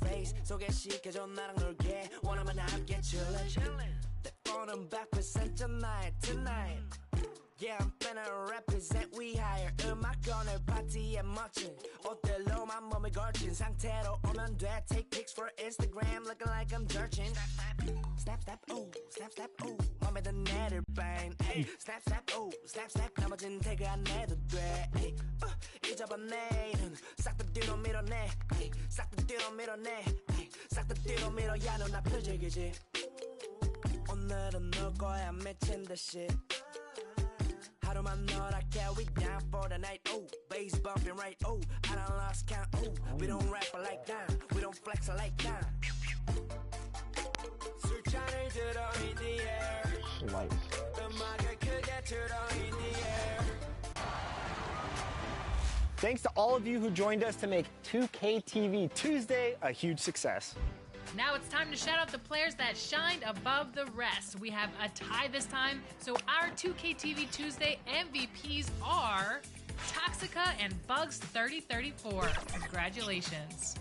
space 소개시켜줘 나랑 놀게 원하면 함께 chillin' 내 폰은 100% tonight Yeah, I'm finna represent we higher 음악 오늘 파티에 멋진 옷들로만 몸을 걸친 상태로 오면 돼 Take pics for Instagram looking like I'm searching Snap, snap, ooh, snap, snap, ooh 맘에 든 애를 bang Snap, snap, ooh, snap, snap 나머진 태그 안 해도 돼 잊어봐 내일은 싹 다 뒤로 밀어내 싹 다 뒤로 밀어내 싹 다 뒤로 밀어야 눈앞을 즐기지 오늘은 놀 거야 미친 듯이 하루만 놀아게 we down for the night ooh bass bumping right ooh I done lost count ooh we don't rap like that we don't flex like that 술잔을 들어 in the air 음악을 크게 틀어 in the air. Thanks to all of you who joined us to make 2K TV Tuesday a huge success. Now it's time to shout out the players that shined above the rest. We have a tie this time, so our 2K TV Tuesday MVPs are Toxica and Bugs3034. Congratulations.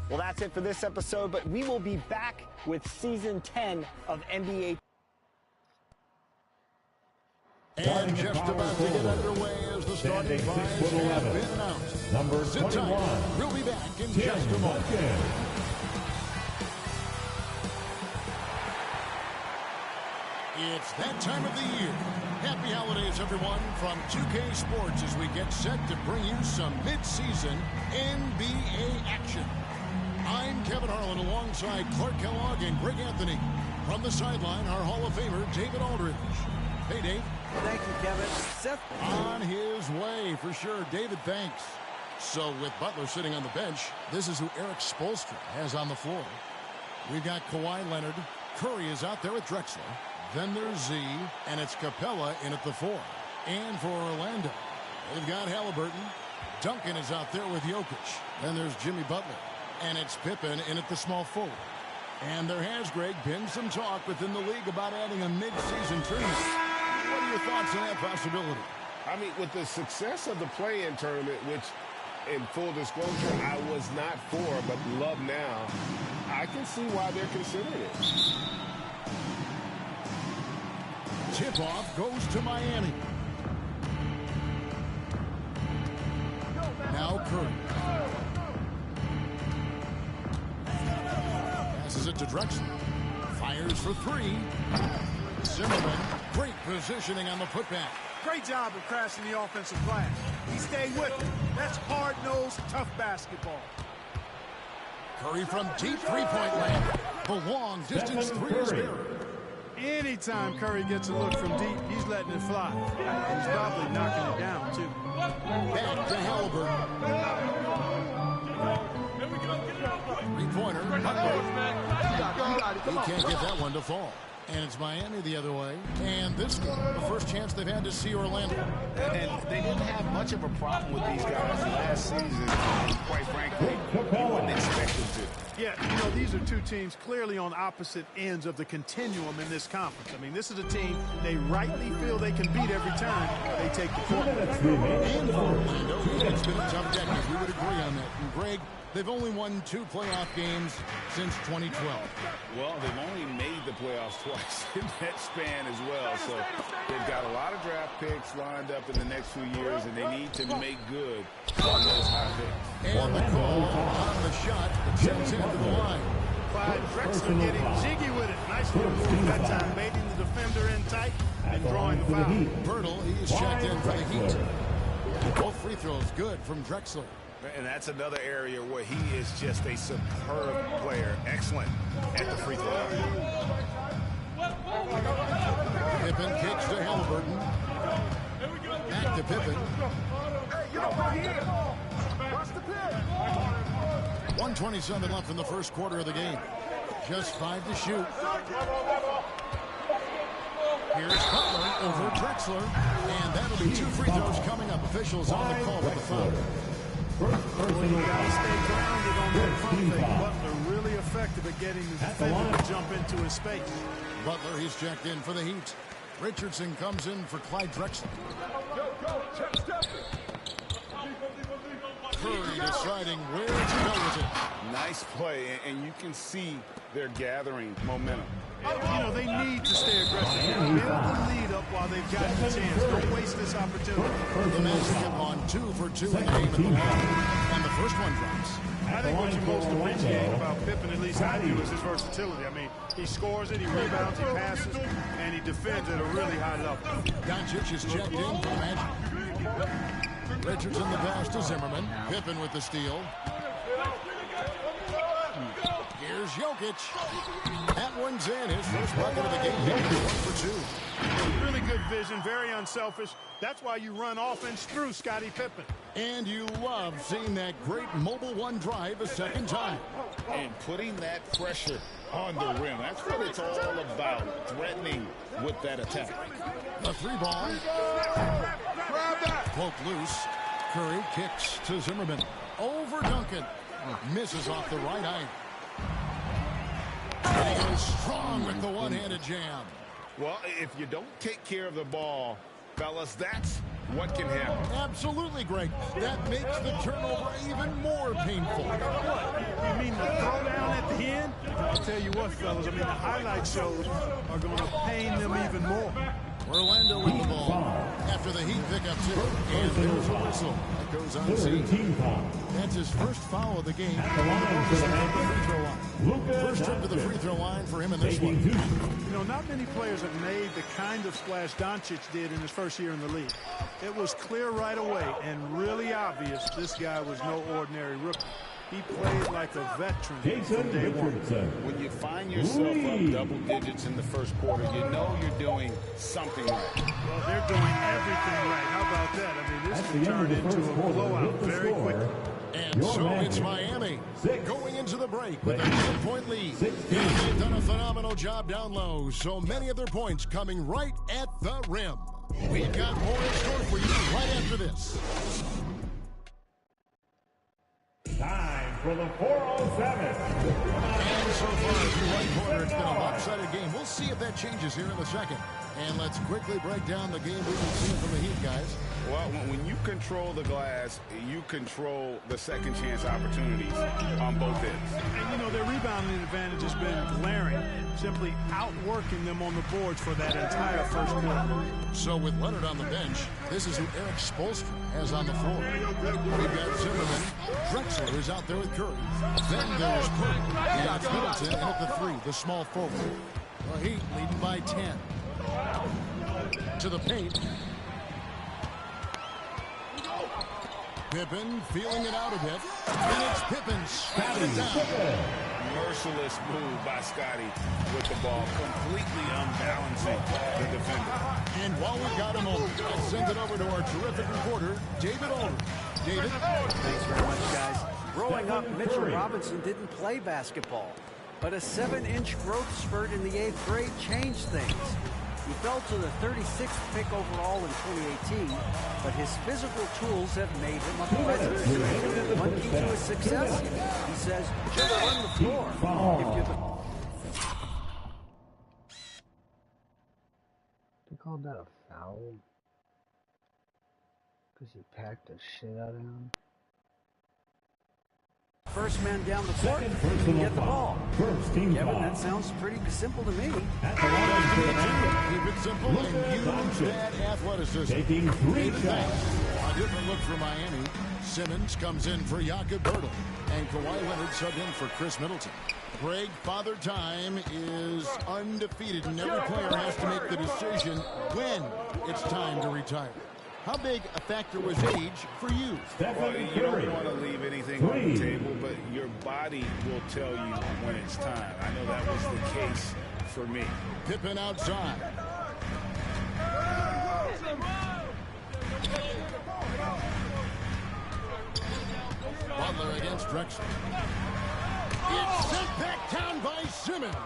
Well, that's it for this episode, but we will be back with Season 10 of NBA. And just about to get underway as the starting fives have been announced. Number Sit 21. tight. We'll be back in just a moment. It's that time of the year. Happy holidays, everyone, from 2K Sports as we get set to bring you some mid-season NBA action. I'm Kevin Harlan alongside Clark Kellogg and Greg Anthony. From the sideline, our Hall of Famer, David Aldridge. Hey, Dave. Thank you, Kevin. Seth. On his way, for sure. David, thanks. So with Butler sitting on the bench, this is who Eric Spoelstra has on the floor. We've got Kawhi Leonard. Curry is out there with Drexler. Then there's Z, and it's Capella in at the 4. And for Orlando, they've got Halliburton. Duncan is out there with Jokic. Then there's Jimmy Butler. And it's Pippen in at the small forward. And there has, Greg, been some talk within the league about adding a mid-season tournament. What are your thoughts on that possibility? I mean, with the success of the play-in tournament, which, in full disclosure, I was not for, but love now, I can see why they're considering it. Tip-off goes to Miami. Now Curry. Passes it to Drexler. Fires for 3. Zimmerman, great positioning on the putback. Great job of crashing the offensive glass. He stayed with it. That's hard-nosed, tough basketball. Curry from deep three-point land. The long-distance three is good. Anytime Curry gets a look from deep, he's letting it fly. He's probably knocking it down, too. Back to Halliburton. Three-pointer. He can't get that one to fall. And it's Miami the other way. And this one, the first chance they've had to see Orlando. And they didn't have much of a problem with these guys last season. Quite frankly, you wouldn't expect them to. Yeah, you know, these are two teams clearly on opposite ends of the continuum in this conference. I mean, this is a team they rightly feel they can beat every time they take the court. And for Orlando, it's been a tough decade. We would agree on that. And Greg, they've only won 2 playoff games since 2012. Well, they've only made the playoffs twice in that span as well. So they've got a lot of draft picks lined up in the next few years, and they need to make good on those high picks. And the call on the shot that sends him to the line. Clyde Drexler getting jiggy with it. Nice little move that time, baiting the defender in tight and drawing the foul. Bertle, he's checked in for the Heat. Both free throws good from Drexler. And that's another area where he is just a superb player. Excellent at the free throw line. Pippen kicks to Halliburton. Back to Pippen. 1:27 left in the first quarter of the game. Just 5 to shoot. Here's Butler over Drexler. And that'll be 2 free throws coming up. Officials on the call with the foul. Well, you got to stay grounded on that pump fake. Butler really effective at getting the defender to jump into his space. Butler, he's checked in for the Heat. Richardson comes in for Clyde Drexler. Curry deciding where to go with it. Nice play, and you can see they're gathering momentum. You know, they need to stay aggressive. Build the lead up while they've got the chance. Don't waste this opportunity. The Magic have gone 2 for 2 in the game in the long, and the first one drops. I think what you most appreciate about Pippen, at least I do, is his versatility. I mean, he scores it, he rebounds, he passes, and he defends at a really high level. Doncic is checked in for the Magic. Richardson the pass to Zimmerman. Pippen with the steal. Here's Jokic. That one's in. His first bucket of the game. 1 for 2. Really good vision, very unselfish. That's why you run offense through Scottie Pippen. And you love seeing that great mobile one drive a second time. And putting that pressure on the rim. That's what it's all about, threatening with that attack. The 3 ball. Poke loose. Curry kicks to Zimmerman. Over Duncan. Misses off the right eye. He is strong with the one-handed jam. Well, if you don't take care of the ball, fellas, that's what can happen. Absolutely, Greg. That makes the turnover even more painful. You mean the throwdown at the end? I'll tell you what, fellas, I mean, the highlight shows are going to pain them even more. Orlando with the ball after the Heat pick up 2. And there's a whistle that goes unseen. That's his first foul of the game. First trip to the free throw line for him in this one. You know, not many players have made the kind of splash Doncic did in his first year in the league. It was clear right away and really obvious this guy was no ordinary rookie. He played like a veteran from day one. When you find yourself up double digits in the first quarter, you know you're doing something right. Well, they're doing everything right. How about that? I mean, this can turn into a blowout very quickly. And so it's Miami going into the break with a 10-point lead. They've done a phenomenal job down low, so many of their points coming right at the rim. We've got more in store for you right after this. Time for the 407. And so far, as the right corner, it's been a lopsided game. We'll see if that changes here in the second. And let's quickly break down the game we've been seeing from the Heat, guys. Well, when you control the glass, you control the second chance opportunities on both ends. And, you know, their rebounding advantage has been glaring, simply outworking them on the boards for that entire first quarter. So with Leonard on the bench, this is who Eric Spoelstra has on the floor. We've got Zimmerman. Drexler is out there with Curry. Then there's Curry. And Middleton in at the 3, the small forward. The Heat leading by 10. To the paint. Pippen feeling it out a bit. And it's Pippen spatting it down. Merciless move by Scottie with the ball, completely unbalancing the defender. And while we've got a moment, I send it over to our terrific reporter, David Aldridge. David? Thanks very much, guys. Growing up, Mitchell Robinson didn't play basketball, but a 7-inch growth spurt in the 8th grade changed things. He fell to the 36th pick overall in 2018, but his physical tools have made him a threat. One key to his success, he says, just run the floor. If you're They called that a foul? Because he packed the shit out of him? first man down the court, you can get the ball. Kevin, that sounds pretty simple to me. Keep it simple and use that athleticism. Taking 3 shots. A different look for Miami. Simmons comes in for Jakob Poeltl. And Kawhi Leonard subbed in for Chris Middleton. Greg, Father Time is undefeated, and every player has to make the decision when it's time to retire. How big a factor was age for you? Well, you don't want to leave anything on the table, but your body will tell you when it's time. I know that was the case for me. Pippen outside. Butler against Drexler. It's sent back down by Simmons.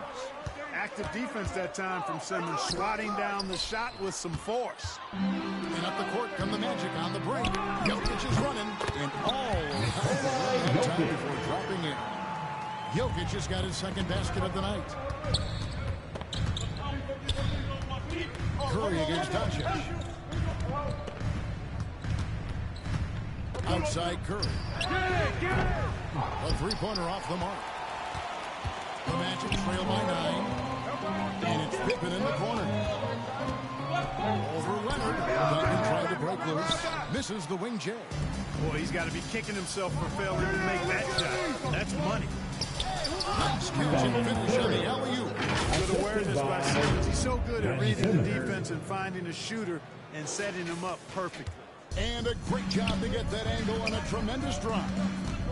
Active defense that time from Simmons, swatting down the shot with some force. And up the court come the Magic on the break. Jokic is running, and all time before dropping in. Jokic has got his second basket of the night. Curry against Doncic. Outside Curry. A three-pointer off the mark. The Magic trail by 9. And it's Pippen in the corner. Over Leonard. Duncan tried to break loose. Misses the wing J. Boy, he's got to be kicking himself for failing to make that shot. That's money. Nice catch and finish on the alley-oop. Good awareness by Simmons. He's so good at reading the defense and finding a shooter and setting him up perfectly. And a great job to get that angle on a tremendous drive.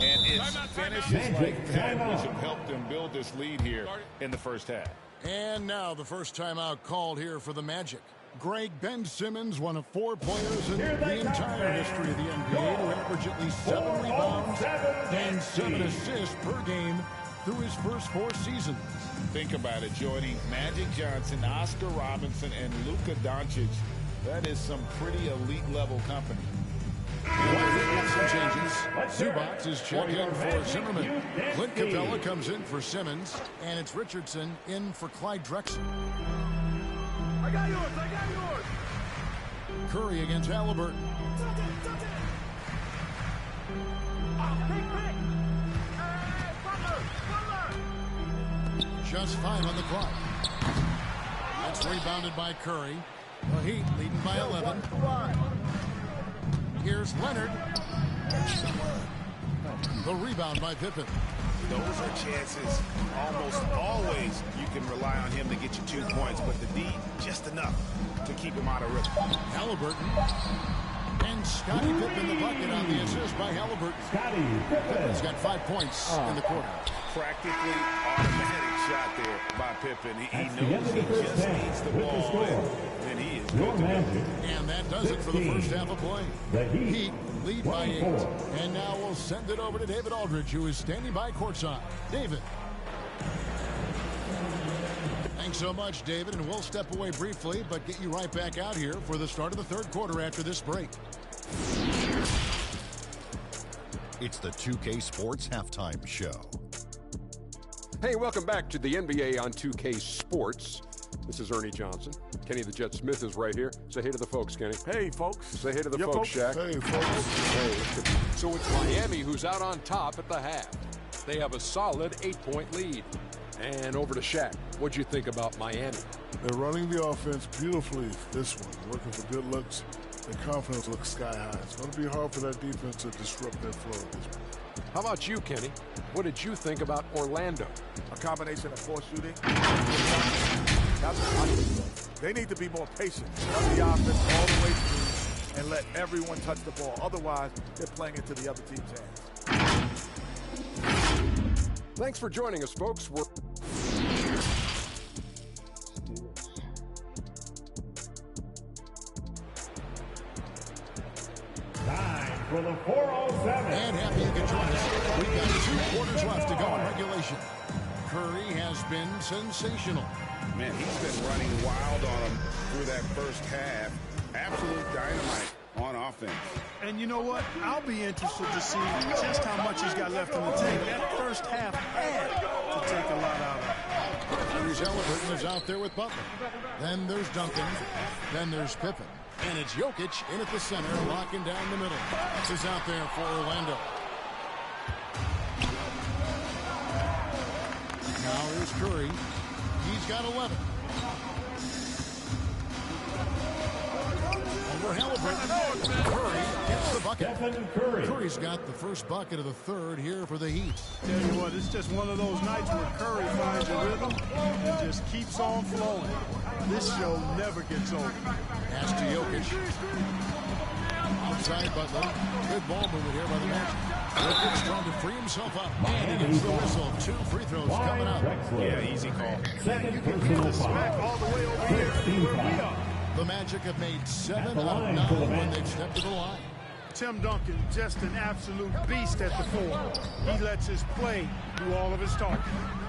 And it's finishes like that which have helped them build this lead here in the first half. And now the first timeout called here for the Magic. Greg Ben Simmons, one of 4 players in the entire history of the NBA to average at least 7 rebounds and 7 assists per game through his first 4 seasons. Think about it, joining Magic Johnson, Oscar Robinson, and Luka Doncic. That is some pretty elite level company. Some changes. Zubac is checked in for Zimmerman. Clint Capella comes in for Simmons, and it's Richardson in for Clyde Drexler. I got yours. Curry against Halliburton. Just 5 on the clock. That's rebounded by Curry. The Heat leading by 11. Here's Leonard. The rebound by Pippen. Those are chances almost always you can rely on him to get you 2 points, but the D just enough to keep him out of rhythm. Halliburton. And Scottie Pippen the bucket on the assist by Halliburton. Pippen's got 5 points in the quarter. Practically automatic shot there by Pippen. He knows he just needs the ball, and he is good to go. And that does it for the first half of play. The Heat lead by 8. And now we'll send it over to David Aldridge, who is standing by courtside. David. Thanks so much, David, and we'll step away briefly, but get you right back out here for the start of the third quarter after this break. It's the 2K Sports Halftime Show. Hey, welcome back to the NBA on 2K Sports. This is Ernie Johnson. Kenny the Jet Smith is right here. Say hey to the folks, Kenny. Hey, folks. Say hey to the folks, Shaq. Hey, folks. Hey, so it's Miami who's out on top at the half. They have a solid 8-point lead. And over to Shaq. What'd you think about Miami? They're running the offense beautifully this one. Working for good looks. Their confidence looks sky high. It's going to be hard for that defense to disrupt their flow at this point. How about you, Kenny? What did you think about Orlando? A combination of poor shooting. They need to be more patient. Run the offense all the way through and let everyone touch the ball. Otherwise, they're playing into the other team's hands. Thanks for joining us, folks. We're Time for the 407. And happy you could join us. We've got 2 quarters left to go in regulation. Curry has been sensational. Man, he's been running wild on him through that first half. Absolute dynamite on offense. And you know what? I'll be interested to see just how much he's got left in the tank. That first half had to take a lot out of him. Here's Halliburton is out there with Butler. Then there's Duncan. Then there's Pippen. And it's Jokic in at the center, locking down the middle. This is out there for Orlando. Now here's Curry. He's got 11. Over Halliburton. Curry gets the bucket. Curry's got the first bucket of the third here for the Heat. Tell you what, it's just one of those nights where Curry finds a rhythm and just keeps on flowing. This show never gets old. Pass to Jokic. Outside Butler. Good ball movement here by the Magic. Jokic trying to free himself up. And he gets the whistle. 2 free throws coming up. Yeah, easy call. You can hear the smack all the way over here where we are. The Magic have made 7 out of 9 when they've stepped to the line. Tim Duncan, just an absolute beast at the 4. He lets his play do all of his talking.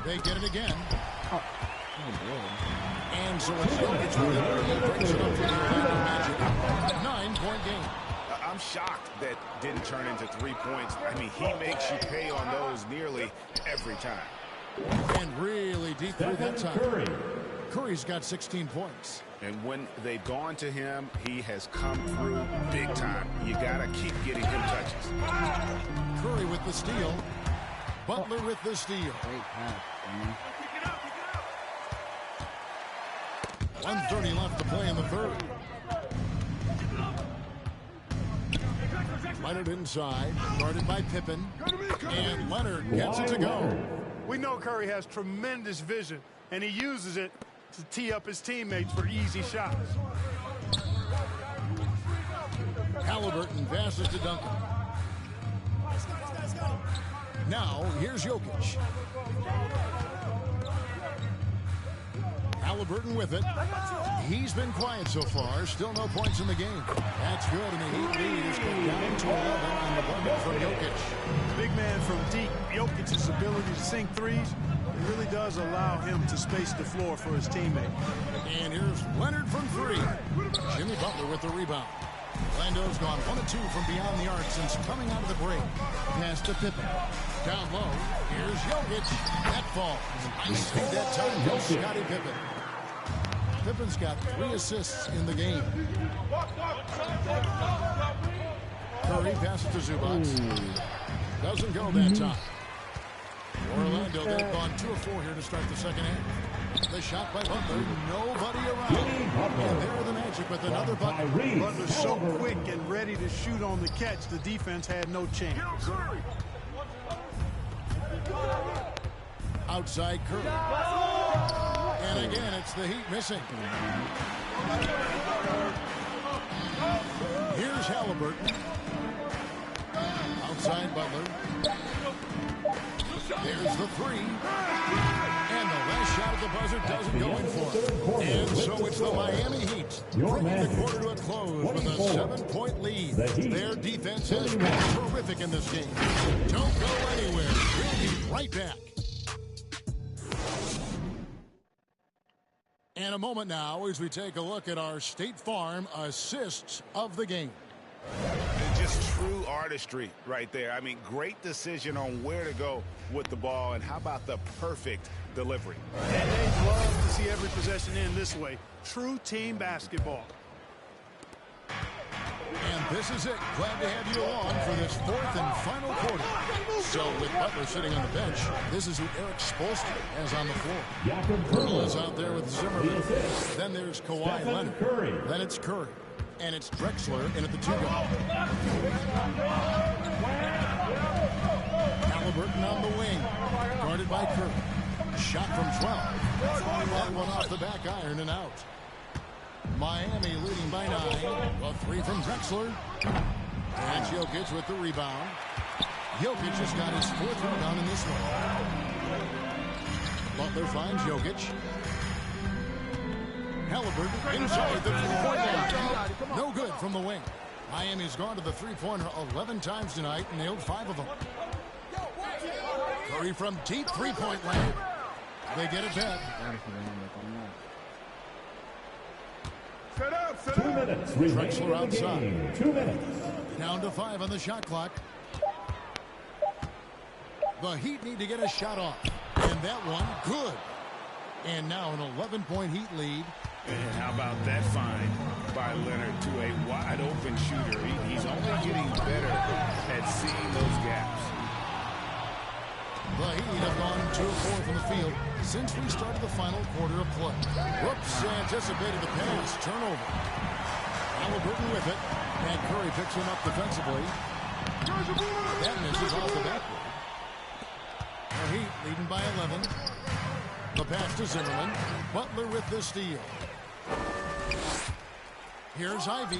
They get it again. And so it's Jokic with it. Breaks it up for the Orlando Magic. 9-point game. I'm shocked that didn't turn into 3 points. I mean, he makes you pay on those nearly every time. And really deep through that time. Curry's got 16 points. And when they've gone to him, he has come through big time. You got to keep getting him touches. Curry with the steal. Butler with the steal. Great pass, man. 1:30 left to play in the third. Leonard inside, guarded by Pippen. And Leonard gets it to go. We know Curry has tremendous vision, and he uses it to tee up his teammates for easy shots. Halliburton passes to Duncan. Now, here's Jokic. Halliburton with it. He's been quiet so far. Still no points in the game. That's good, and the Heat lead is cut down to 11 on the bucket from Jokic. Big man from deep. Jokic's ability to sink threes, it really does allow him to space the floor for his teammate. And here's Leonard from three. Jimmy Butler with the rebound. Orlando's gone 1 of 2 from beyond the arc since coming out of the break. Pass to Pippen. Down low. Here's Jokic. That falls. Nice feed that time from Scottie Pippen. Pippen's got 3 assists in the game. Curry passes to Zubac. Doesn't go that time. Orlando, they've gone 2 of 4 here to start the second half. The shot by Butler. Nobody around. And there the Magic with another bucket. Butler's so quick and ready to shoot on the catch, the defense had no chance. Outside Curry. And again, it's the Heat missing. Here's Halliburton. Outside Butler. There's the three. And the last shot at the buzzer doesn't go in for it. And so it's the Miami Heat bringing the quarter to a close with a 7-point lead. Their defense has been terrific in this game. Don't go anywhere. We'll be right back. And a moment now as we take a look at our State Farm assists of the game. And just true artistry right there. I mean, great decision on where to go with the ball, and how about the perfect delivery. And they love to see every possession end this way. True team basketball. And this is it. Glad to have you along for this 4th and final quarter. So with Butler sitting on the bench, this is who Eric Spoelstra has on the floor. Pearl is out there with Zimmerman. Then there's Kawhi Leonard. Then it's Curry. And it's Drexler in at the 2-guard. Halliburton on the wing. Guarded by Curry. Shot from 12. That one off the back iron and out. Miami leading by 9. A 3 from Drexler. And Jokic with the rebound. Jokic has got his 4th rebound in this one. Butler finds Jokic. Halliburton inside the 3-point line. No good from the wing. Miami's gone to the 3-pointer 11 times tonight and nailed 5 of them. Curry from deep 3-point land. They get it back. Set up. 2 minutes. Drexler outside. Game. 2 minutes. Down to 5 on the shot clock. The Heat need to get a shot off. And that one, good. And now an 11-point Heat lead. And how about that find by Leonard to a wide-open shooter? He's only getting better at seeing those gaps. The Heat have gone 2 of 4 from the field since we started the final quarter of play. Whoops, anticipated the pass. Turnover. Halliburton with it. And Curry picks him up defensively. That misses off the backboard. The Heat leading by 11. The pass to Zimmerman. Butler with the steal. Here's Ivy.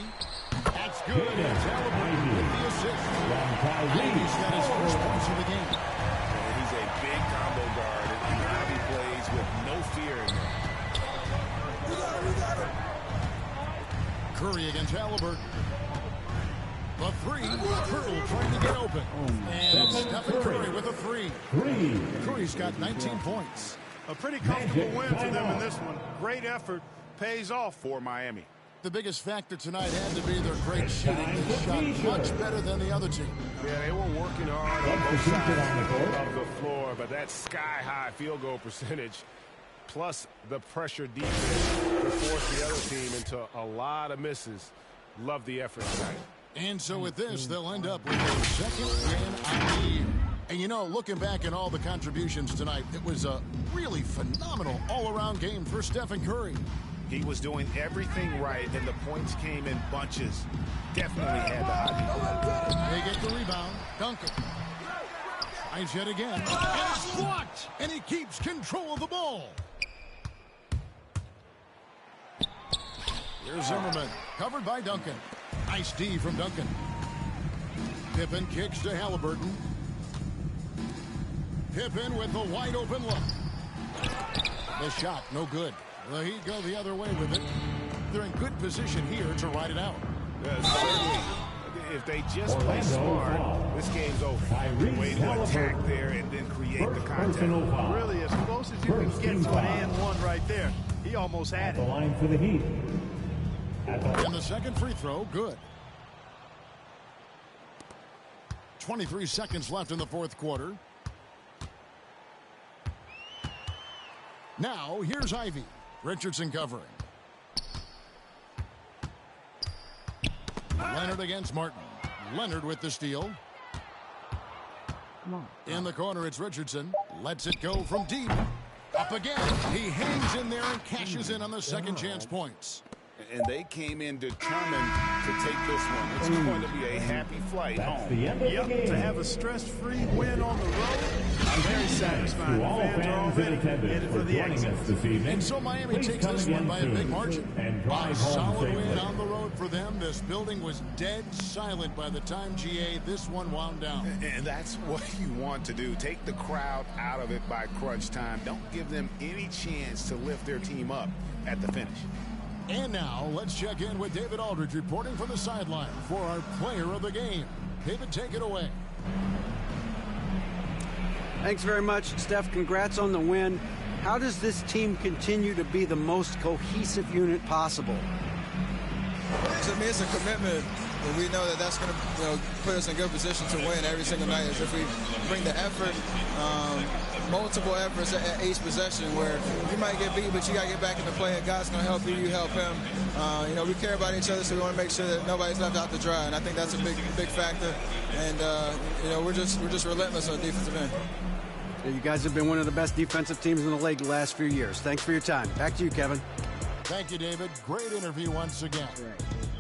That's good. It's Halliburton with the assist. Ivy's got his first points of the game. And he's a big combo guard, and Ivy plays with no fear in him. Curry against Halliburton. The 3. Pearl trying to get open. And Stephen Curry with a 3. Curry's got 19 points. A pretty comfortable win for them in this one. Great effort. Pays off for Miami. The biggest factor tonight had to be their great shooting. They shot much better than the other team. Yeah, they were working hard on both sides of the floor, but that sky-high field goal percentage plus the pressure defense to force the other team into a lot of misses. Love the effort tonight. And so with this, they'll end up with their second win on the year. And you know, looking back at all the contributions tonight, it was a really phenomenal all-around game for Stephen Curry. He was doing everything right, and the points came in bunches. Definitely had the hot. They get the rebound. Duncan. Tries yet again. And it's blocked. And he keeps control of the ball. Here's Zimmerman. Covered by Duncan. Nice D from Duncan. Pippen kicks to Halliburton. Pippen with the wide open look. The shot, no good. The Heat go the other way with it. They're in good position here to ride it out. Certainly. If they just play smart, this game's over. Way to attack there and then create the contact. Really, as close as you can get to an and one right there. He almost had it. The line for the Heat. And the second free throw, good. 23 seconds left in the fourth quarter. Now, here's Ivy. Richardson covering. Leonard against Martin. Leonard with the steal. Come on. In the corner, it's Richardson. Lets it go from deep. Up again. He hangs in there and cashes in on the second chance points. And they came in determined to take this one. It's going to be a happy flight home. Yep, to have a stress-free win on the road, very satisfying. To all Fans are already headed for the exit. And so Miami takes this one by a big margin. A solid win on the road for them. This building was dead silent by the time, GA, this one wound down. And that's what you want to do. Take the crowd out of it by crunch time. Don't give them any chance to lift their team up at the finish. And now, let's check in with David Aldridge reporting from the sideline for our player of the game. David, take it away. Thanks very much, Steph. Congrats on the win. How does this team continue to be the most cohesive unit possible? To me, it's a commitment. And we know that that's going to put us in good position to win every single night. Is if we bring the effort, multiple efforts at each possession where you might get beat, but you got to get back into play, and God's going to help you, you help him. We care about each other, so we want to make sure that nobody's left out to dry, and I think that's a big factor. And, we're just relentless on the defensive end. You guys have been one of the best defensive teams in the league the last few years. Thanks for your time. Back to you, Kevin. Thank you, David. Great interview once again.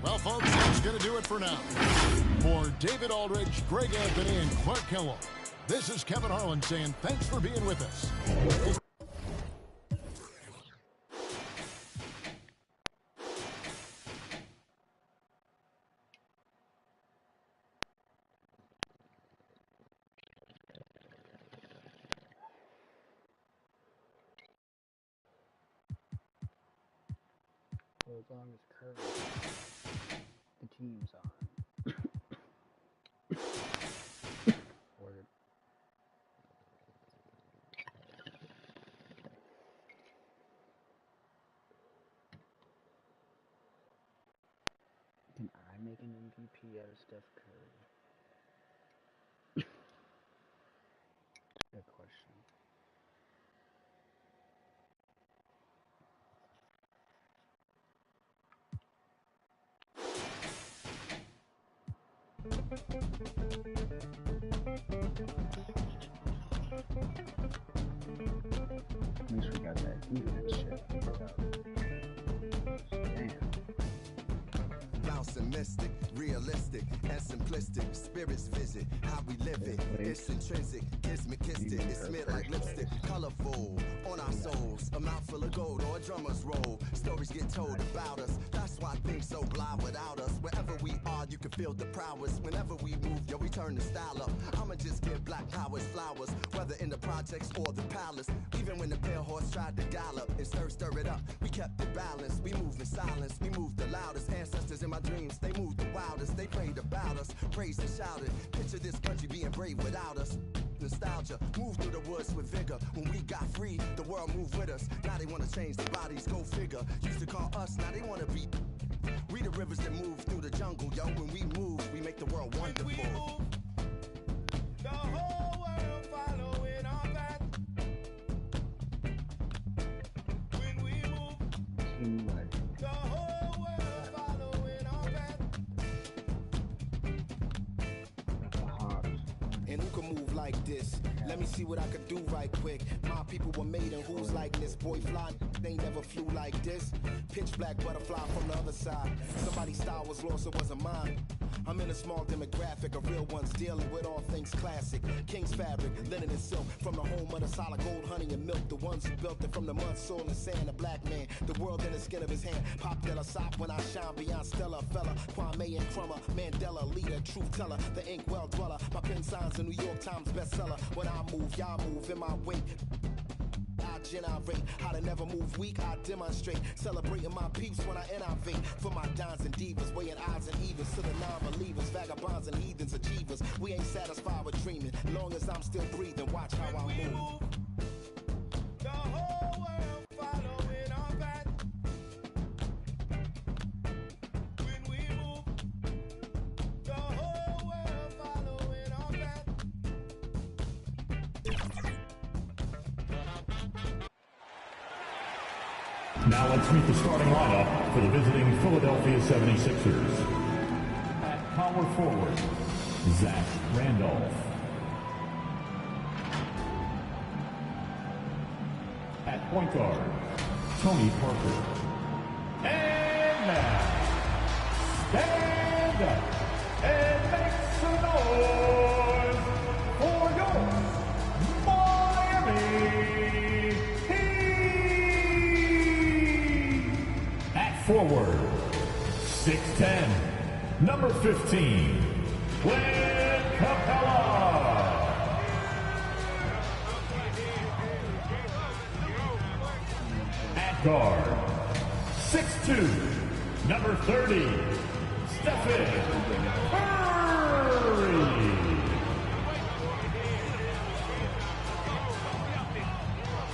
Well, folks, that's going to do it for now. For David Aldridge, Greg Anthony, and Clark Kellogg, this is Kevin Harlan saying thanks for being with us. As long as Curry, the team's on. Word. Can I make an MVP out of Steph Curry? Good question. At least we got that defense shit figured out. Damn. Bouncing mystic, realistic, and simplistic. Spirits visit, how we live it. It's intrinsic, kiss me, kissed it. It's smeared like lipstick, colorful on our souls. A mouth full of gold or a drummer's roll. Stories get told about us. That's why things so blind without us. Wherever we are, you can feel the prowess. Whenever we move, yo, we turn the style up. I'ma just give black powers flowers, whether in the projects or the palace. Even when the pale horse tried to gallop and stir it up, we kept it balanced. We moved in silence, we moved the loudest. Ancestors in my dreams, they moved the wildest. They prayed about us, praised and shouted. Picture this country being brave without us. Nostalgia, move through the woods with vigor. When we got free, the world moved with us. Now they wanna change the bodies, go figure. Used to call us, now they wanna be. We the rivers that move through the jungle, yo. When we move, we make the world wonderful. When we move, the whole world following our path. who can move like this? Let me see what I could do right quick. My people were made in who's like this. Boy fly, they never flew like this. Pitch black butterfly from the other side. Somebody's style was lost, it wasn't mine. I'm in a small demographic of real ones dealing with all things classic. King's fabric, linen and silk, from the home of the solid gold, honey and milk. The ones who built it from the mud, soil and sand. A black man, the world in the skin of his hand. Pop de la sop when I shine beyond Stella. Fella, Kwame and Crummer, Mandela, leader, truth teller, the ink well dweller. My pen signs a New York Times bestseller. When I move, y'all move in my wake. I generate how to never move weak. I demonstrate celebrating my peeps when I innovate. For my dons and divas, weighing odds and evens to the non-believers, vagabonds and heathens, achievers. We ain't satisfied with dreaming. Long as I'm still breathing, watch how I move. The whole world following our path. When we move, the whole world following our path. Now let's meet the starting lineup for the visiting Philadelphia 76ers. At power forward, Zach Randolph. At point guard, Tony Parker. And now, stand up and make some noise for your Miami Heat. At forward, 6'10", number 15, Clint Capella. At guard, 6'2", number 30, Stephen Curry.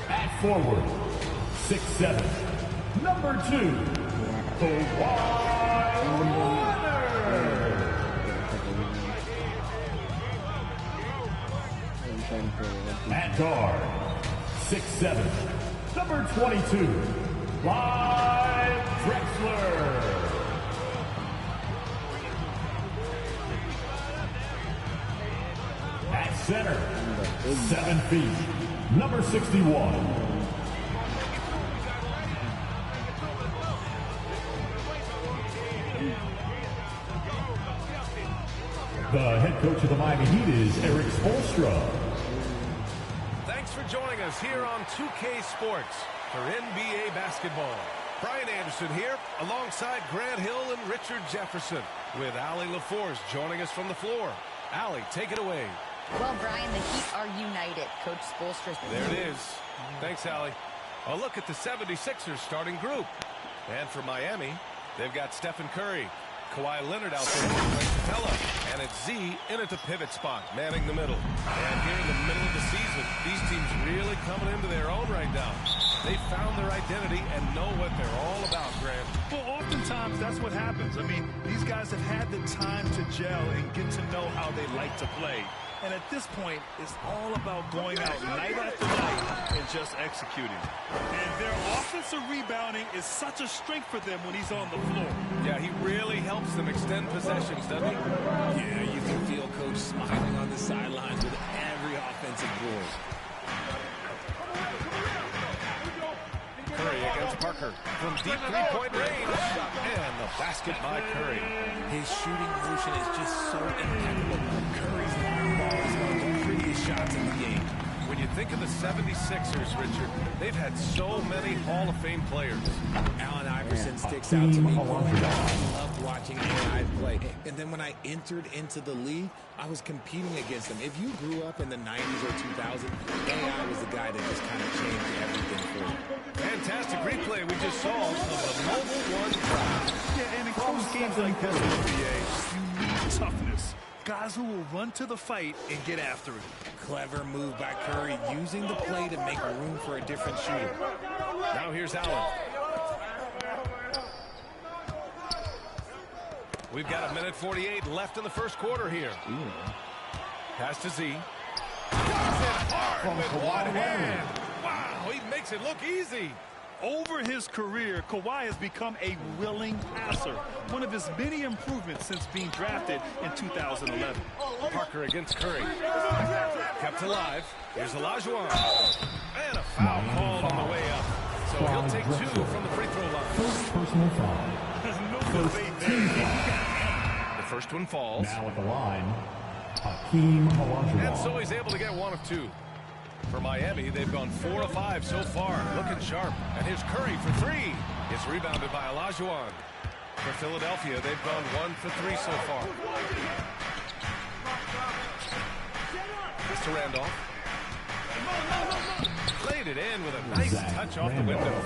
At forward, 6'7", number 2, Kawhi Leonard. At guard, 6'7", number 22, Clyde Drexler. At center, 7 feet, number 61. The head coach of the Miami Heat is Eric Spoelstra. Thanks for joining us here on 2K Sports for NBA basketball. Brian Anderson here alongside Grant Hill and Richard Jefferson with Allie LaForce joining us from the floor. Allie, take it away. Well, Brian, the Heat are united. Coach Spoelstra. There it is. Thanks, Allie. A look at the 76ers starting group. And for Miami, they've got Stephen Curry, Kawhi Leonard out there, Clint Capella, and it's Z in at the pivot spot, manning the middle. And here in the middle of the season, these teams really coming into their own right now. They found their identity and know what they're all about, Grant. Well, oftentimes that's what happens. I mean, these guys have had the time to gel and get to know how they like to play. And at this point, it's all about going out night after night and just executing. And their offensive rebounding is such a strength for them when he's on the floor. Yeah, he really helps them extend possessions, doesn't he? Yeah, you can feel Coach smiling on the sidelines with every offensive board. Curry against Parker from deep three-point range. And the basket by Curry. His shooting motion is just so impeccable. Curry's long ball is one of the prettiest shots in the game. When you think of the 76ers, Richard, they've had so many Hall of Fame players. Allen Iverson sticks out to me. I loved watching AI play. And then when I entered into the league, I was competing against him. If you grew up in the 90s or 2000s, AI was the guy that just kind of changed everything for you. Fantastic replay we just saw of the mobile one drive. Yeah, and in close games like this, NBA, you need toughness. Guys who will run to the fight and get after it. Clever move by Curry, using the play to make room for a different shooter. Now here's Allen. We've got 1:48 left in the first quarter here. Pass to Z. Hard with one hand. Wow, he makes it look easy. Over his career, Kawhi has become a willing passer, one of his many improvements since being drafted in 2011. Parker against Curry. Kept alive. Here's Olajuwon. And a foul called on the way up. So he'll take 2 from the free throw line. First personal foul. The first one falls. Now at the line, Hakeem Olajuwon. And so he's able to get 1 of 2. For Miami, they've gone 4 of 5 so far. Looking sharp. And here's Curry for 3. It's rebounded by Olajuwon. For Philadelphia, they've gone 1 for 3 so far. Pass to Randolph. Played it in with a nice touch off the window.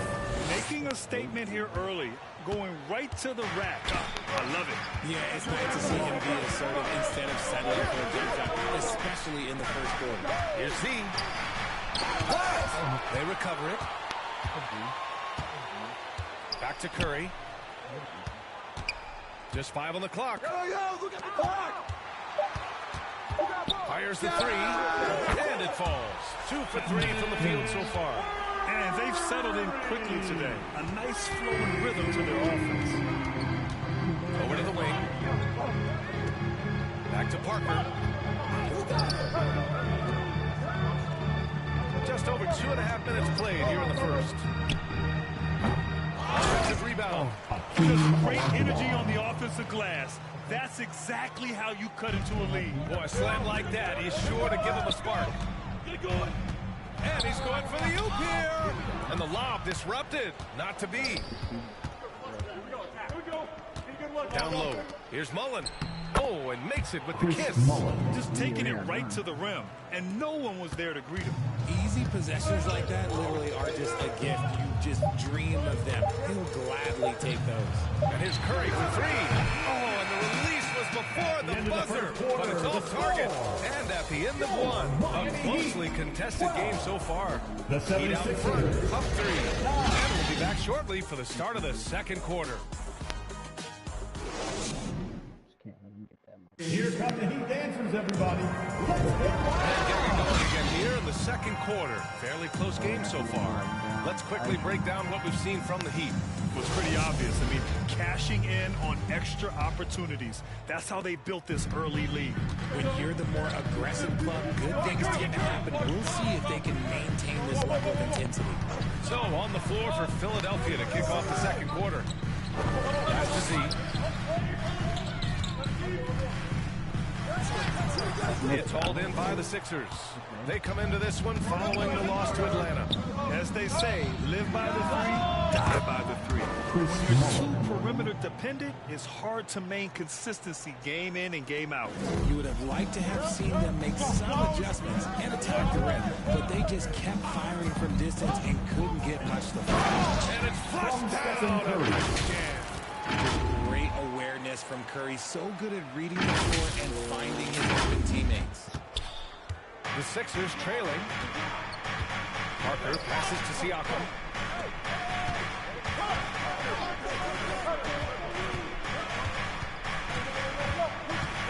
Making a statement here early, going right to the rack. I love it. Yeah, it's nice to see him be assertive instead of settling for a jump shot, especially in the first quarter. Here's Z. They recover it. Back to Curry. Just 5 on the clock. Fires the 3, and it falls. 2 for 3 from the field so far. And they've settled in quickly today. A nice flowing rhythm to their offense. Over to the wing. Back to Parker. Just over 2.5 minutes played here in the first. Offensive rebound. Just great energy on the offensive glass. That's exactly how you cut into a lead. Boy, a slam like that is sure to give him a spark. And he's going for the oop here. And the lob disrupted. Not to be. Down low. Here's Mullen. Oh, and makes it with the kiss. Just taking it right to the rim. And no one was there to greet him. Easy possessions like that literally are just a gift. You just dream of them. He'll gladly take those. And here's Curry for 3. Oh, and the release was before the buzzer. But it's off target. And at the end of 1, a closely contested game so far. Heat out front, up 3. And we'll be back shortly for the start of the second quarter. Here come the Heat dancers, everybody. And getting going again here in the second quarter. Fairly close game so far. Let's quickly break down what we've seen from the Heat. It was pretty obvious. I mean, cashing in on extra opportunities. That's how they built this early lead. When you're the more aggressive club, good things tend to happen. We'll see if they can maintain this level of intensity. So on the floor for Philadelphia to kick off the second quarter. Pass to Z. It's hauled in by the Sixers. They come into this one following the loss to Atlanta. As they say, live by the 3, die by the 3. When you're too perimeter dependent, it's hard to maintain consistency game in and game out. You would have liked to have seen them make some adjustments and attack the rim, but they just kept firing from distance and couldn't get much to fire. And it's flushed down. Great awareness from Curry. So good at reading the floor and finding his open teammates. The Sixers trailing. Parker passes to Siakam.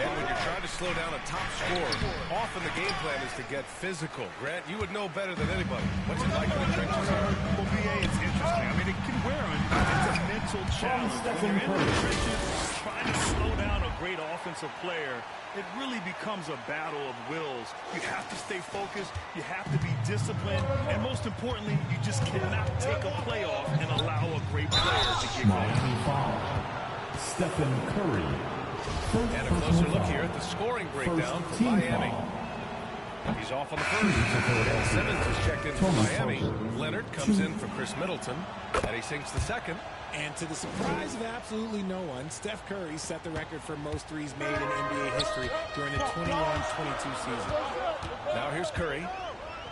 And when you're trying to slow down a top scorer, often the game plan is to get physical. Grant, you would know better than anybody. What's it like in the trenches here? Well, BA, it's interesting. I mean, it can wear on you. It's a mental challenge. When you're in the trenches, trying to slow down a great offensive player, it really becomes a battle of wills. You have to stay focused. You have to be disciplined. And most importantly, you just cannot take a play off and allow a great player to get Miami foul. Stephen Curry. And a closer look here at the scoring breakdown for Miami. He's off on the first. Simmons is checked in for Miami. Leonard comes in for Chris Middleton. And he sinks the second. And to the surprise of absolutely no one, Steph Curry set the record for most threes made in NBA history during the 21-22 season. Now here's Curry.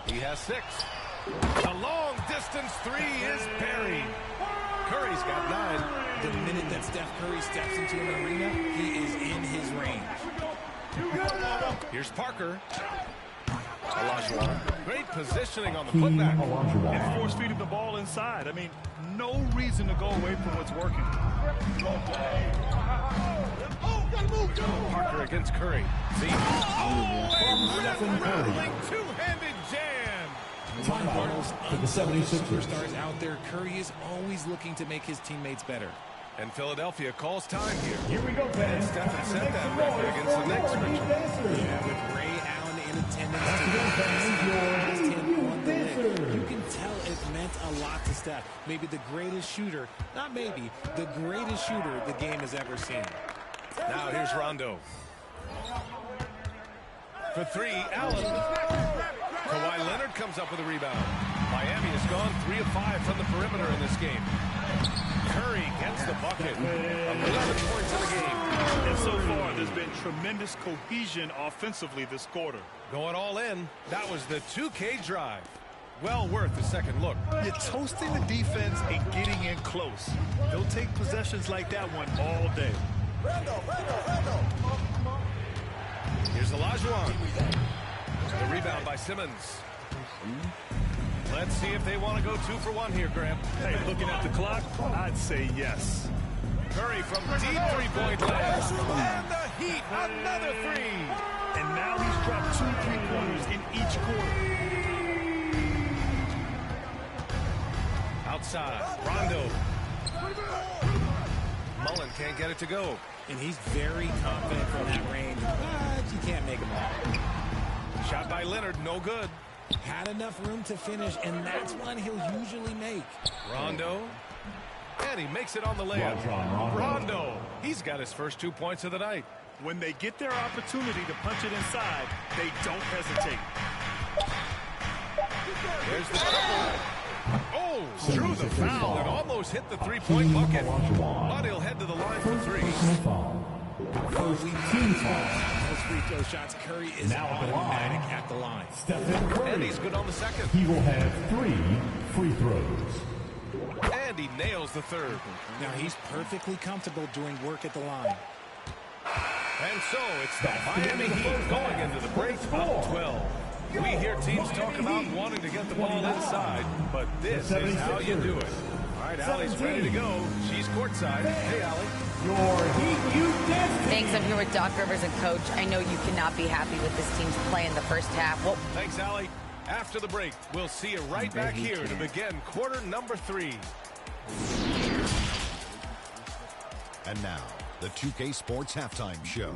He has 6. A long distance 3 is buried. Curry's got 9. The minute that Steph Curry steps into an arena, he is in his range. Here's Parker. Olajuwon. Great positioning on the putback. And force feeding the ball inside. I mean, no reason to go away from what's working. Parker against Curry. See? Oh, and a rattling two-handed jam. timeout for the 76ers. Superstars out there, Curry is always looking to make his teammates better. And Philadelphia calls time here. Here we go, fans. Stephen set that record against the Knicks, Richard. Yeah, with Ray Allen in attendance today, you can tell it meant a lot to Steph. Maybe the greatest shooter, not maybe, the greatest shooter the game has ever seen. Now here's Rondo. For three, Allen. Kawhi Leonard comes up with a rebound. Miami has gone 3 of 5 from the perimeter in this game. Curry gets the bucket. 11 points in the game. And so far, there's been tremendous cohesion offensively this quarter. Going all in, that was the 2K drive. Well worth a second look. You're toasting the defense and getting in close. They'll take possessions like that one all day. Here's Olajuwon. The rebound by Simmons. Let's see if they want to go 2 for 1 here, Graham. Hey, looking at the clock, I'd say yes. Curry from deep three-point land. And the Heat, another 3. And now he's dropped 2 3-pointers in each quarter. Outside, Rondo. Mullen can't get it to go. And he's very confident from that range, but you can't make him all. Shot by Leonard, no good. Had enough room to finish, and that's one he'll usually make. Rondo. And he makes it on the layup. Rondo. He's got his first 2 points of the night. When they get their opportunity to punch it inside, they don't hesitate. There's the double. Oh, drew the foul and almost hit the three-point bucket. But he'll head to the line for 3. First team foul. Those free throw shots, Curry is now automatic at the line. Stephen Curry. And he's good on the second. He will have 3 free throws. And he nails the third. Now he's perfectly comfortable doing work at the line. And so it's the Miami Heat going into the break up 12. We hear teams talk about wanting to get the ball inside, but this is how you do it. All right, Allie's ready to go. She's courtside. Hey, Allie. Your Heat, you danced. Thanks. I'm here with Doc Rivers and Coach. I know you cannot be happy with this team's play in the first half. Well, thanks, Allie. After the break, we'll see you right back here to begin quarter number 3. And now, the 2K Sports Halftime Show.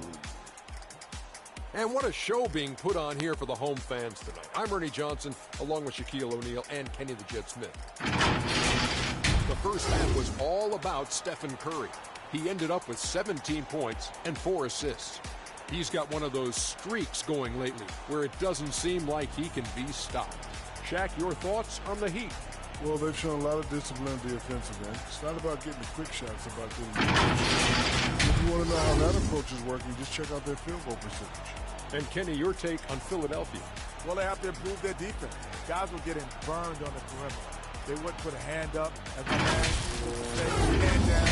And what a show being put on here for the home fans tonight. I'm Ernie Johnson, along with Shaquille O'Neal and Kenny the Jet Smith. The first half was all about Stephen Curry. He ended up with 17 points and 4 assists. He's got one of those streaks going lately where it doesn't seem like he can be stopped. Shaq, your thoughts on the Heat? Well, they've shown a lot of discipline at the offensive end. It's not about getting the quick shots, it's about getting the shots. If you want to know how that approach is working, just check out their field goal percentage. And Kenny, your take on Philadelphia? Well, they have to improve their defense. Guys were getting burned on the perimeter. They wouldn't put a hand up as a man. Stand down.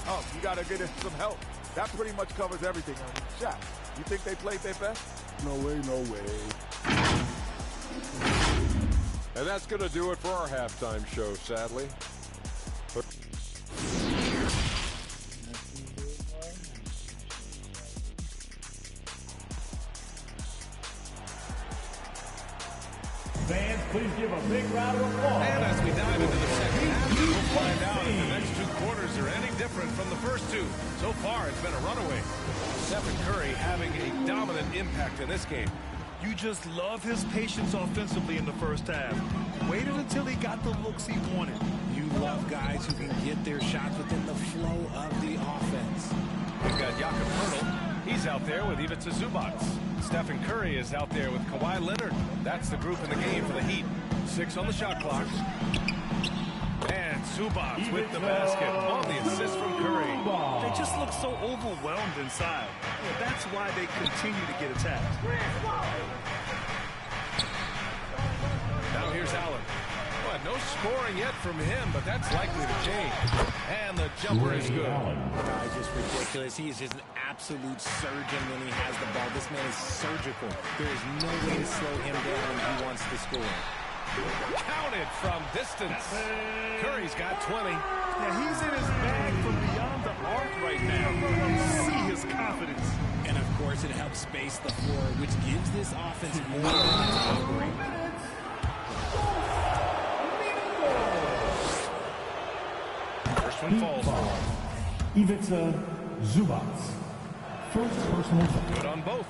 Oh, you got to get some help. That pretty much covers everything. Shaq, you think they played their best? No way, no way. And that's going to do it for our halftime show, sadly. Fans, please give a big round of applause. And as we dive into the second half, we'll find out if the next 2 quarters are any different from the first 2. So far, it's been a runaway. Stephen Curry having a dominant impact in this game. You just love his patience offensively in the first half. Waited until he got the looks he wanted. You love guys who can get their shots within the flow of the offense. We've got Jakob Poeltl. He's out there with Ivica Zubac. Stephen Curry is out there with Kawhi Leonard. That's the group in the game for the Heat. 6 on the shot clock. And Zubac with the basket on the assist from Curry. They just look so overwhelmed inside. Yeah, that's why they continue to get attacked. Now here's Allen. Well, no scoring yet from him, but that's likely to change. And the jumper is good. Guy's just ridiculous. He is just an absolute surgeon when he has the ball. This man is surgical. There is no way to slow him down when he wants to score. Counted from distance. Curry's got 20. Yeah, he's in his bag from beyond the arc right now. You see his confidence. And of course, it helps space the floor, which gives this offense more than to operate. one falls. Ivica Zubac. First personal foul. Good on both.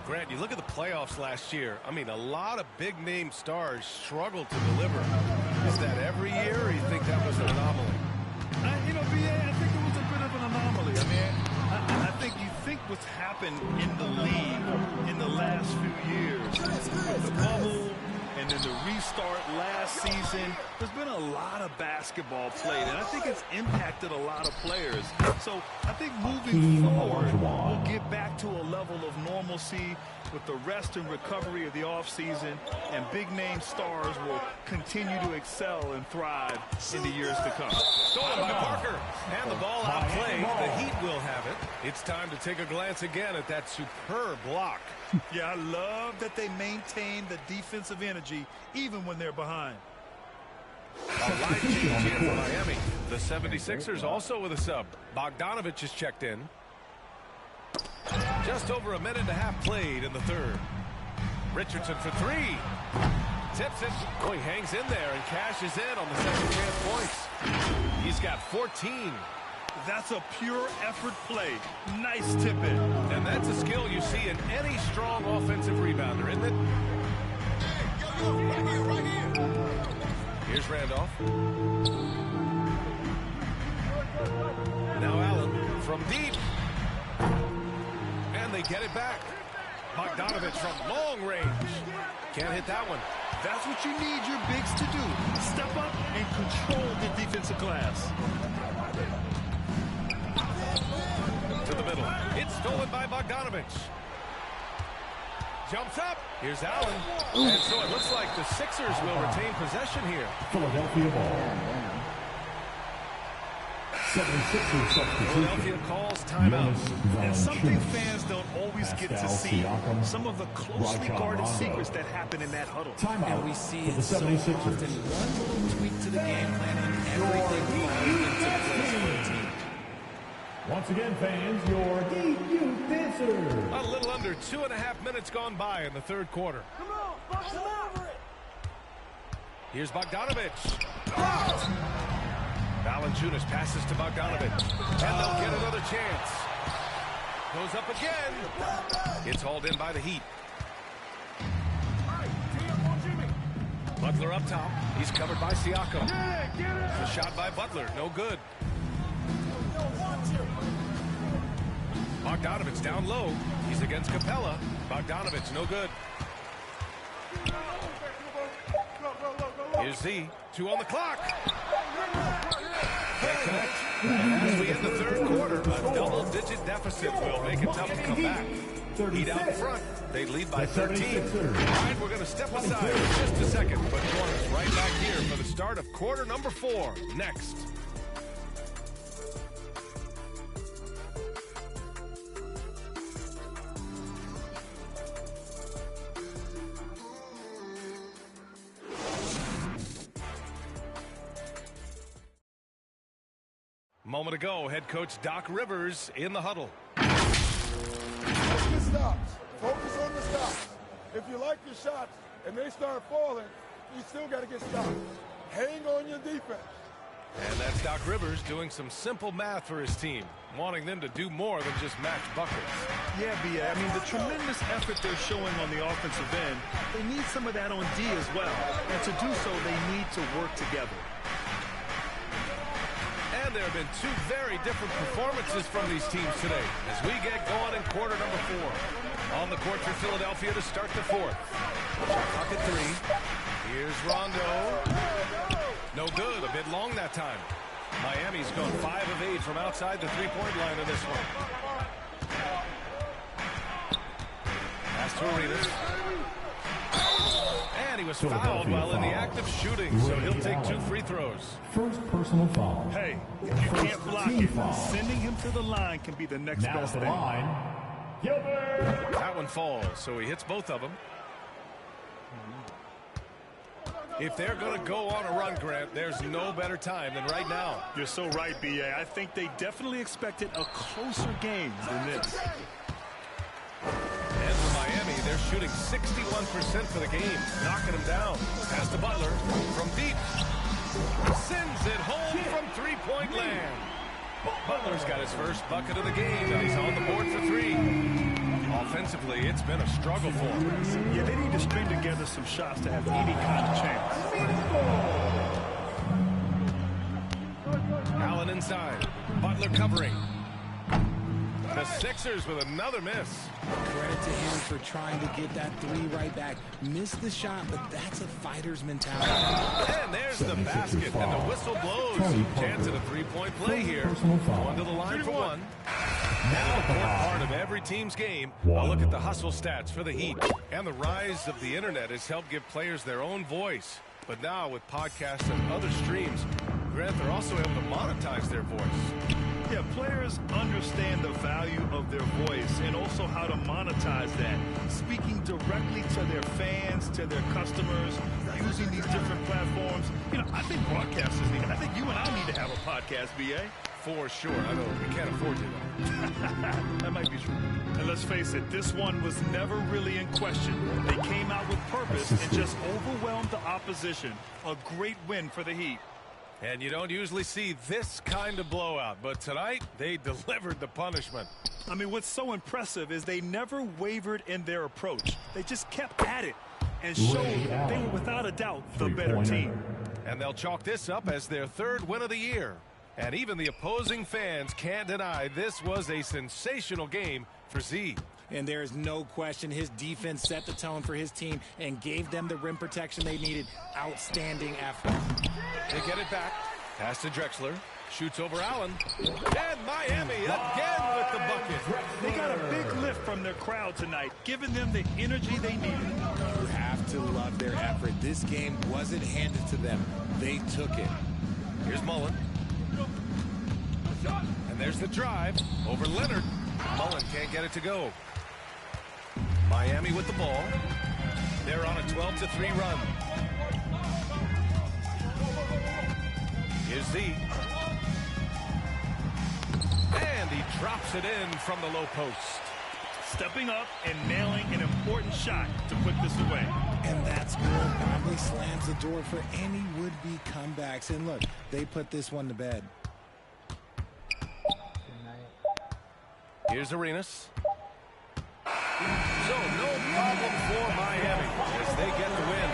Grant, you look at the playoffs last year. I mean, a lot of big-name stars struggled to deliver. Is that every year, or you think that was an anomaly? You know, BA, I think it was a bit of an anomaly. I mean, I think you think what's happened in the league in the last few years with the bubble and then the restart last season, there's been a lot of basketball played, and I think it's impacted a lot of players. So I think moving forward, we'll get back to a level of normalcy with the rest and recovery of the offseason, and big-name stars will continue to excel and thrive in the years to come. Stolen by Parker, and the ball outplayed. The Heat will have it. It's time to take a glance again at that superb block. Yeah, I love that they maintain the defensive energy even when they're behind. A live change here for Miami. The 76ers also with a sub. Bogdanovich is checked in. Just over a minute and a half played in the third. Richardson for three. Tips it. Oh, he hangs in there and cashes in on the second chance points. He's got 14. That's a pure effort play. Nice tip in. And that's a skill you see in any strong offensive rebounder, isn't it? Hey, right here. Here's Randolph. Now Allen from deep. And they get it back. Bogdanovich from long range. Can't hit that one. That's what you need your bigs to do. Step up and control the defensive glass. To the middle. It's stolen by Bogdanovich. Jumps up. Here's Allen. And so it looks like the Sixers will retain possession here. Philadelphia ball. 76ers substitution. Philadelphia calls timeout. And something fans don't always get to see. Some of the closely guarded secrets that happen in that huddle. Timeout. And we see for the it so 76ers. often. One little tweak to the game plan and everything falls into place for the team. Once again, fans, your DQ dancer. A little under 2.5 minutes gone by in the third quarter. Come on, box him over it. Here's Bogdanovich. Blocked. Valanciunas passes to Bogdanovich. And they'll get another chance. Goes up again. It's hauled in by the Heat. Butler up top. He's covered by Siakam. The shot by Butler. No good. Bogdanovich down low. He's against Capella. Bogdanovich, no good. Here's Z. 2 on the clock. Can't connect. As we end the third quarter, a double-digit deficit will make it tough to come back. Heat out in front. They lead by 13. All right, we're going to step aside for just a second, but join us right back here for the start of quarter number 4. Next. Moment ago, head coach Doc Rivers in the huddle. Let's get stops. Focus on the stops. If you like your shots and they start falling, you still got to get stopped. Hang on your defense. And that's Doc Rivers doing some simple math for his team, wanting them to do more than just match buckets. Yeah, B.A. I mean, the tremendous effort they're showing on the offensive end, they need some of that on D as well. And to do so, they need to work together. And there have been 2 very different performances from these teams today as we get going in quarter number 4. On the court for Philadelphia to start the 4th. Shot clock at 3. Here's Rondo. No good. A bit long that time. Miami's gone 5 of 8 from outside the three-point line in this one. Pass to Arenas. And he was fouled while in the act of shooting, so he'll take 2 free throws. First personal foul. Hey, you can't block it. Sending him to the line can be the next best thing. Line, Gilbert. That one falls, so he hits both of them. If they're going to go on a run, Grant, there's no better time than right now. You're so right, B.A. I think they definitely expected a closer game than this. And for Miami, they're shooting 61% for the game, knocking them down. Pass to Butler from deep. Sends it home from three-point land. Butler's got his first bucket of the game, and he's on the board for three. Offensively, it's been a struggle for him. Yeah, they need to string together some shots to have any kind of chance. Allen inside. Butler covering. The Sixers with another miss. Credit to him for trying to get that three right back. Missed the shot, but that's a fighter's mentality. And there's the basket, and the whistle blows. Chance at a three-point play here. One to the line for one. Now an important part of every team's game. A look at the hustle stats for the Heat. And the rise of the internet has helped give players their own voice. But now with podcasts and other streams, Grant, they're also able to monetize their voice. Yeah, players understand the value of their voice and also how to monetize that. Speaking directly to their fans, to their customers, using these different platforms. You know, I think broadcasters need it. I think you and I need to have a podcast, B.A. For sure. I know we can't afford to, though. That might be true. And let's face it, this one was never really in question. They came out with purpose and just overwhelmed the opposition. A great win for the Heat. And you don't usually see this kind of blowout, but tonight they delivered the punishment. I mean, what's so impressive is they never wavered in their approach. They just kept at it and showed they were without a doubt the better team. And they'll chalk this up as their third win of the year. And even the opposing fans can't deny this was a sensational game for Z. And there is no question his defense set the tone for his team and gave them the rim protection they needed. Outstanding effort. They get it back. Pass to Drexler. Shoots over Allen. And Miami again with the bucket. They got a big lift from their crowd tonight, giving them the energy they needed. You have to love their effort. This game wasn't handed to them. They took it. Here's Mullen. And there's the drive over Leonard. Mullen can't get it to go. Miami with the ball. They're on a 12-3 run. Here's Z. And he drops it in from the low post. Stepping up and nailing an important shot to put this away. And that's good. Probably slams the door for any would-be comebacks. And look, they put this one to bed. Here's Arenas. So no problem for Miami as they get the win.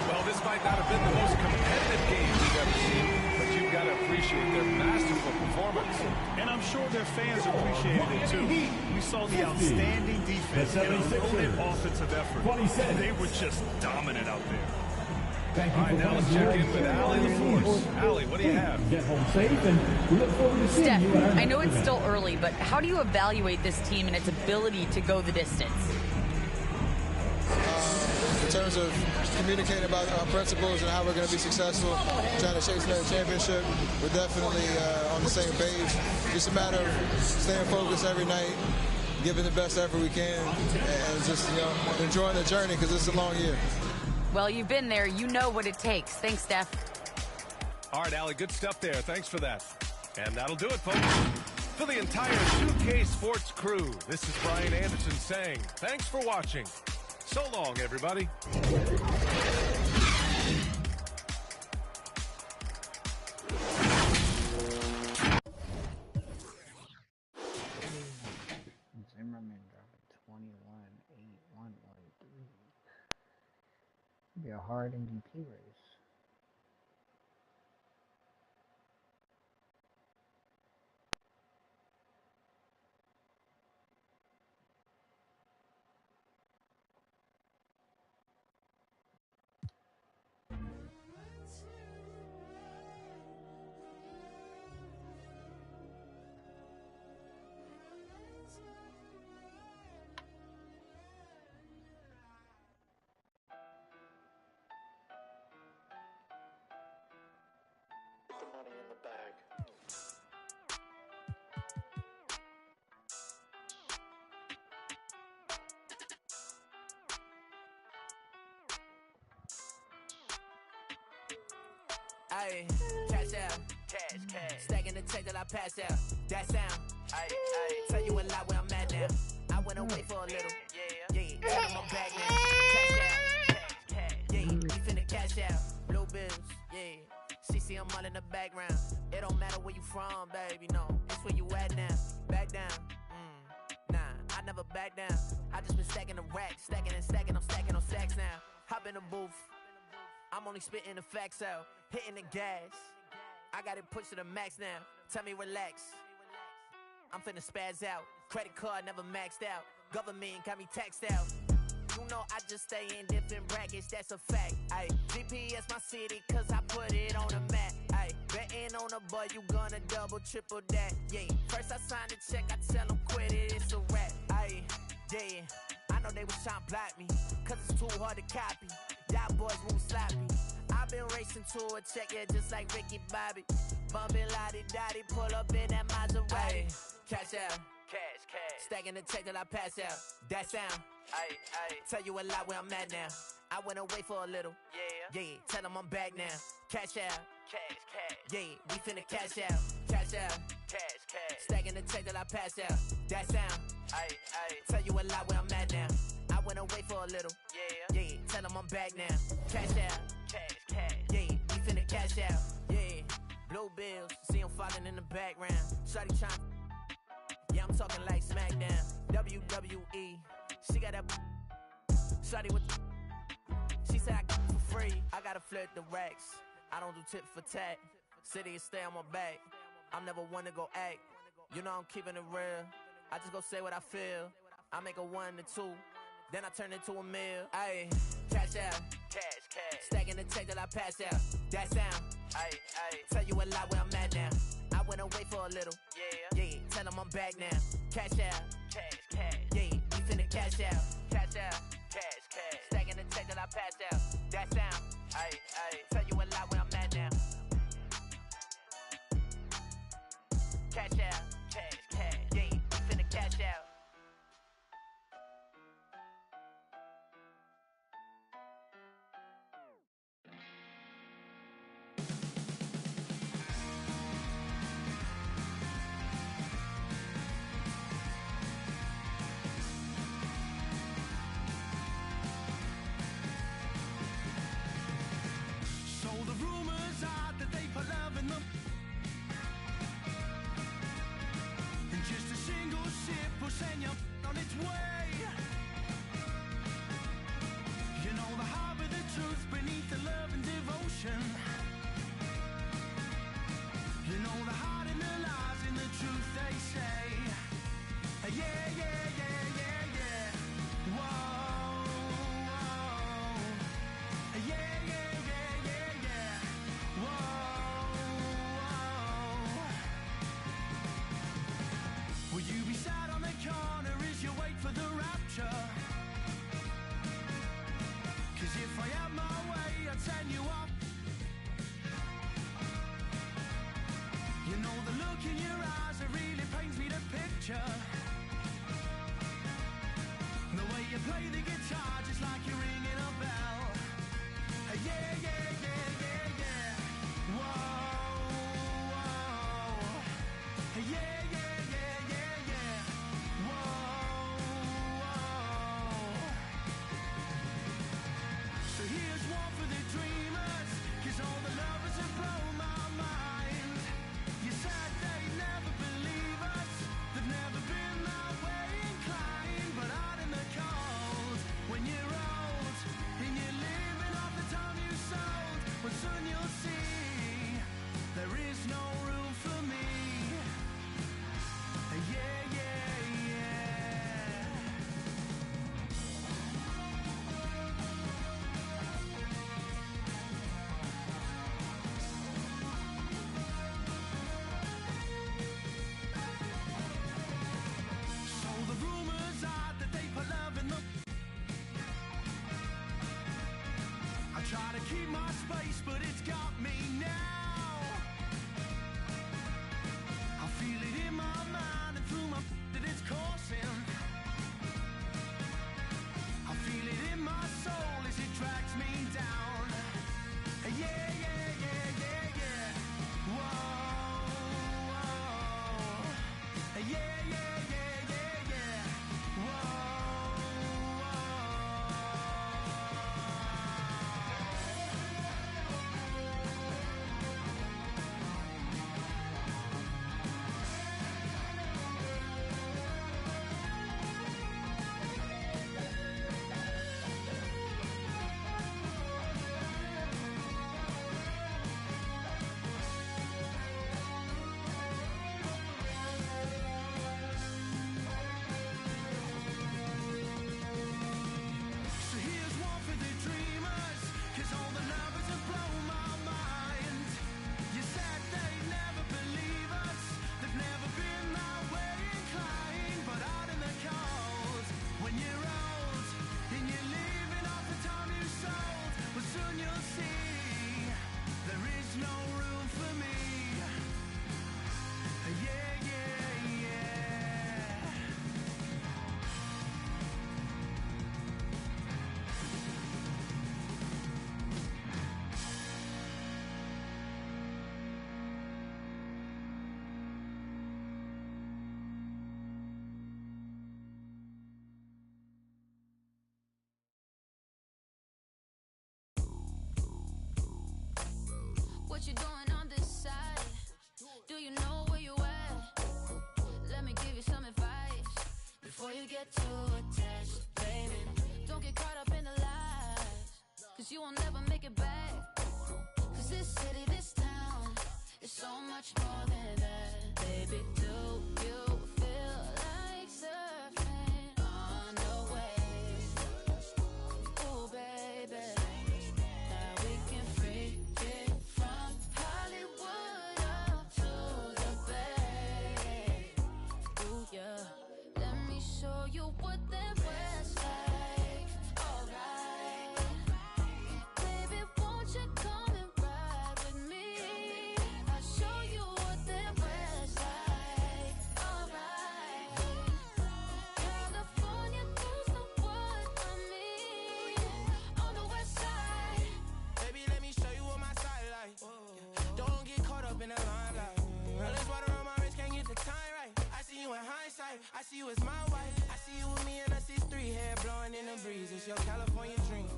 Well, this might not have been the most competitive game we've ever seen, but you've got to appreciate their masterful performance. And I'm sure their fans appreciated it too. We saw the outstanding defense and a loaded offensive effort. They were just dominant out there. Thank you. All right, now let's check in with Allie LaForce. Allie, what do you have? Get home safe, and we look forward to seeing you. Steph, I know it's still early, but how do you evaluate this team and its ability to go the distance? In terms of communicating about our principles and how we're going to be successful, trying to chase another championship, we're definitely on the same page. Just a matter of staying focused every night, giving the best effort we can, and just enjoying the journey because it's a long year. Well, you've been there. You know what it takes. Thanks, Steph. All right, Allie, good stuff there. Thanks for that. And that'll do it, folks. For the entire 2K Sports crew, this is Brian Anderson saying thanks for watching. So long, everybody. Zimmerman dropping 21, 8, 1, 1, 3. It'll be a hard MVP race. Money in the bag. Aye, cash out, cash. Stacking the check till I pass out. That sound, aye. Tell you a lot where I'm at now. I went away for a little, yeah. Out of my bag now. Cash out, yeah. We finna cash out. Blue bills, yeah. CC, I'm all in the background. It don't matter where you from, baby, no. It's where you at now. Back down. Nah, I never back down. I just been stacking the racks, stacking and stacking. I'm stacking on stacks now. Hop in the booth. I'm only spitting the facts out, hitting the gas. I got it pushed to the max now. Tell me relax. I'm finna spaz out. Credit card never maxed out. Government got me taxed out. You know I just stay in different brackets, that's a fact. Ayy, GPS my city, cause I put it on the map. Ayy, betting on a boy, you gonna double, triple that. Yeah, first I signed a check, I tell them quit it, it's a rap. Ayy, yeah, I know they was trying to block me, cause it's too hard to copy. Y'all boys move sloppy. I've been racing to a check, yeah, just like Ricky Bobby. Bumpin' lottie-dottie, pull up in that Maserati. Cash out. Cash. Stacking the check till I pass out. That sound. Tell you a lot where I'm at now. I went away for a little. Yeah. Tell them I'm back now. Cash out. Cash. Yeah, we finna cash out. Cash out. Cash. Stacking the check till I pass out. That sound. Tell you a lot where I'm at now. I went away for a little. Yeah. Tell them I'm back now. Cash out. Cash. Yeah, we finna cash out. Yeah. Blue bills. See them falling in the background. Shawty trying. Yeah, I'm talking like SmackDown, WWE. She got that shawty with. She said I get it for free. I gotta flirt the racks. I don't do tit for tat. City is stay on my back. I'm never one to go act. You know I'm keeping it real. I just go say what I feel. I make a 1 to 2, then I turn it to a meal. Ayy, cash out. Cash. Stacking the check till I pass out. That sound. Tell you a lot where I'm at now. I went away for a little. Yeah. Tell them I'm back now. Cash out. Cash. Yeah, we finna cash out. Cash out. Cash. Stacking the check till I pass out. That sound. Tell you a lot where I'm at now. Cash out. Cash. Yeah, we finna cash out. Send you on its way. You know the heart of the truth beneath the love and devotion. You know the heart and the lies in the truth they say. Yeah. Whoa. Yeah. Whoa. Will you be sad on the corner as you wait for the rapture? 'Cause if I had my way, I'd send you off. You know the look in your eyes, it really paints me the picture. The way you play the guitar, just like you're ringing a bell. Yeah. Whoa. Yeah. So here's one for the dreamers, 'cause all the lovers have blown my mind. You said they'd never believe us, they've never been that way inclined. But out in the cold, when you're old, and you're living off the time you sold, well soon you'll see, there is no room for me. Yeah. I try to keep my space, but it's got me now. I feel it in my mind and through my that it's coursing. I feel it in my soul as it drags me down. Yeah. Whoa. Yeah. Whoa. Do you know where you at? Let me give you some advice before you get too attached, baby. Don't get caught up in the lies, cause you will never make it back. Cause this city, this town is so much more than that. Baby, do you feel like surfing on the waves? Ooh, baby, now we can freak it from Hollywood up to the Bay. Ooh, yeah, let me show you what that was like. Alright, baby, won't you come and ride with me? I'll show you what that was like. Alright, California girls know what I mean. On the west side, Baby, let me show you what my side like. Don't get caught up in the limelight. All this water on my wrist, can't get the time right. I see you in hindsight, I see you as my wife. I see you with me and I see 3 hair blowing in the breeze. It's your California dream.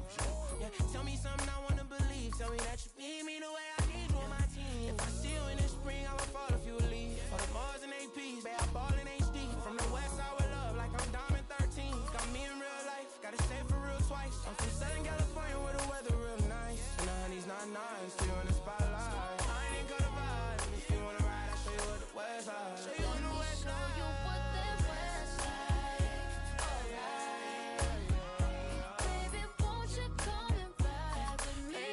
Yeah, tell me something I wanna believe. Tell me that you need me the way I need you on my team. If I see you in the spring, I would fall if you would leave. For the Mars and APs, babe, I ball in HD. From the west side with love, like I'm Diamond 13. Got me in real life, gotta stay for real twice. I'm from Southern California where the weather real nice. And the honey's not nice, you in the spotlight. I ain't even gonna vibe. If you wanna ride, I'll show you what the west side. Show you on the west show you side. what that was like. Alright, baby, won't you come and ride with me?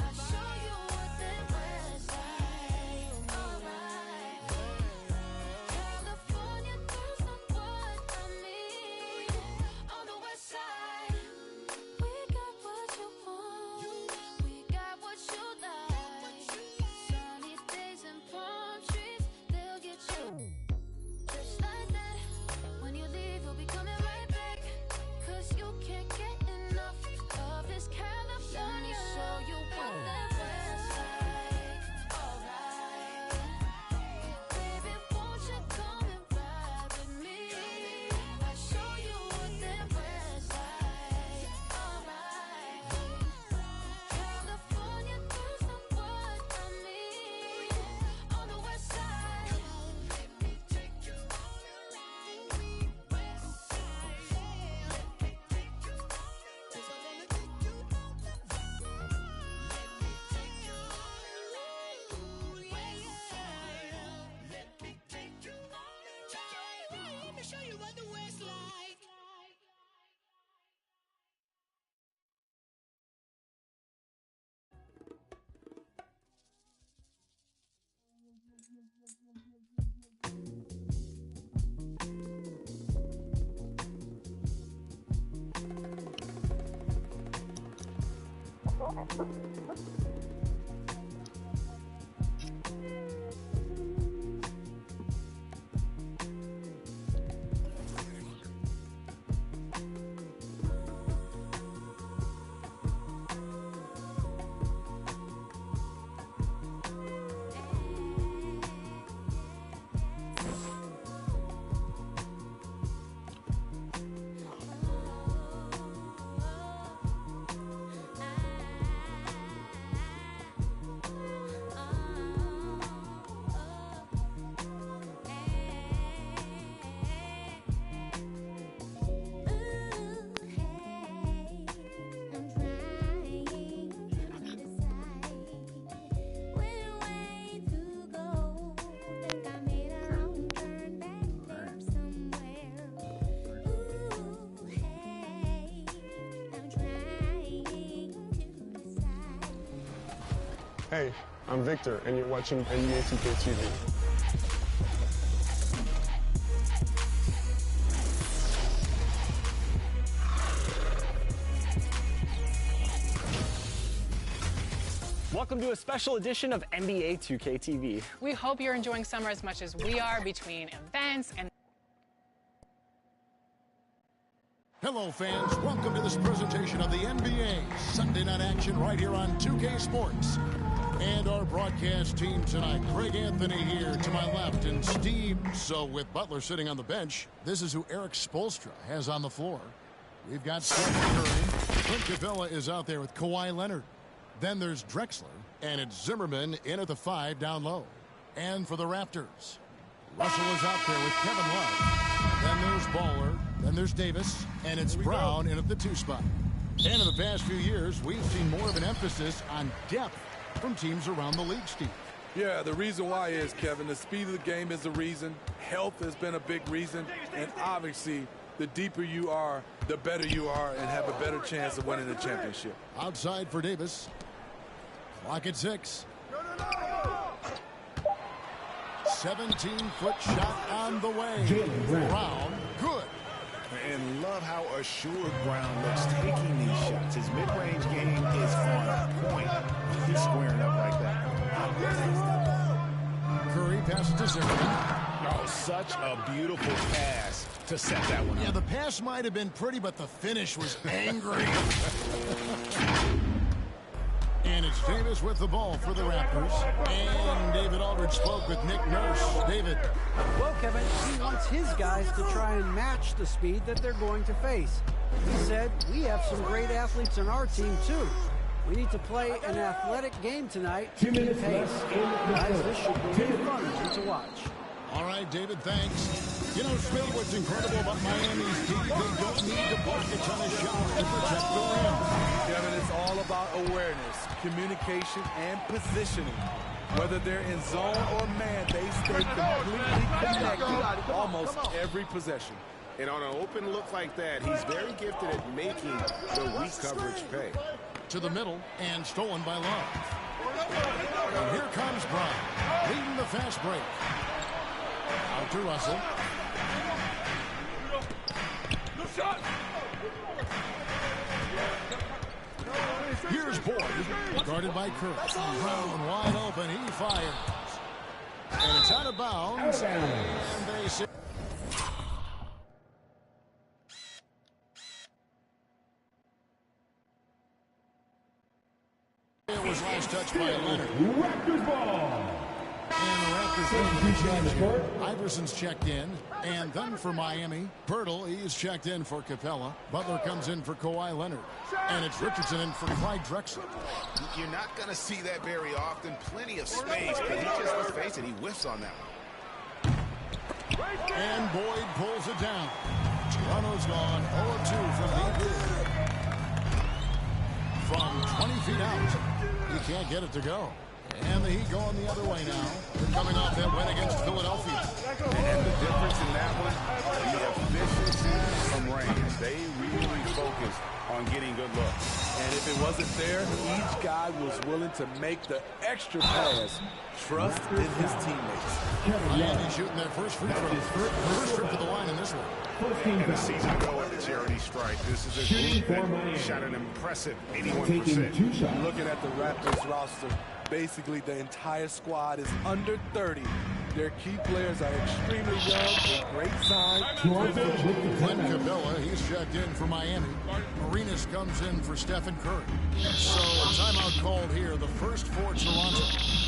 I'll show you what that was like. Alright, California girls know what I mean. On the west side, we got what you want, we got what you like. Sunny days and palm trees, they'll get you. Just like that, when you leave, you'll be coming right back. Cause you can't get enough of this California. Let me show you what that was like. Alright, baby, won't you come and ride with me? I'll show you what that was like. Alright, California girls know what I mean. On the west side, let me take you on a ride. West side, let me take you on a ride. 'Cause I wanna take you on the road. Let me take you on a ride. Ooh, west side, let me take you on a ride. Let me show you what the west like. Hey, I'm Victor, and you're watching NBA 2K TV. Welcome to a special edition of NBA 2K TV. We hope you're enjoying summer as much as we are between events and... Hello, fans. Welcome to this presentation of the NBA Sunday night action right here on 2K Sports. And our broadcast team tonight, Greg Anthony here to my left, and Steve. So with Butler sitting on the bench, this is who Eric Spoelstra has on the floor. We've got Stephen Curry. Clint Capella is out there with Kawhi Leonard. Then there's Drexler, and it's Zimmerman in at the 5 down low. And for the Raptors, Russell is out there with Kevin Love. Then there's Baller. Then there's Davis. And it's Brown in at the 2 spot. And in the past few years, we've seen more of an emphasis on depth from teams around the league, Steve. Yeah, the reason why is, Kevin, the speed of the game is the reason. Health has been a big reason. And obviously, the deeper you are, the better you are and have a better chance of winning the championship. Outside for Davis. Clock at 6. 17-foot shot on the way. Brown, good. And love how assured Brown looks taking these shots. His mid-range game is on point. He's squaring up like that. Curry passes to Zimmerman. Oh, such a beautiful pass to set that one up. Yeah, the pass might have been pretty, but the finish was angry. And it's Davis with the ball for the Raptors. And David Aldridge spoke with Nick Nurse. David. Well, Kevin, he wants his guys to try and match the speed that they're going to face. He said, we have some great athletes on our team, too. We need to play an athletic game tonight to keep pace. Guys, this should be really fun to watch. All right, David, thanks. You know, Smith, what's incredible about Miami's team, they don't need to block a ton of shots to protect the rim. Kevin, it's all about awareness, communication, and positioning. Whether they're in zone or man, they stay completely connected almost every possession. And on an open look like that, he's very gifted at making the weak coverage pay. To the middle and stolen by Love. And here comes Brown, leading the fast break. Out to Russell. Here's Boyd, guarded by Curry. Brown wide open, he fires. And it's out of bounds. And they say it was last touched by Leonard. Raptors ball. And the Raptors making a change here. Iverson's checked in. And then for Miami, Pirtle, he's checked in for Capella. Butler comes in for Kawhi Leonard. And it's Richardson in for Clyde Drexler. You're not going to see that very often. Plenty of space, but he just, let's face it, he whiffs on that one. And Boyd pulls it down. Toronto's gone 0-2 from deep. From 20 feet out. He can't get it to go. And the Heat going the other way now. They're coming off that win against Philadelphia. And the difference in that one, the efficiency from range. They really focused on getting good looks. And if it wasn't there, each guy was willing to make the extra pass. Trust in his teammates. Miami shooting their first free throw. First trip to the line in this one. And a season ago at the charity strike, this is a group that shot an impressive 81%. Looking at the Raptors roster, basically the entire squad is under 30. Their key players are extremely young, a great sign. Clint Capella, he's checked in for Miami. Arenas comes in for Stephen Curry. So a timeout called here, the first for Toronto.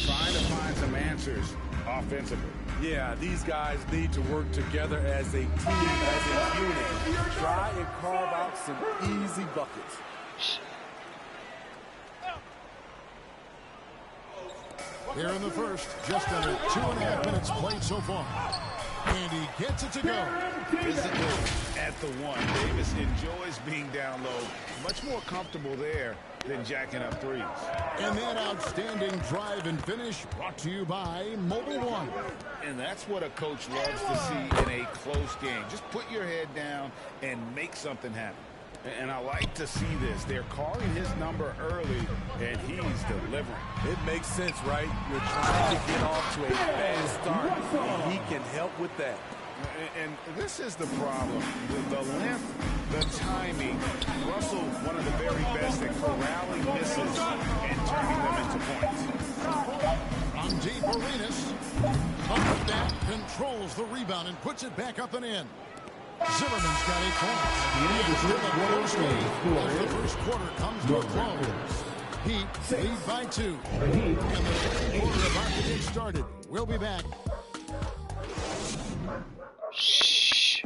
Trying to find some answers offensively. Yeah, these guys need to work together as a team, as a unit. Try and carve out some easy buckets. Here in the first, just under 2.5 minutes played so far. And he gets it to go. Physical at the one. Davis enjoys being down low. Much more comfortable there than jacking up threes. And that outstanding drive and finish brought to you by Mobile One. And that's what a coach loves to see in a close game. Just put your head down and make something happen. And I like to see this. They're calling his number early, and he's delivering. It makes sense, right? You're trying to get off to a fast start, and he can help with that. And this is the problem. The length, the timing. Russell, one of the very best at corralling misses and turning them into points. On deep, Arenas. Up with that, controls the rebound and puts it back up and in. Zimmerman's got 8 points. As the first quarter comes to a close. Heat lead by 2. And the second quarter about to get started. We'll be back. This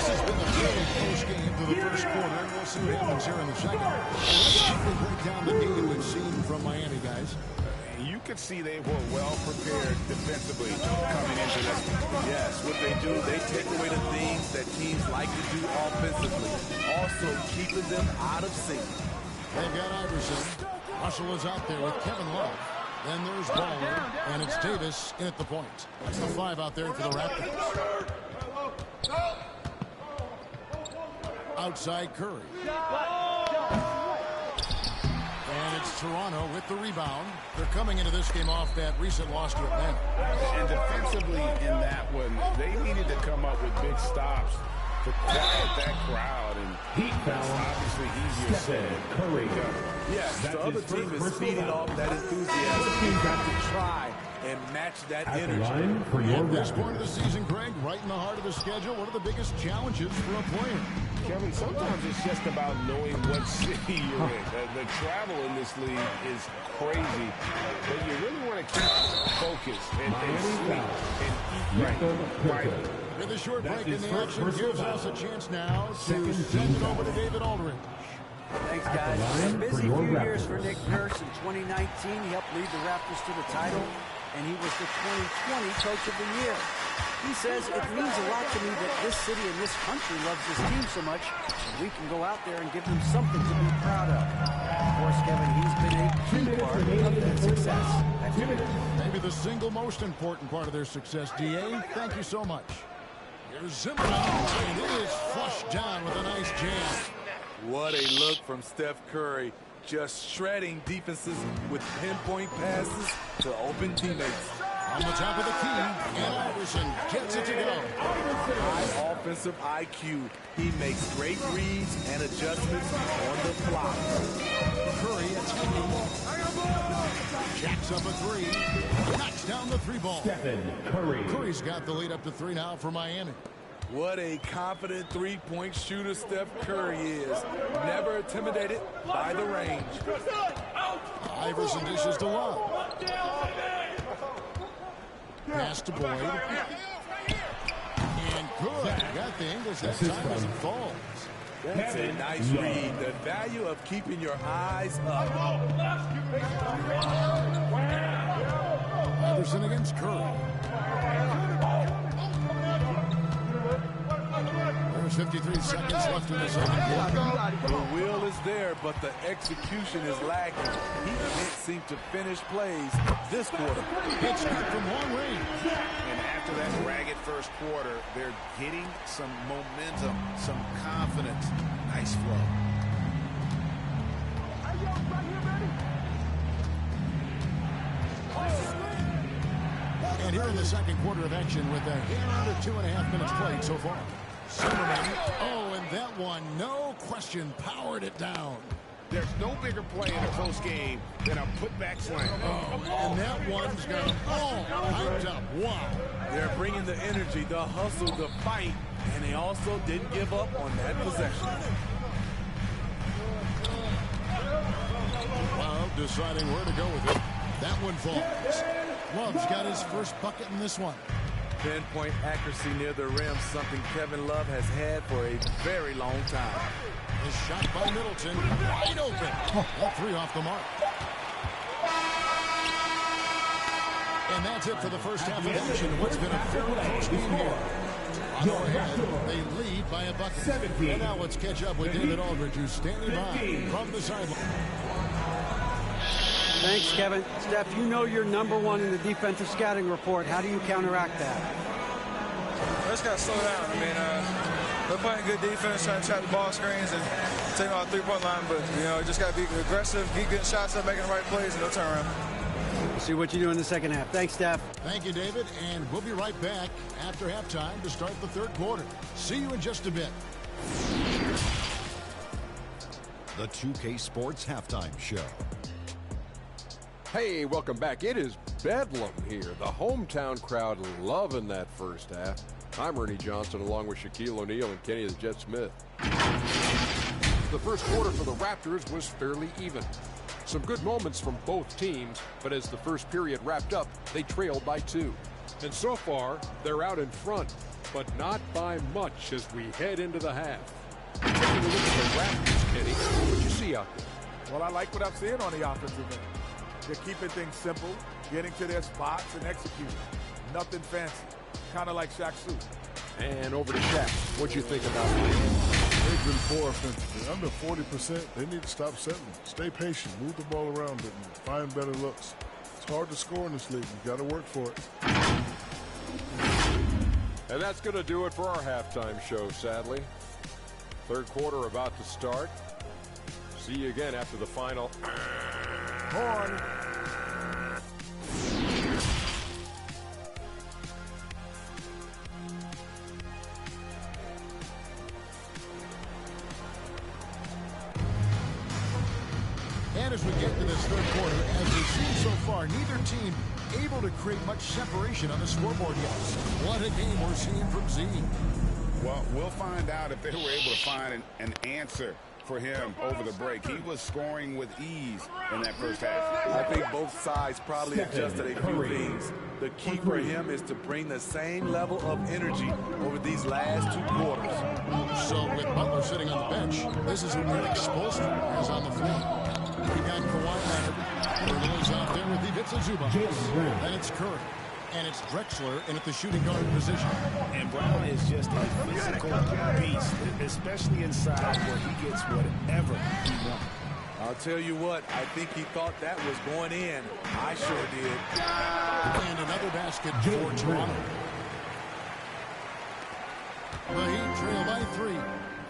has been a very close game to the first quarter, and we'll see what happens here in the second. Let's quickly break down the game we've seen from Miami, guys. You could see they were well prepared defensively coming into this. Yes, what they do, they take away the things that teams like to do offensively, also keeping them out of sync. They've got Iverson. Russell is out there with Kevin Love. Then there's Baller, and it's Davis in at the point. That's the 5 out there for the Raptors. Outside Curry. And it's Toronto with the rebound. They're coming into this game off that recent loss to Atlanta. And defensively in that one, they needed to come up with big stops to quiet that crowd, and that's obviously easier said. Curry. Yes, the other team is feeding off that enthusiasm. You've got to try and match that energy. Line for your At this point of the season, Greg, right in the heart of the schedule, what are the biggest challenges for a player? Kevin, sometimes it's just about knowing what city you're in. The travel in this league is crazy, but you really want to keep focused and sleep and eat right. With a short break in the action, gives us a chance now to send it over to David Aldridge. Thanks, guys. A busy few years for Nick Nurse. In 2019, he helped lead the Raptors to the title, and he was the 2020 Coach of the Year. He says, it means a lot to me that this city and this country loves this team so much, and we can go out there and give them something to be proud of. Of course, Kevin, he's been a key part of that success. Maybe the single most important part of their success, D.A. Thank you so much. Here's Zimmerman, and it is flushed down with a nice jam. What a look from Steph Curry, just shredding defenses with pinpoint passes to open teammates. On the top of the key, and Iverson gets it to go. High offensive IQ. He makes great reads and adjustments on the fly. Curry attacking. Jacks up a 3. Knocks down the 3 ball. Stephen Curry. Curry's got the lead up to 3 now for Miami. What a confident three-point shooter Steph Curry is. Never intimidated by the range. Iverson dishes to Love. Pass to Boyd. And good. Got the Ingles that time as it falls. That's a nice read. The value of keeping your eyes up. Iverson against Curry. There's 53 seconds left in the second quarter. The will is there, but the execution is lacking. He can't seem to finish plays this quarter. It's good from long range. And after that ragged first quarter, they're getting some momentum, some confidence. Nice flow. And here in the second quarter of action with a hair under 2.5 minutes played so far. Zimmerman, and that one, no question, powered it down. There's no bigger play in a close game than a putback slam. And that one's got them all hyped up. Wow. They're bringing the energy, the hustle, the fight, and they also didn't give up on that possession. Love deciding where to go with it. That one falls. Love's got his first bucket in this one. Pinpoint accuracy near the rim, something Kevin Love has had for a very long time. The shot by Middleton, wide open. All 3 off the mark. And that's it for the first half of action. What's been a very close game here. Toronto ahead. They lead by a bucket. And now let's catch up with David Aldridge, who's standing by from the sideline. Thanks, Kevin. Steph, you know you're #1 in the defensive scouting report. How do you counteract that? We just got to slow down. I mean, we're playing good defense, trying to trap the ball screens and take on the three-point line. But, just got to be aggressive, keep getting shots up, making the right plays, and no turnaround. We'll see what you do in the second half. Thanks, Steph. Thank you, David. And we'll be right back after halftime to start the third quarter. See you in just a bit. The 2K Sports Halftime Show. Hey, welcome back. It is bedlam here. The hometown crowd loving that first half. I'm Ernie Johnson along with Shaquille O'Neal and Kenny the Jet Smith. The first quarter for the Raptors was fairly even. Some good moments from both teams, but as the first period wrapped up, they trailed by 2. And so far, they're out in front, but not by much as we head into the half. Taking a look at the Raptors, Kenny, what would you see out there? Well, I like what I'm seeing on the offensive end. They're keeping things simple, getting to their spots and executing. Nothing fancy. Kind of like Shaq Suit. And over to Shaq. What'd you think about Miami? They've been poor offensively. Under 40%, they need to stop settling. Stay patient, move the ball around, and find better looks. It's hard to score in this league. You got to work for it. And that's going to do it for our halftime show, sadly. Third quarter about to start. See you again after the final. Horn. And as we get to this third quarter, as we've seen so far, neither team able to create much separation on the scoreboard yet. What a game we're seeing from Z. Well, we'll find out if they were able to find an answer for him over the break. He was scoring with ease in that first half. I think both sides probably adjusted a few things. The key for him is to bring the same level of energy over these last two quarters. So with Butler sitting on the bench, this is who Eric Spoelstra has on the floor. We got Kawhi Leonard. Irving's out there with Ivica Zubac. Then it's Curry. And it's Drexler in at the shooting guard position. And Brown is just a physical beast, especially inside where he gets whatever he wants. I'll tell you what, I think he thought that was going in. I sure did. And another basket for Toronto. The Heat trail by 3.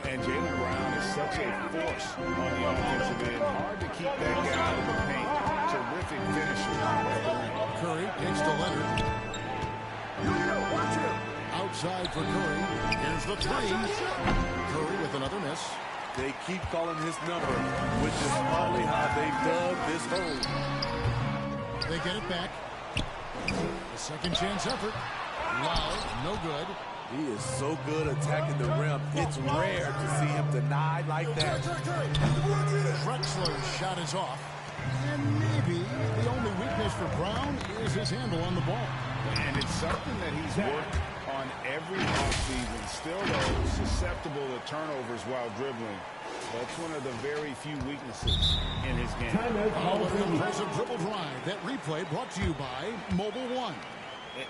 And Jaylen Brown is such a force on the offensive end. Hard to keep that guy out of the paint. Terrific finisher. Curry takes to Leonard. Outside for Curry. Here's the 3. Curry with another miss. They keep calling his number, which is probably how they dug this hole. They get it back. A second chance effort. Wow, no good. He is so good attacking the rim. It's rare to see him denied like that. Drexler's shot is off. And maybe the only weakness for Brown is his handle on the ball. And it's something that he's worked on every offseason. Still, though, susceptible to turnovers while dribbling. That's one of the very few weaknesses in his game. An impressive dribble drive. That replay brought to you by Mobile One.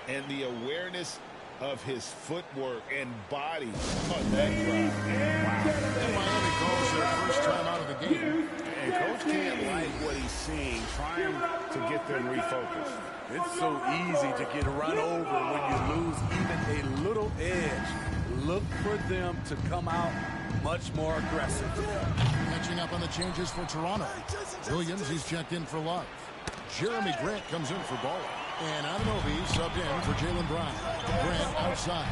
And the awareness of his footwork and body on that drive. Wow. And Miami calls their first time out of the game. And Coach can't like what he's seeing, trying to get them refocused. It's so easy to get run over when you lose even a little edge. Look for them to come out much more aggressive. Catching up on the changes for Toronto. Williams, he's checked in for Love. Jeremy Grant comes in for Ball. And Anunoby subbed in for Jaylen Brown. Grant outside.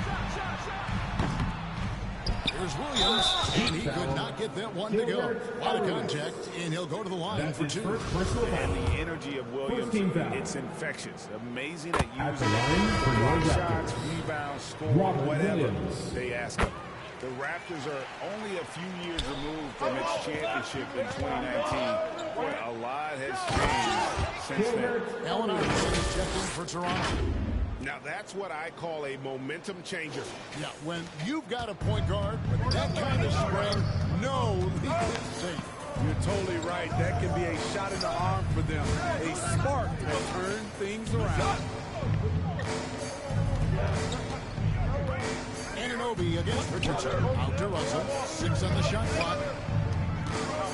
Here's Williams, and he could not get that one to go. A lot of contact, and he'll go to the line for 2. And the energy of Williams, it's infectious. Amazing at using block shots, rebounds, scoring, whatever they ask him. The Raptors are only a few years removed from its championship in 2019. Boy, a lot has changed since then. Allen Iverson is checked in for Toronto. Now, that's what I call a momentum changer. Yeah, when you've got a point guard with that kind of spring, no league is safe. You're totally right. That can be a shot in the arm for them. A spark to turn things around. Anunoby against Richardson. Out to Russell. 6 on the shot clock.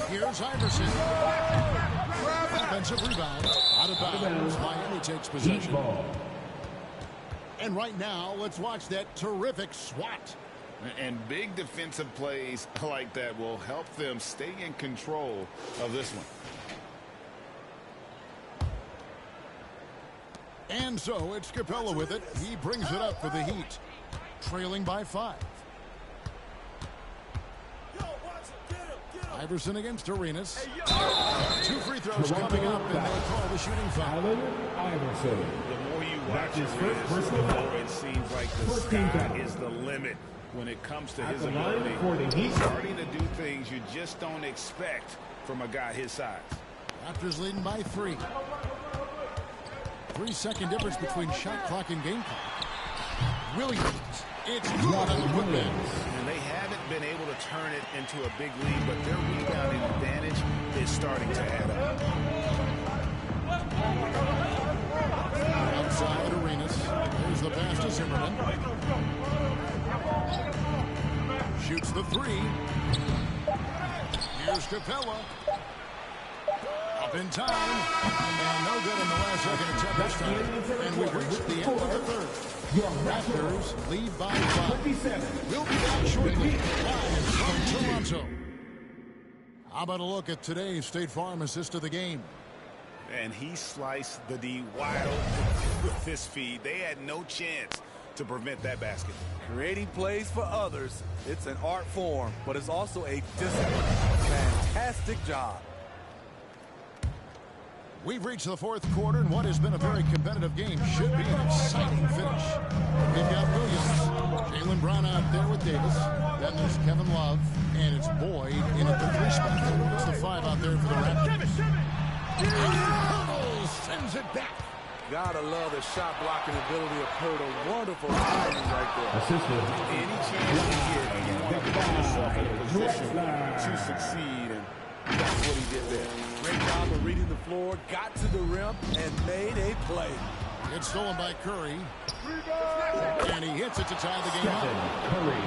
Here's Iverson. Offensive rebound. Out of bounds. Miami takes possession. And right now, let's watch that terrific swat. And big defensive plays like that will help them stay in control of this one. And so it's Capella with it. He brings it up for the Heat. Trailing by 5. Iverson against Arenas. 2 free throws coming up, and they'll call the shooting foul. The more you watch Arenas, the more it seems like the sky is the limit when it comes to his ability. He's starting to do things you just don't expect from a guy his size. Raptors leading by 3. 3-second difference between shot clock and game clock. Williams. It's good on the putback. And they haven't been able to turn it into a big lead, but their rebounding advantage is starting to add up. three. Here's Capella. Up in time. And no good in the last second attempt this time. And we've reached the end of the third. Raptors lead by 5. We'll be back shortly. Live from Toronto. How about a look at today's State Farm assist of the game? And he sliced the D wide open with this feed. They had no chance to prevent that basket. Creating plays for others, it's an art form, but it's also a discipline. Fantastic job. We've reached the fourth quarter, and what has been a very competitive game should be an exciting finish. We've got Williams, Jaylen Brown out there with Davis. Then there's Kevin Love, and it's Boyd in at the 3 spot. It's the 5 out there for the Raptors. And sends it back. Gotta love the shot blocking ability of Pirtle. Wonderful timing right there. Assisted. Any chance you get, you want to put yourself in a position to succeed, and that's what he did there. Great job of reading the floor, got to the rim, and made a play. It's stolen by Curry. And he hits it to tie the game up. Curry.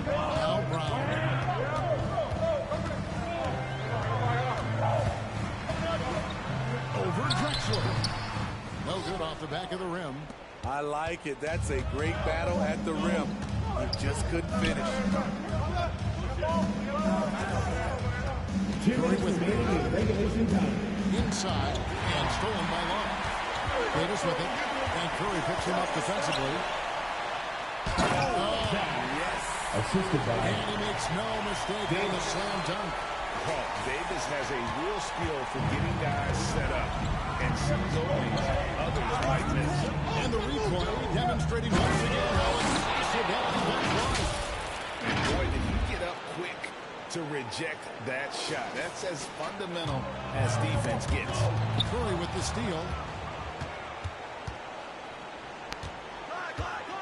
Now Brown. Over Drexler. No good off the back of the rim. I like it. That's a great battle at the rim. He just couldn't finish. Curry with me. Inside and stolen by Love. Davis with it. And Curry picks him up defensively. Oh, yes. Assisted by. And he makes no mistake on the slam dunk. Paul Davis has a real skill for getting guys set up and sees openings others might miss. And the replay demonstrating once again how impressive that defense was. And boy, did he get up quick to reject that shot. That's as fundamental as defense gets. Curry with the steal.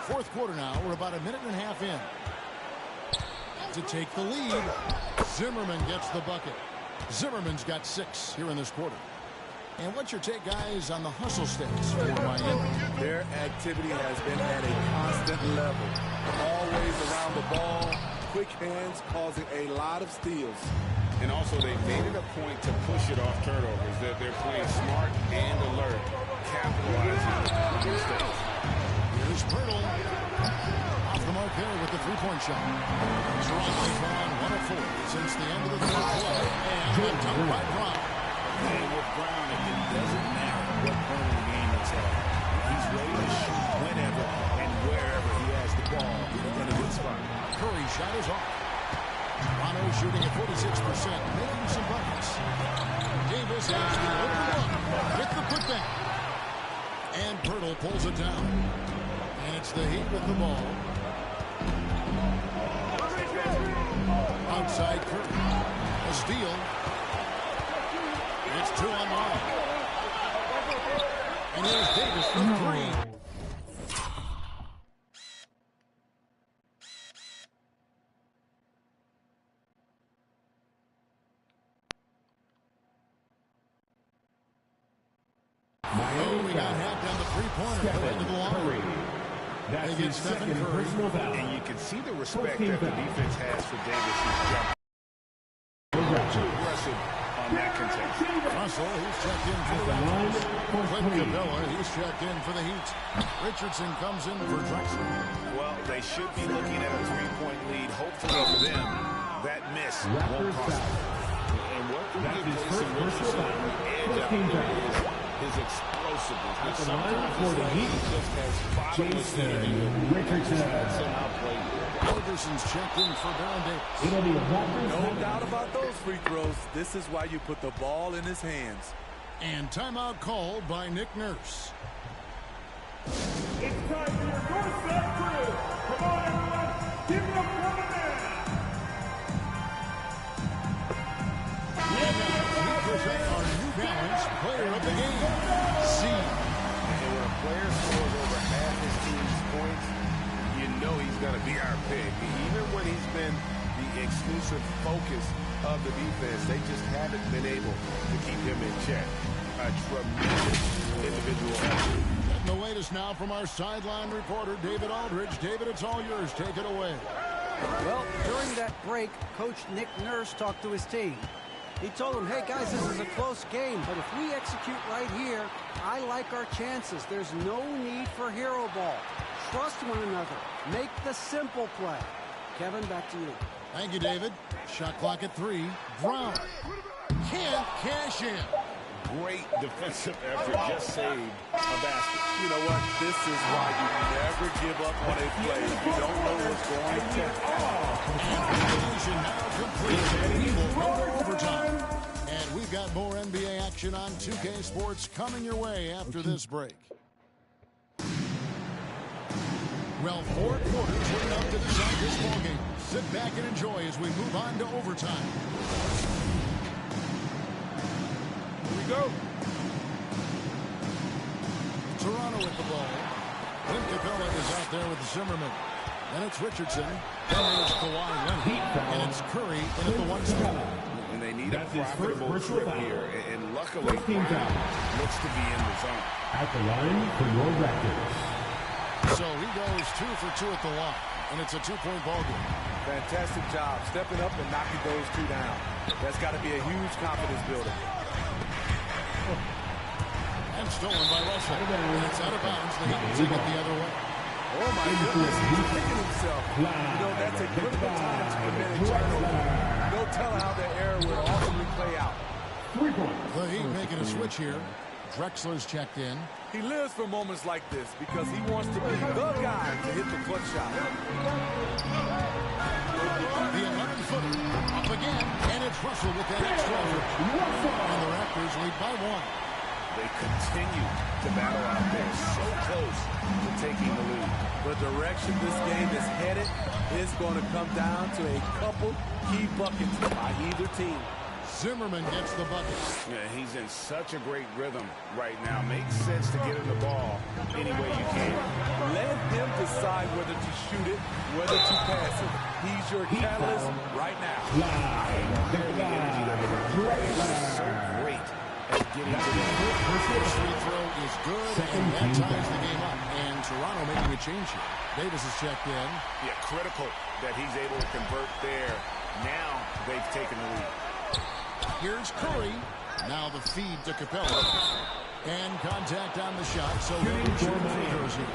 Fourth quarter now. We're about a minute and a half in. To take the lead, Zimmerman gets the bucket. Zimmerman's got 6 here in this quarter. And what's your take, guys, on the hustle stats for Miami? Their activity has been at a constant level. Always around the ball, quick hands causing a lot of steals. And also they made it a point to push it off turnovers. They're playing smart and alert, capitalizing on mistakes. Here's Pirtle. Off the mark there with the 3-point shot. Toronto's gone 1 of 4 since the end of the third quarter. And the dunk by Brown. And with Brown, it doesn't matter what part of the game it's at. He's ready to shoot whenever and wherever he has the ball in a good spot. Curry shot is off. Toronto shooting at 46%, making some buckets. Davis has the open look with the putback. And Pirtle pulls it down. And it's the Heat with the ball. Outside Curry. A steal. It's 2 on 1. And here's Davis from 3. We got half down the 3-pointer for the end of the long. They get Stephen Curry. And you can see the respect that the defense has for Davis' jump. Too aggressive on that contest. Russell, he's checked in for the Raptors. Clint Capella, he's checked in for the Heat. Richardson comes in for Drexler. Well, they should be looking at a 3-point lead. Hopefully for them, that miss won't cost them. And what will give Jason Richardson the edge out there is his explosiveness. Sometimes it's like he just has bottomless energy. That's somehow played. Anderson's checked in for Baron Davis. No doubt about those free throws. This is why you put the ball in his hands. And timeout called by Nick Nurse. It's time for your doorstep crew. Come on, everyone. Give it up for the man. We present our New Balance Player of the Game. C. And when a player scores over half his team's points, you know he's going to be our pick. Even when he's been the exclusive focus of the defense, they just haven't been able to keep him in check. A tremendous individual effort. Getting the latest now from our sideline reporter, David Aldridge. David, it's all yours. Take it away. Well, during that break, Coach Nick Nurse talked to his team. He told them, hey, guys, this is a close game, but if we execute right here, I like our chances. There's no need for hero ball. Trust one another. Make the simple play. Kevin, back to you. Thank you, David. Shot clock at 3. Brown can't cash in. Great defensive effort. Just saved a basket. You know what? This is why you never give up on a play. You don't know what's going to happen. We will go to overtime. And we've got more NBA action on 2K Sports coming your way after this break. Well, 4 quarters were enough to decide this ballgame. Sit back and enjoy as we move on to overtime. Here we go. Toronto with the ball. Clint Capella is out there with Zimmerman. Then it's Richardson. Then there's Kawhi Leonard. And it's Curry in at the 1 spot. And they need a profitable trip here. And luckily, Brown looks to be in the zone. At the line for your Raptors. So he goes 2 for 2 at the line. And it's a 2-point ball game. Fantastic job stepping up and knocking those 2 down. That's got to be a huge confidence builder. And stolen by Russell. And it's out of bounds. The Heat will take it the other way. Oh, my goodness. He's kicking himself. You know, that's a critical time to commit a turnover. No telling how that error will ultimately play out. 3 points. The Heat making a switch here. Drexler's checked in. He lives for moments like this because he wants to be the guy to hit the clutch shot. The 11-footer up again, and it's Russell with that extra effort. And the Raptors lead by 1. They continue to battle out there, so close to taking the lead. The direction this game is headed is going to come down to a couple key buckets by either team. Zimmerman gets the bucket. Yeah, he's in such a great rhythm right now. Makes sense to get him the ball any way you can. Let him decide whether to shoot it, whether to pass it. He's your catalyst right now. The energy that is so great at getting to the first free throw is good, and that ties the game up. And Toronto making a change here. Davis is checked in. Yeah, critical that he's able to convert there. Now they've taken the lead. Here's Curry. Now the feed to Capella. And contact on the shot, so he'll be shooting free throws here.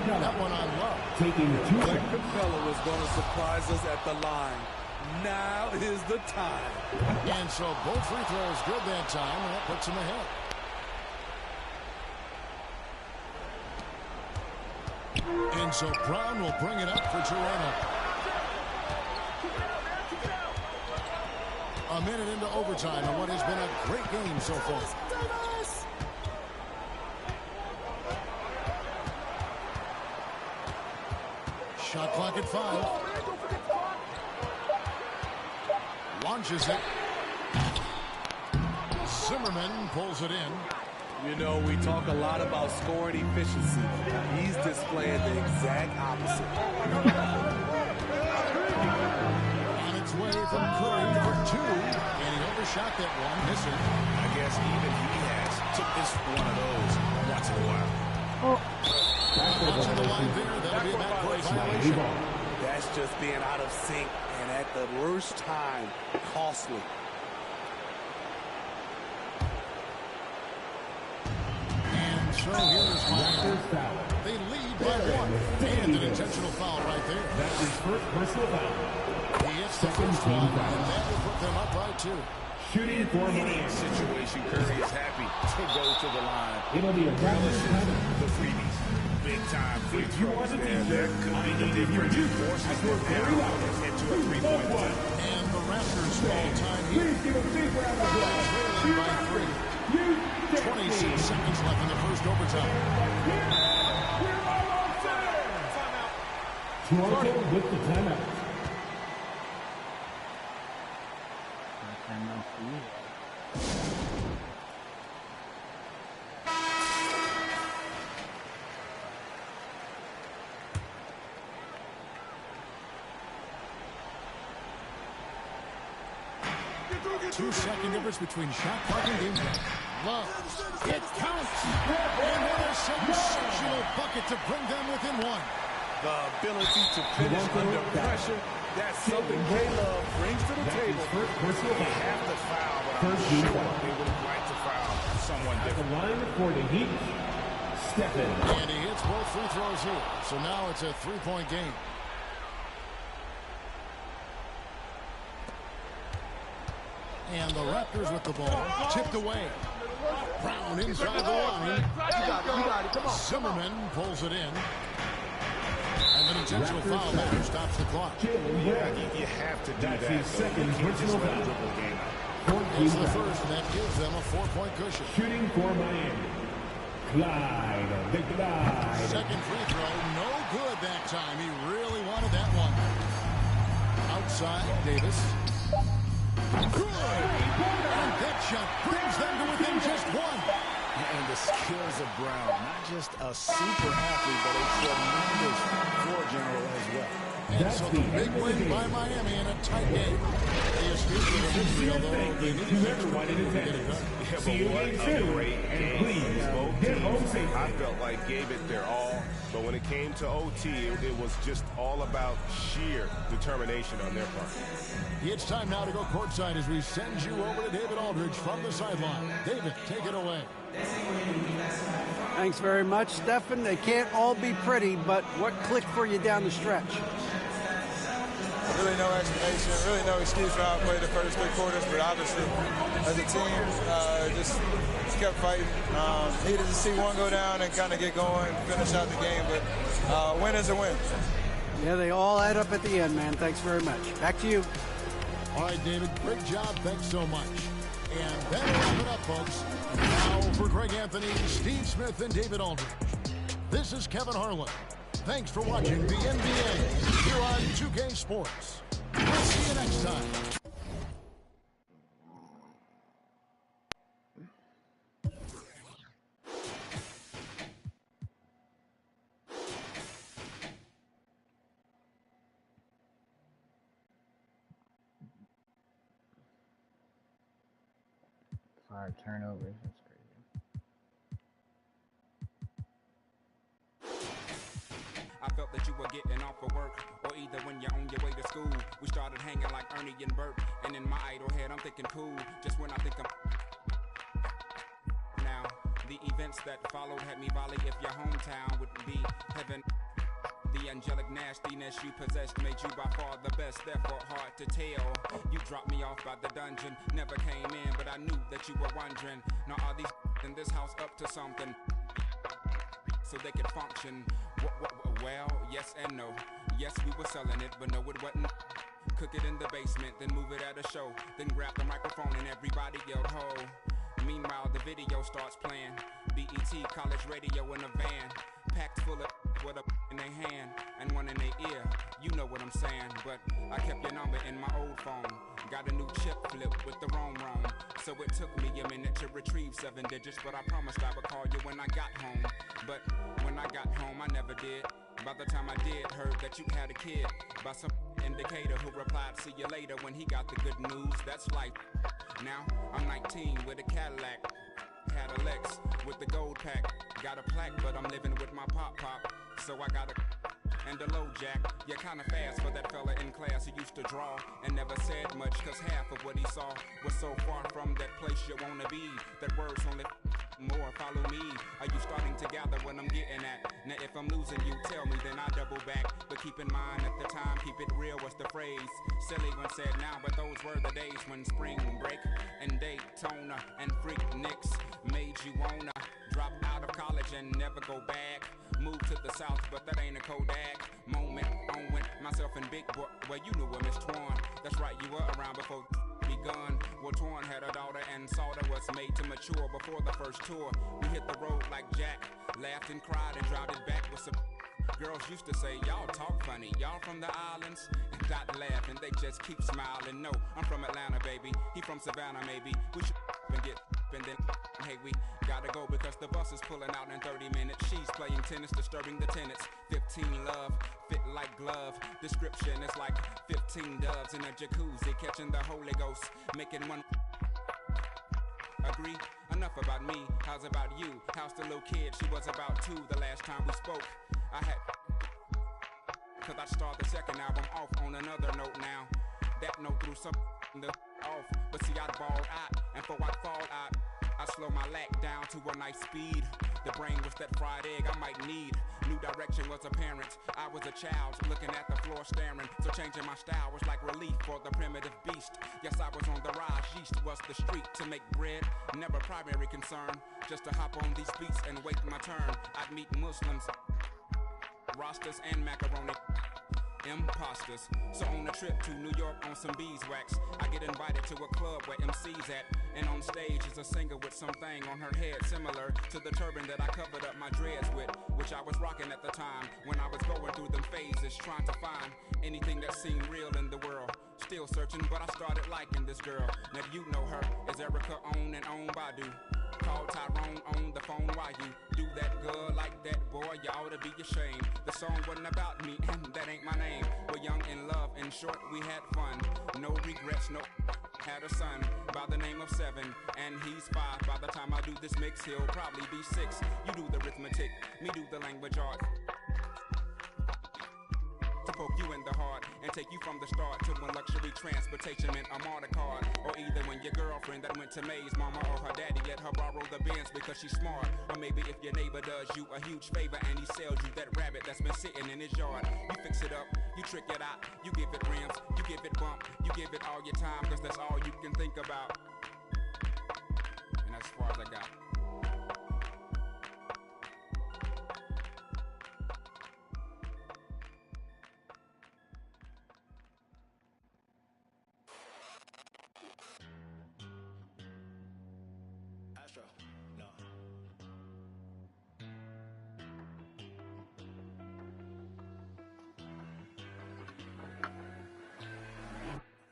That one on Love. Taking 2 shots. Capella was going to surprise us at the line. Now is the time. And so both free throws good that time, and that puts him ahead. And so Brown will bring it up for Toronto. A minute into overtime in what has been a great game so far. Shot clock at 5. Launches it. Zimmerman pulls it in. You know, we talk a lot about scoring efficiency. He's displaying the exact opposite. On its way from Curry for 2. And he overshot that one, missing. I guess even he has took this one of those once in a while. Touching the line there, that'll be a backcourt violation. That's just being out of sync and at the worst time, costly. And so here's Miami. They lead by 1. And an intentional foul right there. That's his first personal foul. He hits the first one, and that will put them up by 2. Shooting for Any situation, Curry is happy to go to the line. It'll be a the freebies. Big time free throws there. There could be the difference. Forces them down into a 3-point play. And the Raptors fall time here. Trailing by 3. 26 seconds left in the first overtime. Toronto with the timeout. Timeout for you. 2-second difference between shot clock and game clock. glove. It counts. And what a sensational bucket to bring them within one. The ability to finish under pressure, that's something K-Love brings to the table. They have to foul, but I'm sure they would like to foul someone different. The line for the Heat, Stephen. And he hits both free throws here. So now it's a three-point game. And the Raptors with the ball. Tipped away. Brown inside the line. You got it. Come on. Zimmerman pulls it in. And an intentional foul matter stops the clock. Yeah, you have to do that. That's his second personal foul. It's the first, and that gives them a 4-point cushion. Shooting for Miami. Clyde, the Clyde. Second free throw, no good that time. He really wanted that one. Outside, Davis. Good! And that shot brings them to within just one. And the skills of Brown, not just a super athlete, but a tremendous floor general as well. And so the big win by Miami in a tight game. They escaped with a midfield, though they needed to get it done. Yeah, but what a great game. Both teams, I felt like, gave it their all. But when it came to OT, it was just all about sheer determination on their part. It's time now to go courtside as we send you over to David Aldridge from the sideline. David, take it away. Thanks very much, Stephen. They can't all be pretty, but what clicked for you down the stretch? Really no explanation, really no excuse for how I played the first 3 quarters, but obviously as a team, just kept fighting. Needed to see one go down and kind of get going, finish out the game, but win is a win. Yeah, they all add up at the end, man. Thanks very much. Back to you. All right, David, great job. Thanks so much. And that'll wrap it up, folks. Now for Greg Anthony, Steve Smith, and David Aldridge. This is Kevin Harlan. Thanks for watching the NBA here on 2K Sports. We'll see you next time. Five turnovers. That's crazy. I felt that you were getting off of work, or either when you're on your way to school. We started hanging like Ernie and Bert, and in my idle head I'm thinking cool, just when I think I'm now. The events that followed had me volley if your hometown would be heaven. The angelic nastiness you possessed made you by far the best, therefore hard to tell. You dropped me off by the dungeon, never came in, but I knew that you were wondering, now are these in this house up to something? So they could function. Well, yes and no. Yes, we were selling it, but no, it wasn't. Cook it in the basement, then move it at a show, then grab the microphone and everybody yelled ho. Meanwhile, the video starts playing. BET college radio in a van, packed full of with a in their hand and one in their ear. You know what I'm saying, but I kept your number in my old phone. Got a new chip flip with the wrong. So it took me a minute to retrieve 7 digits, but I promised I would call you when I got home. But when I got home, I never did. By the time I did, heard that you had a kid by some indicator who replied, see you later, when he got the good news. That's life. Now I'm 19 with a Cadillac, had a Lex with the gold pack, got a plaque, but I'm living with my pop, so I got a and a low jack. You're kinda fast for that fella in class who used to draw and never said much, cause half of what he saw was so far from that place you wanna be, that words only more. Follow me. Are you starting to gather what I'm getting at? Now if I'm losing you, tell me, then I double back. But keep in mind at the time, keep it real was the phrase. Silly when said now, but those were the days when spring break and Daytona and Freakniks made you wanna drop out of college and never go back. Move to the south, but that ain't a Kodak moment. On went myself and Big Boy. Well, you knew Miss Twan. That's right, you were around before begun. Well, Twan had a daughter and Salter was made to mature before the first tour. We hit the road like Jack, laughed and cried and dropped it back with some. Girls used to say, y'all talk funny, y'all from the islands? And dot laugh and they just keep smiling. No, I'm from Atlanta, baby. He from Savannah, maybe. We should and get and then hey, we gotta go because the bus is pulling out in 30 minutes. She's playing tennis, disturbing the tenants. 15 love, fit like glove. Description is like 15 doves in a jacuzzi, catching the Holy Ghost, making one. Agree? enough about me. How's about you? How's the little kid? She was about 2 the last time we spoke. I had, cause I'd start the second album off on another note now. That note threw some the off, but see I'd ball out, and before I'd fall out, I slow my lack down to a nice speed. The brain was that fried egg I might need. New direction was apparent. I was a child looking at the floor staring. So changing my style was like relief for the primitive beast. Yes, I was on the rise. Yeast was the street to make bread. Never primary concern. Just to hop on these beats and wait my turn. I'd meet Muslims, rosters, and macaroni. Imposters. So on a trip to New York on some beeswax, I get invited to a club where MC's at, and on stage is a singer with something on her head similar to the turban that I covered up my dreads with, which I was rocking at the time when I was going through them phases, trying to find anything that seemed real in the world. Still searching, but I started liking this girl. Now you know her as Erica on and on Badu. Call Tyrone on the phone while you do that good like that, boy, you ought to be ashamed. The song wasn't about me, and that ain't my name. We're young in love, in short, we had fun. No regrets, no. Had a son by the name of 7, and he's 5. By the time I do this mix, he'll probably be 6. You do the arithmetic, me do the language art. To poke you in the heart and take you from the start to when luxury transportation meant a martyr card. Or either when your girlfriend that went to May's mama or her daddy let her borrow the Benz because she's smart. Or maybe if your neighbor does you a huge favor and he sells you that rabbit that's been sitting in his yard. You fix it up, you trick it out, you give it rims, you give it bump, you give it all your time because that's all you can think about. And that's as far as I got.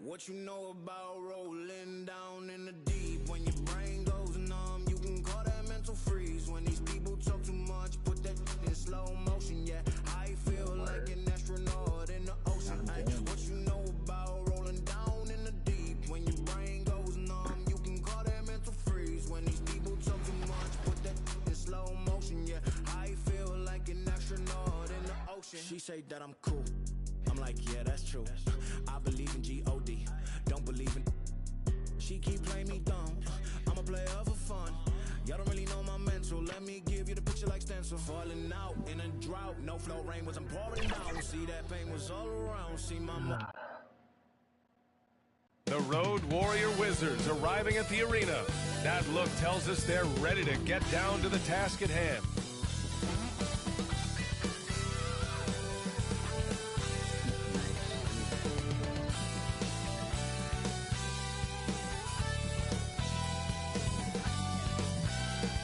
What you know about rolling down in the deep? When your brain goes numb, you can call that mental freeze. When these people talk too much, put that in slow motion. Yeah, I feel like an astronaut in the ocean. Ay, what you know about rolling down in the deep? When your brain goes numb, you can call that mental freeze. When these people talk too much, put that in slow motion. Yeah, I feel like an astronaut in the ocean. She say that I'm cool. I'm like, yeah, that's true. I believe in G-O-D, don't believe in. She keep playing me dumb. I'm a player for fun. Y'all don't really know my mental. Let me give you the picture like stencil. Falling out in a drought. No flow rain wasn't pouring down. See that pain was all around. See my. The Road Warrior Wizards arriving at the arena. That look tells us they're ready to get down to the task at hand.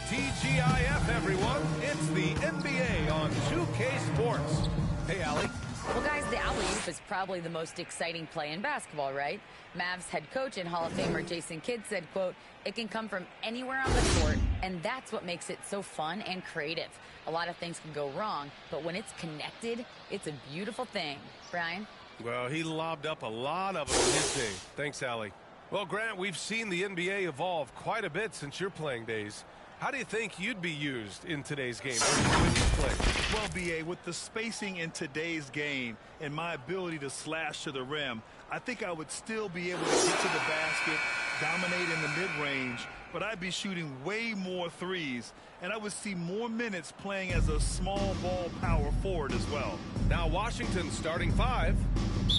TGIF, everyone. It's the NBA on 2K Sports. Hey, Allie. Well, guys, the alley-oop is probably the most exciting play in basketball, right? Mavs head coach and Hall of Famer Jason Kidd said, quote, "It can come from anywhere on the court, and that's what makes it so fun and creative. A lot of things can go wrong, but when it's connected, it's a beautiful thing." Brian? Well, he lobbed up a lot of them in his day. Thanks, Allie. Well, Grant, we've seen the NBA evolve quite a bit since your playing days. How do you think you'd be used in today's game versus when you play? Well, B.A., with the spacing in today's game and my ability to slash to the rim, I think I would still be able to get to the basket, dominate in the mid-range, but I'd be shooting way more threes, and I would see more minutes playing as a small ball power forward as well. Now Washington's starting 5,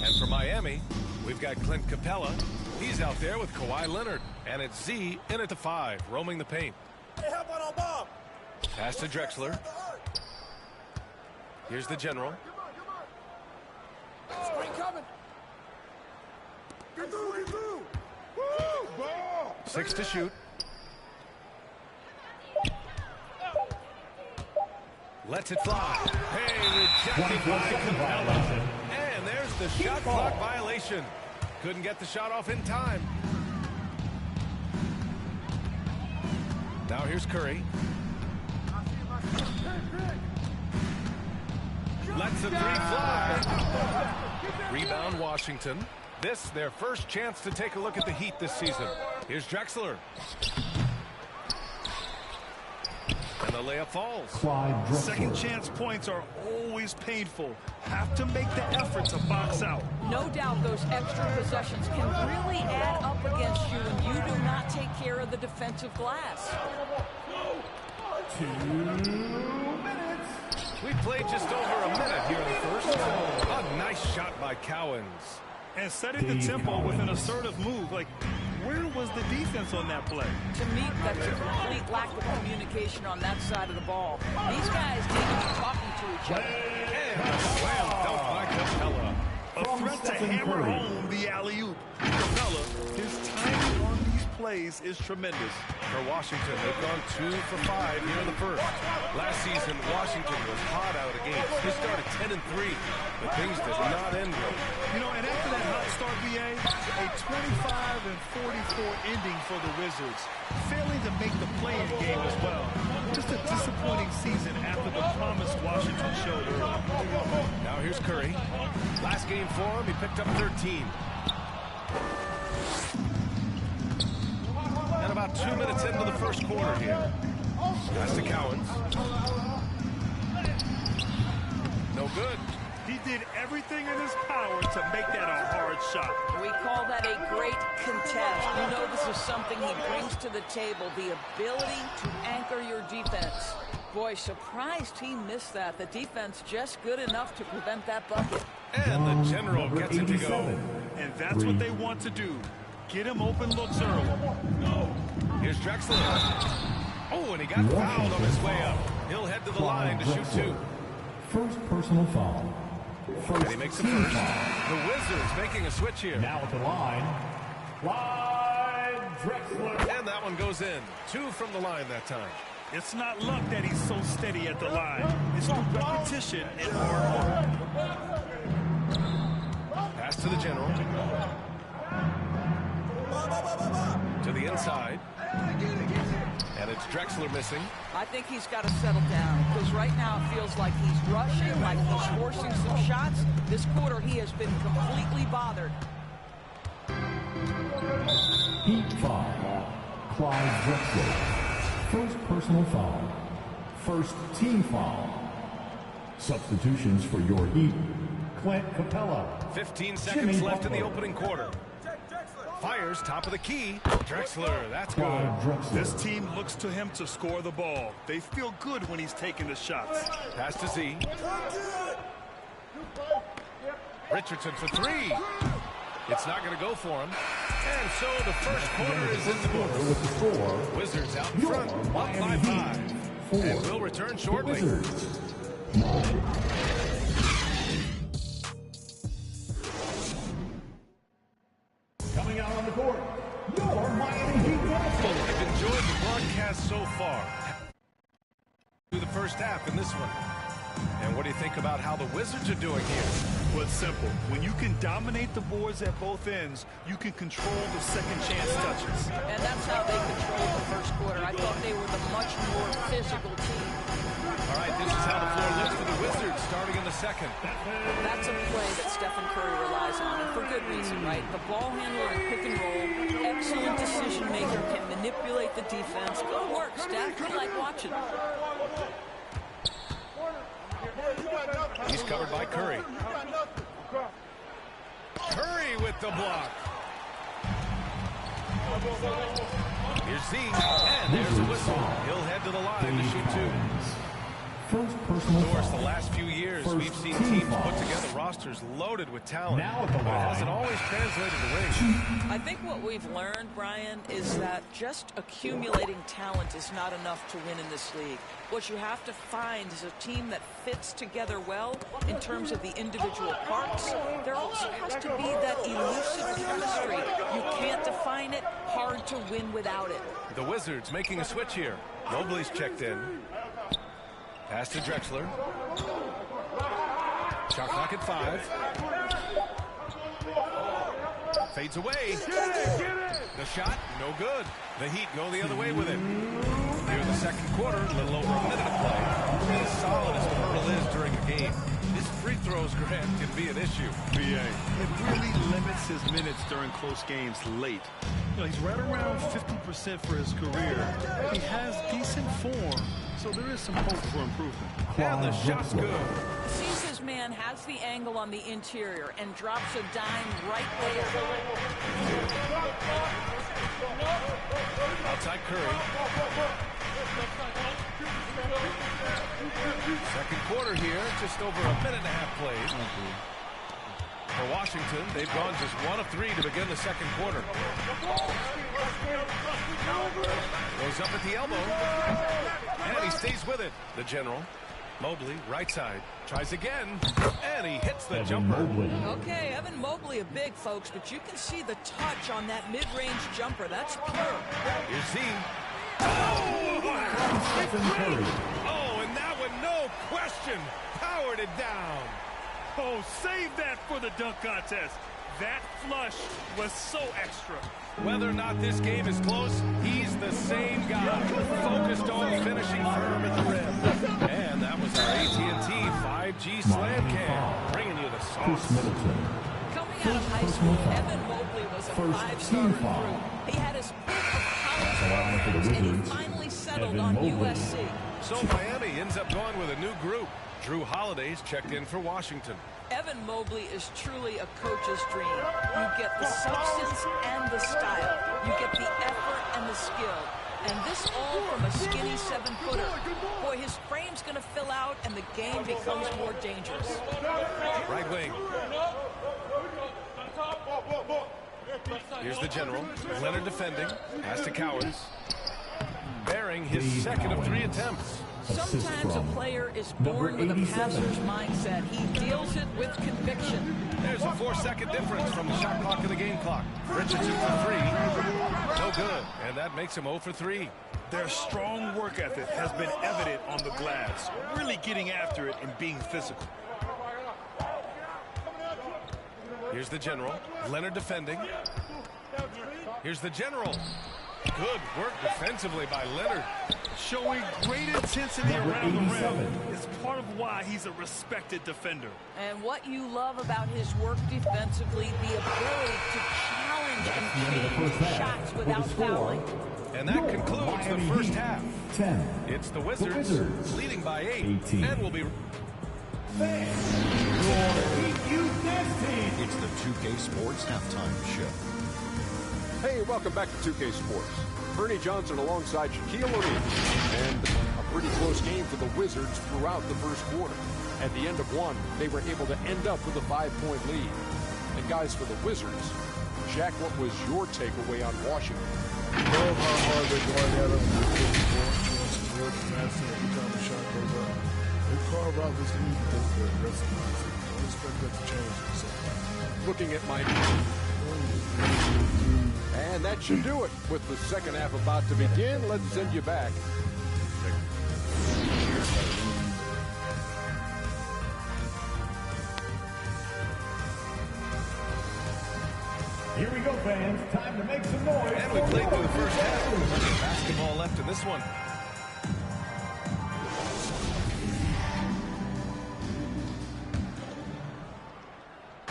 and for Miami, we've got Clint Capella. He's out there with Kawhi Leonard, and it's Z in at the 5, roaming the paint. Hey, help out on Bob. Pass to Drexler. Here's the general. Screen coming. Get through, get through. Woo, ball. 6 to shoot. Lets it fly. Hey, rejected by Capella. And there's the shot clock violation. Couldn't get the shot off in time. Now here's Curry. Lets the 3 fly. Rebound Washington. This their first chance to take a look at the Heat this season. Here's Drexler. the layup falls. Second chance points are always painful. Have to make the effort to box out. No doubt those extra possessions can really add up against you when you do not take care of the defensive glass. 2 minutes. We played just over a minute here in the first. A nice shot by Cowens. And setting the tempo with an assertive move. Like, where was the defense on that play? To me, that's a complete lack of communication on that side of the ball. These guys need to be talking to each other. And a slam dunk by Capella. A threat to hammer home the alley-oop. Capella, his timing on these plays is tremendous. For Washington, they've gone 2 for 5 here in the first. Last season, Washington was hot out of games. They started 10-3, but things did not end well. You know, and after that hot start, BA, a 25-44 ending for the Wizards, failing to make the play-in game as well. Just a disappointing season after the promise Washington showed early. Now here's Curry. Last game for him, he picked up 13. And about 2 minutes into the first quarter here. Pass to Cowens. No good. He did everything in his power to make that a hard shot. We call that a great contest. You know this is something he brings to the table, the ability to anchor your defense. Boy, surprised he missed that. The defense just good enough to prevent that bucket. And the general gets it to go. And that's what they want to do. Get him open looks early. Here's Drexler. Oh, and he got fouled on his way up. He'll head to the line to shoot 2. First personal foul. And he makes the first. The Wizards making a switch here. Now at the line, Clyde Drexler. And that one goes in. 2 from the line that time. It's not luck that he's so steady at the line. It's through repetition and hard work. Pass to the general. To the inside. And it's Drexler missing. I think he's got to settle down because right now it feels like he's rushing, like he's forcing some shots. This quarter he has been completely bothered. Heat foul. Clyde Drexler. First personal foul. First team foul. Substitutions for your Heat. Clint Capella. 15 seconds left in the opening quarter. Fires top of the key. Drexler, that's good. This team looks to him to score the ball. They feel good when he's taking the shots. Pass to Z. Richardson for 3. It's not going to go for him. And so the first quarter is in the books. Wizards out in front, up by 5. And we'll return shortly. Coming out on the court, your Miami Heat. Well, we've enjoyed the broadcast so far. Through the first half in this one. And what do you think about how the Wizards are doing here? Well, it's simple. When you can dominate the boards at both ends, you can control the second chance touches. And that's how they controlled the first quarter. I thought they were the much more physical team. All right, this is how the floor looks for the Wizards starting in the second. That's a play that Stephen Curry relies on, and for good reason, right? The ball handler in pick and roll, excellent decision maker, can manipulate the defense. Good work, Steph. We like watching. He's covered by Curry. Curry with the block. Here's Z, and there's a whistle. He'll head to the line to shoot 2. First personal Of course, foul. the last few years, First we've seen team teams foul. put together rosters loaded with talent. Now at the but it line. hasn't always translated to wins. I think what we've learned, Brian, is that just accumulating talent is not enough to win in this league. What you have to find is a team that fits together well in terms of the individual parts. There also has to be that elusive chemistry. You can't define it, hard to win without it. The Wizards making a switch here. Mobley's checked in. Pass to Drexler. Shot clock at 5. Fades away. The shot, no good. The Heat go the other way with it. Here in the second quarter, a little over a minute of play. As solid as Pearl is during a game, his free throws, Grant, can be an issue. BA. It really limits his minutes during close games late. You know, he's right around 50% for his career. He has decent form, so there is some hope for improvement. And the shot's good. Sees his man, has the angle on the interior, and drops a dime right there. Outside Curry. Second quarter here, just over a minute and a half played. For Washington, they've gone just 1 of 3 to begin the second quarter. Goes up at the elbow. And he stays with it. The General. Mobley, right side. Tries again. And he hits the jumper. Okay, Evan Mobley, a big, folks, but you can see the touch on that mid-range jumper. That's pure. Here's Z. Oh, and that one, no question, powered it down. Oh, save that for the dunk contest. That flush was so extra. Whether or not this game is close, he's the same guy. Focused on finishing firm at the rim. And that was our AT&T 5G slam cam, bringing you the sauce. Coming out of high school, Evan Mobley was a 5-star recruit. He had his pick of college programs, and he finally settled on USC. So Miami ends up going with a new group. Drew Holiday's checked in for Washington. Evan Mobley is truly a coach's dream. You get the substance and the style. You get the effort and the skill. And this all from a skinny 7-footer. Boy, his frame's going to fill out, and the game becomes more dangerous. Right wing. Here's the General. Leonard defending. Pass to Cowens. Bearing his second of 3 attempts. Sometimes a player is born with a passer's mindset. He deals it with conviction. There's a 4-second difference from the shot clock to the game clock. Richardson for 3. No good. And that makes him 0 for 3. Their strong work ethic has been evident on the glass. Really getting after it and being physical. Here's the General. Leonard defending. Here's the General. Good work defensively by Leonard. Showing great intensity around the rim is part of why he's a respected defender. And what you love about his work defensively, the ability to challenge and change shots without fouling. And that concludes the first half. 10. It's the Wizards leading by 8. 18. And will be... It's the 2K Sports Halftime Show. Hey, welcome back to 2K Sports. Ernie Johnson alongside Shaquille O'Neal. And a pretty close game for the Wizards throughout the first quarter. At the end of one, they were able to end up with a 5-point lead. And guys, for the Wizards, Shaq, what was your takeaway on Washington? Love how hard they're going at them. It's real tenacity every time the shot goes up. They carve out this lead because of their aggressiveness. Don't expect that to change. Looking at my... And that should do it. With the second half about to begin, let's send you back. Here we go, fans. Time to make some noise. And we played through the first half. There's basketball left in this one.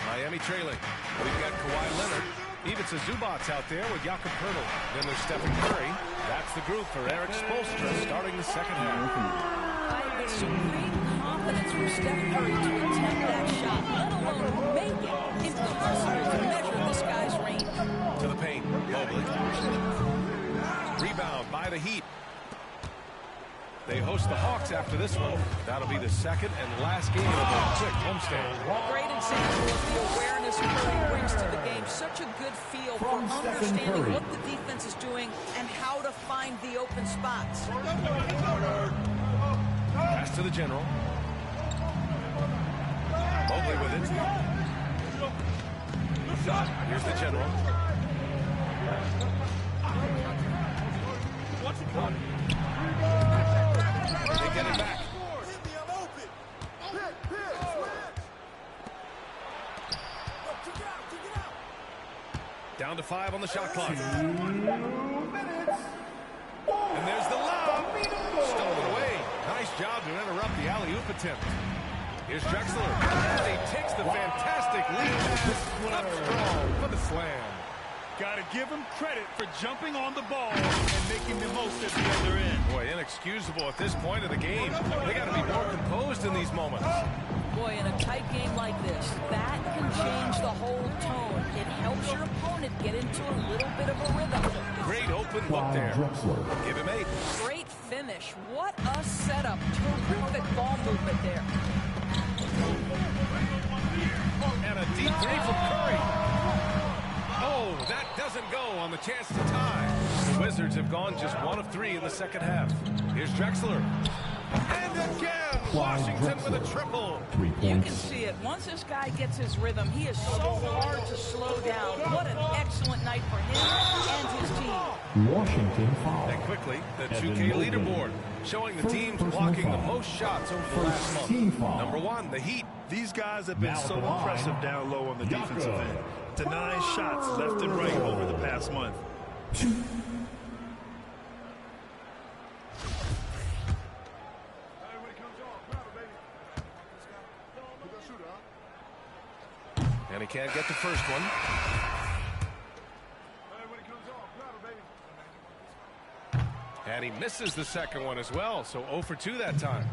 Miami trailing. We've got Kawhi Leonard. Ivica Zubac's out there with Jakob Poeltl. Then there's Stephen Curry. That's the group for Eric Spoelstra starting the second half. Supreme confidence from Steph Curry to attempt that shot, let alone make it. Impossible to measure this guy's range. To the paint. Mobley. Rebound by the Heat. They host the Hawks after this one. That'll be the second and last game of the quick homestand. Great example of the awareness Curry brings to the game. Such a good feel for understanding what the defense is doing and how to find the open spots. Pass to the General. Mobley with it. Here's the General. They get it back. Down to 5 on the shot clock. 2 minutes. And there's the lob. Stolen away. Nice job to interrupt the alley-oop attempt. Here's Drexler. And he takes the fantastic lead. Up strong for the slam. Got to give him credit for jumping on the ball and making the most at the other end. Boy, inexcusable at this point of the game. They got to be more composed in these moments. Boy, in a tight game like this, that can change the whole tone. It helps your opponent get into a little bit of a rhythm. Great open look there. Give him 8. Great finish. What a setup. Terrific ball movement there. And a deep 3 from Curry. Oh, that doesn't go on the chance to tie. The Wizards have gone just 1 of 3 in the second half. Here's Drexler. And again, Washington with a triple. You can see it. Once this guy gets his rhythm, he is so hard to slow down. What an excellent night for him and his team. Washington foul. And quickly, the 2K leaderboard, showing the teams blocking the most shots over the last month. Number 1, the Heat. These guys have been so impressive down low on the defensive end. Denying shots left and right over the past month. And he can't get the first one. And he misses the second one as well, so 0 for 2 that time.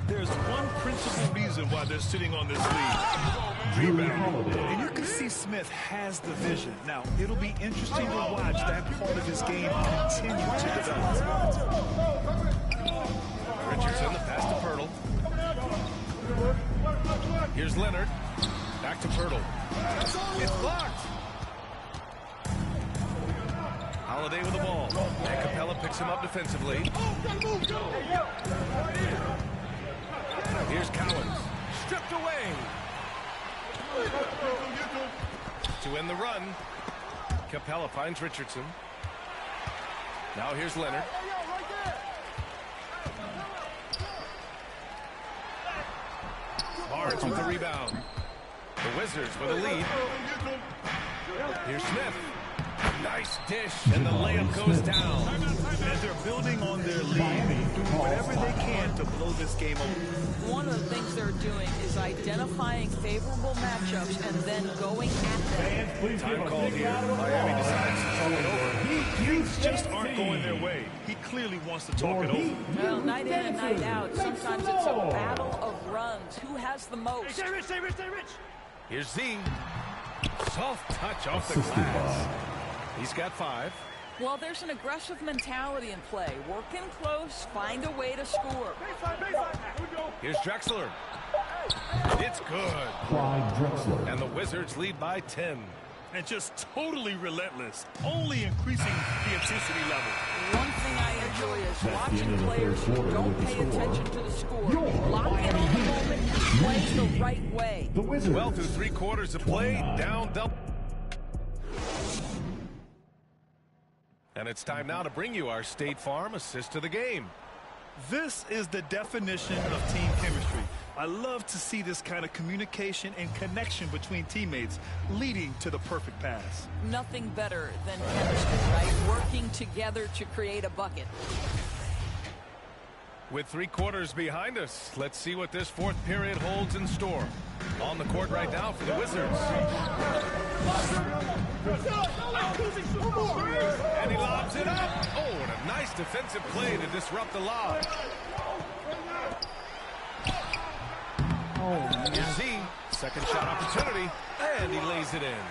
There's one principal reason why they're sitting on this lead. Rebounding. And you can see Smith has the vision. Now, it'll be interesting to watch that part of his game continue to develop. Richardson, the pass to Pirtle. Here's Leonard. Back to Pirtle. It's blocked. Holiday with the ball. And Capella picks him up defensively. Here's Cowens. Stripped away. To end the run. Capella finds Richardson. Now here's Leonard. Barnes with the rebound. The Wizards with a lead. Here's Smith. Nice dish, and the layup goes down. And they're building on their lead, doing whatever they can to blow this game over. One of the things they're doing is identifying favorable matchups and then going at them. Time called here. Miami decides to talk it over. Things just aren't going their way. He clearly wants to talk it over. Well, night in and night out, sometimes it's a battle of runs. Who has the most? Stay rich. Here's Z. Soft touch off the glass. He's got 5. Well, there's an aggressive mentality in play. Work in close, find a way to score. Here's Drexler. It's good. Clyde Drexler. And the Wizards lead by 10. And just totally relentless, only increasing the intensity level. One thing I enjoy is watching players who don't pay attention to the score. Lock in on the moment and play the right way. The Wizards. Well through 3 quarters of play, down double. And it's time now to bring you our State Farm assist of the game. This is the definition of team chemistry. I love to see this kind of communication and connection between teammates leading to the perfect pass. Nothing better than chemistry, right? Working together to create a bucket. With 3 quarters behind us, let's see what this 4th period holds in store. On the court right now for the Wizards. And he lobs it up. Oh, and a nice defensive play to disrupt the lob. Here's Z. Second shot opportunity. And he lays it in.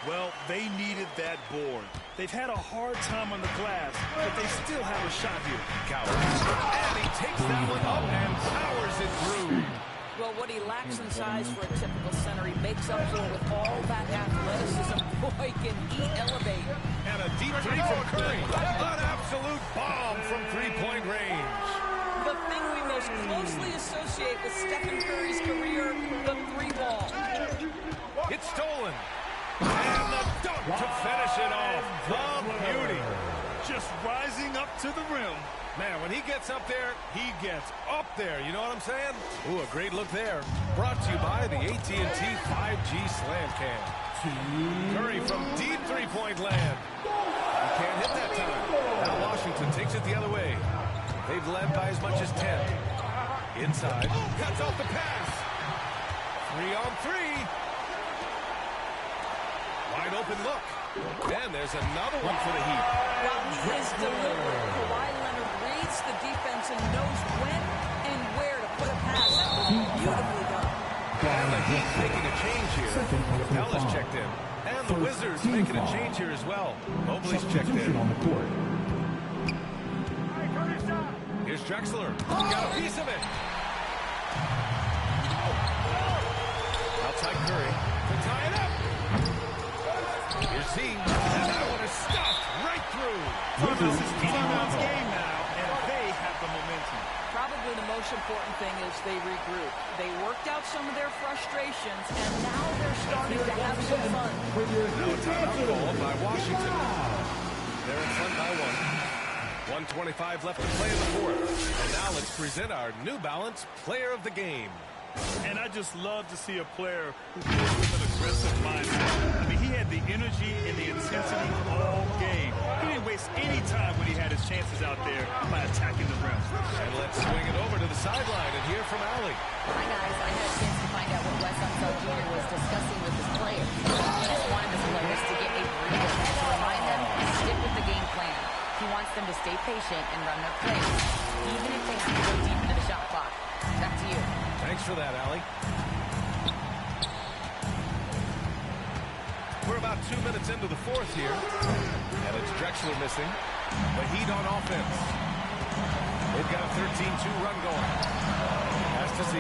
Well, they needed that board. They've had a hard time on the glass, but they still have a shot here. Cowens. And he takes that one up and powers it through. Well, what he lacks in size for a typical center, he makes up for with all that athleticism. Boy, can he elevate. And a deep 3 from Curry. An absolute bomb from 3-point range. The thing we most closely associate with Stephen Curry's career, the 3-ball. It's stolen. And the dunk to finish it off. The beauty. Just rising up to the rim. Man, when he gets up there, he gets up there. You know what I'm saying? Ooh, a great look there. Brought to you by the AT&T 5G Slam Cam. Curry from deep 3-point land. He can't hit that time. Now Washington takes it the other way. They've led by as much as 10. Inside. Cuts off the pass. 3 on 3. Wide open look. And there's another one for the Heat. While he is deliberate, Kawhi Leonard reads the defense and knows when and where to put a pass. That was beautifully done. And the Heat making a change here. Capella's checked in. And the Wizards making a change here as well. Mobley's checked in. On the court. Here's Drexler. Got a piece of it. Outside Curry to tie it up. Here's Z. And that one is stuffed right through. This is T-Brown's game now, and they have the momentum. Probably the most important thing is they regroup. They worked out some of their frustrations, and now they're starting to have some fun. Now a timeout called by Washington. They're in front by 1. 1:25 left to play in the fourth. And now let's present our New Balance Player of the Game. And I just love to see a player who plays with an aggressive mindset. I mean, he had the energy and the intensity all game. He didn't waste any time when he had his chances out there by attacking the rim. And let's swing it over to the sideline and hear from Allie. Hi, guys. I had a chance to find out what Wes Unseld Jr. was discussing with his players. He just wanted his players to get a breather to remind them to stick with the game plan. He wants them to stay patient and run their plays, even if they have to go deep into the shot clock. Back to you. Thanks for that, Allie. We're about 2 minutes into the fourth here. And it's Drexler missing. The Heat on offense. They've got a 13-2 run going. Pass to Z.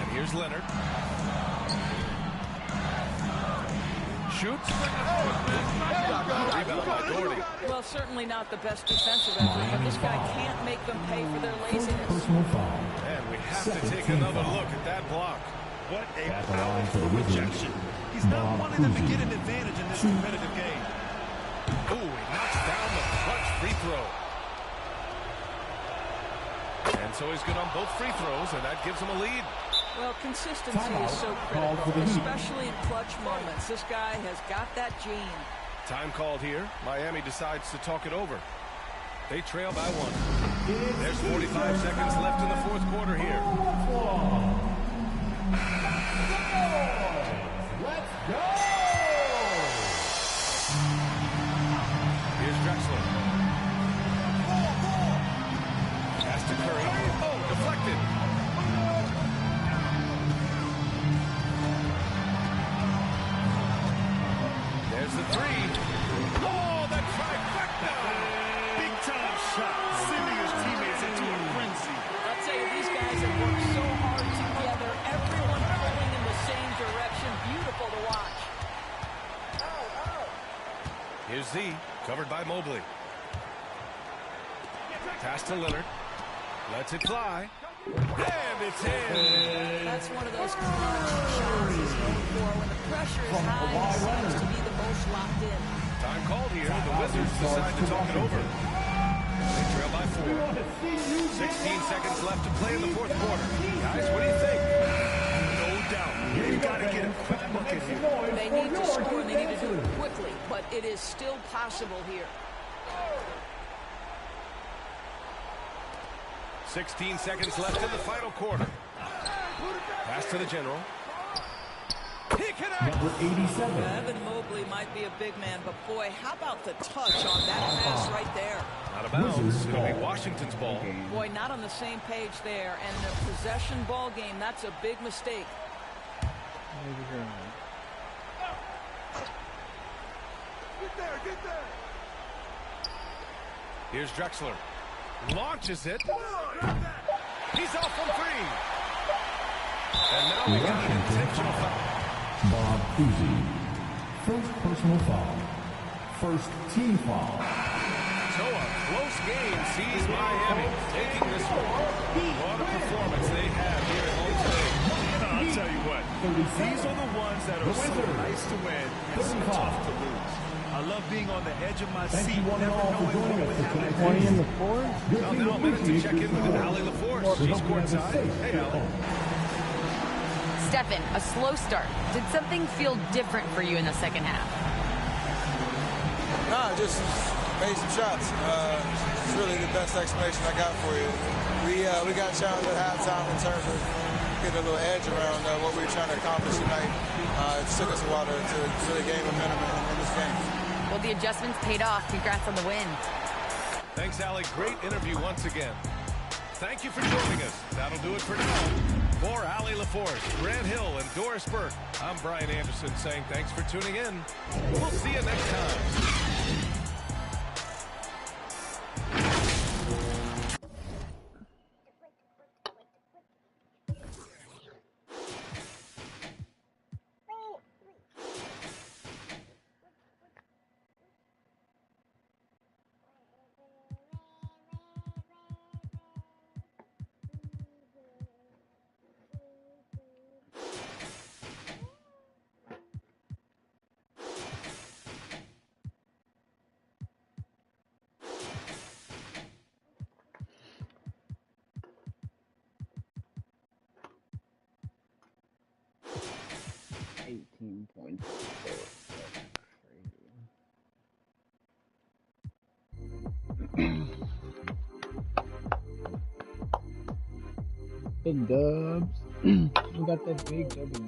And here's Leonard. Shoots. Rebound by Doherty. Well, certainly not the best defensive effort, but this guy can't make them pay for their laziness. And we have to take another look at that block. What a powerful rejection. He's not wanting them to get an advantage in this competitive game. Ooh, he knocks down the clutch free throw. And so he's good on both free throws, and that gives him a lead. Well, consistency is so critical, especially in clutch moments. This guy has got that gene. Time called here. Miami decides to talk it over. They trail by 1. There's 45 seconds left in the fourth quarter here. Let's go! Here's Drexler. Pass to Curry. Oh, deflected. There's the three. Oh, that trifecta! Big-time shot, sending his teammates into a frenzy. I'll tell you, these guys have worked so hard together. Everyone pulling in the same direction. Beautiful to watch. Here's Z, covered by Mobley. Pass to Leonard. Lets it fly. And it's in. That's one of those clutch shots he's known for. When the pressure is high, he seems to be the most locked in. Time called here. The Wizards decide to talk it over. They trail by 4. 16 seconds left to play in the fourth quarter. Guys, what do you think? No doubt. They've got to get a quick bucket here. They need to score. They need to do it quickly, but it is still possible here. 16 seconds left in the final quarter. Pass to the general. He connects. Number 87. Evan Mobley might be a big man, but boy, how about the touch on that pass right there? Out of bounds. It'll be Washington's ball. Boy, not on the same page there. And in a possession ball game, that's a big mistake. Get there, get there. Here's Drexler. Launches it. He's off from 3. And now we got an intentional foul. Bob Cousy. First personal foul. First team foul. So a close game sees Miami taking this one. What a performance they have here at home today. I'll tell you what, these are the ones that are so nice to win and so tough to lose. I love being on the edge of my seat, never knowing what would happen. 20 in the fourth? Well, now a minute to check in with Allie LaForce. She's courtside. Hey, Allie. Stephen, a slow start. Did something feel different for you in the second half? Nah, just made some shots. It's really the best explanation I got for you. We got challenged at halftime in terms of getting a little edge around what we were trying to accomplish tonight. just took us a while to really gain momentum in this game. Well, the adjustments paid off. Congrats on the win. Thanks, Allie. Great interview once again. Thank you for joining us. That'll do it for now. For Allie LaForce, Grant Hill, and Doris Burke, I'm Brian Anderson saying thanks for tuning in. We'll see you next time. 18.4. Big dubs. We got that big W.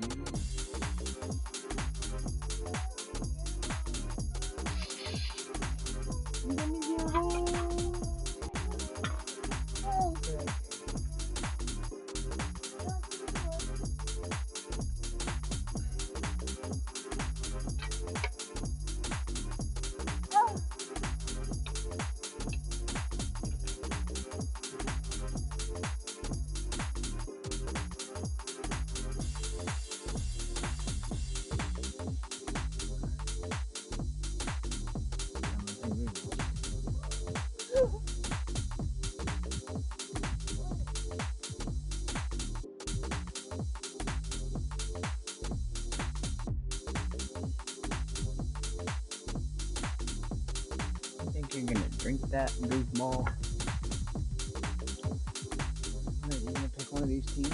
You're gonna drink that goofball. Alright, you're gonna pick one of these teams.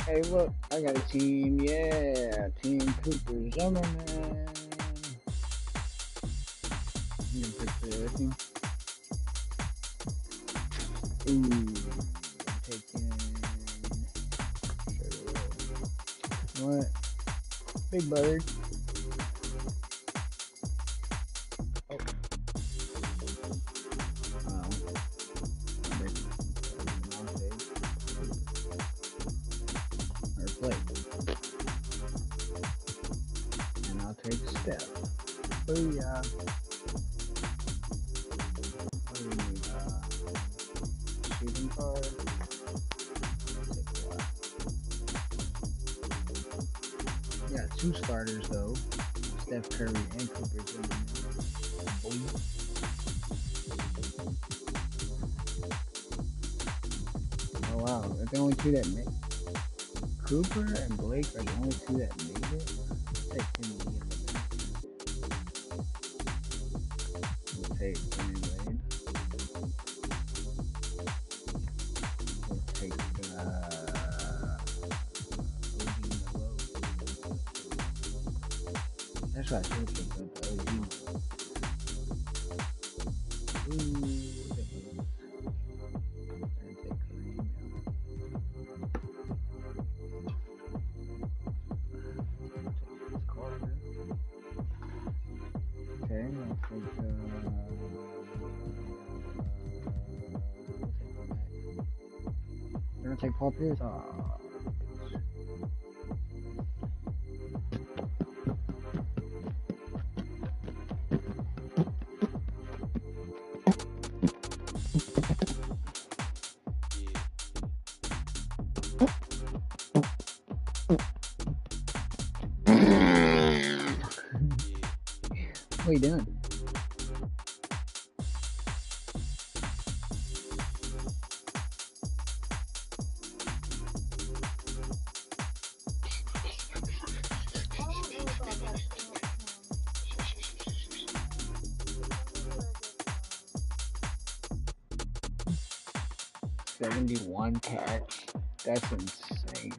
Hey, look, I got a team, yeah, Team Cooper Zimmerman. You can pick the other team. Ooh, I'm taking, what? Big Bird. Oh. And I'll take Steph. Booyah. What do we need? Shooting card. We got two starters though. Steph Curry and Cooper Zimmerman. Oh wow, they're the only two that made it. Cooper and Blake are the only two that made it. I'll take Timmy in the bench. We'll take Dwayne Wade. We'll take OG Melo. That's what I think of the OG. Okay, I'll take, we're gonna take Paul Pierce. What are you doing? $71 tax. That's insane.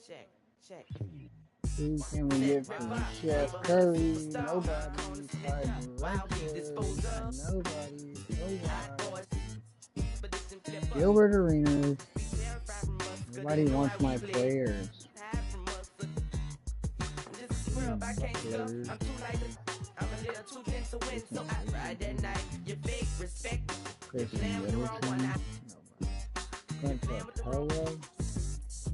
Check, check. Who can we get from Chef Curry? Nobody. Nobody. Gilbert Arenas. Nobody wants my players. Christian Middleton. Nobody.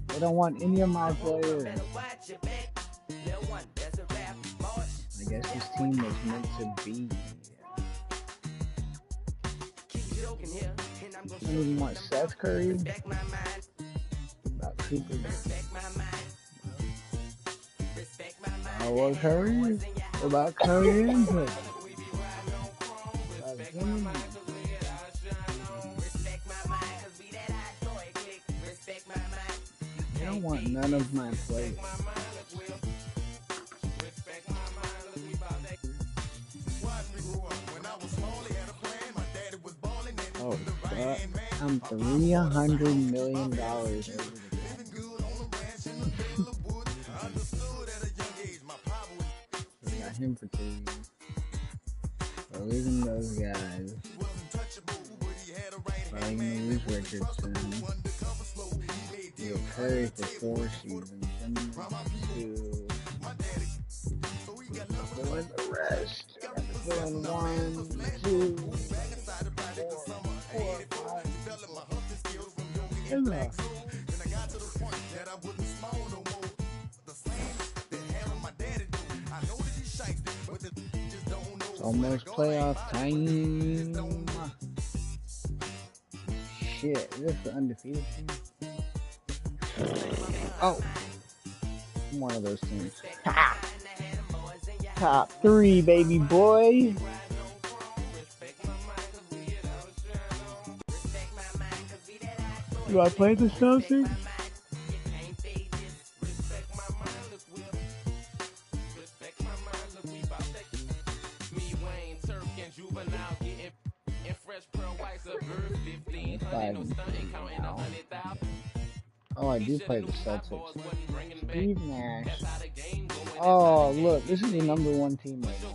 They don't want any of my players. I guess this team was meant to be. I don't even want Seth Curry. About Cooper. What Curry? What about Curry input? I don't want none of my players. Oh, fuck. I'm $300 million over the cap. Got him for 2 years. We're losing those guys. Probably gonna lose Richardson. We'll Curry for 4 seasons. And 2. Fill in the rest. Fill in 1, 2, 4, 5. Enough. It's almost playoff time. Shit, is this the undefeated team? Oh, I'm one of those teams. Ha! Top 3, baby boy. Do I play the Celtics? Oh, I do play the Celtics. Steve Nash. Oh, look, this is the #1 team right now.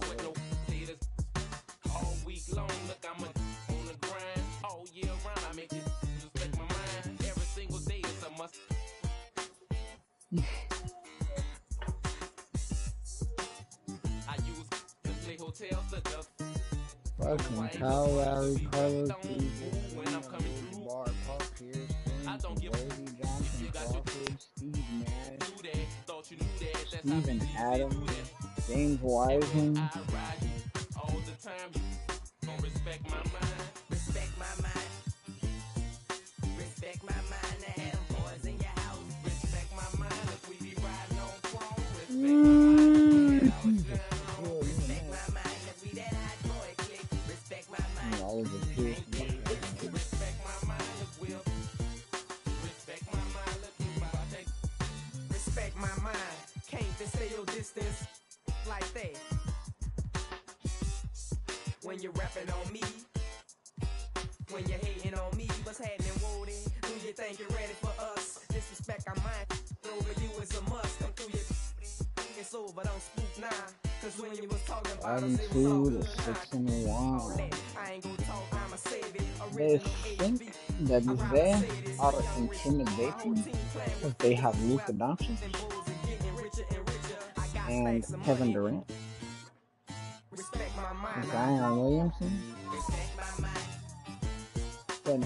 Fucking Kyle Lowry, Carlos Bar, Paul Pierce, Wavy Johnson, Crawford, Steve Nash, Steven Adams, James Wiseman. When you're rapping on me, when you're hating on me, what's happening, Woody? Do you think you're ready for us? Disrespect I might over you is a must. Come through your it's over, don't spook now. Cause when you was talking about us, it was all good. 6-1. I ain't gonna talk, I'ma save it. They think that if they are intimidating, if they have Luka Doncic and Kevin Durant. Zion Williamson. But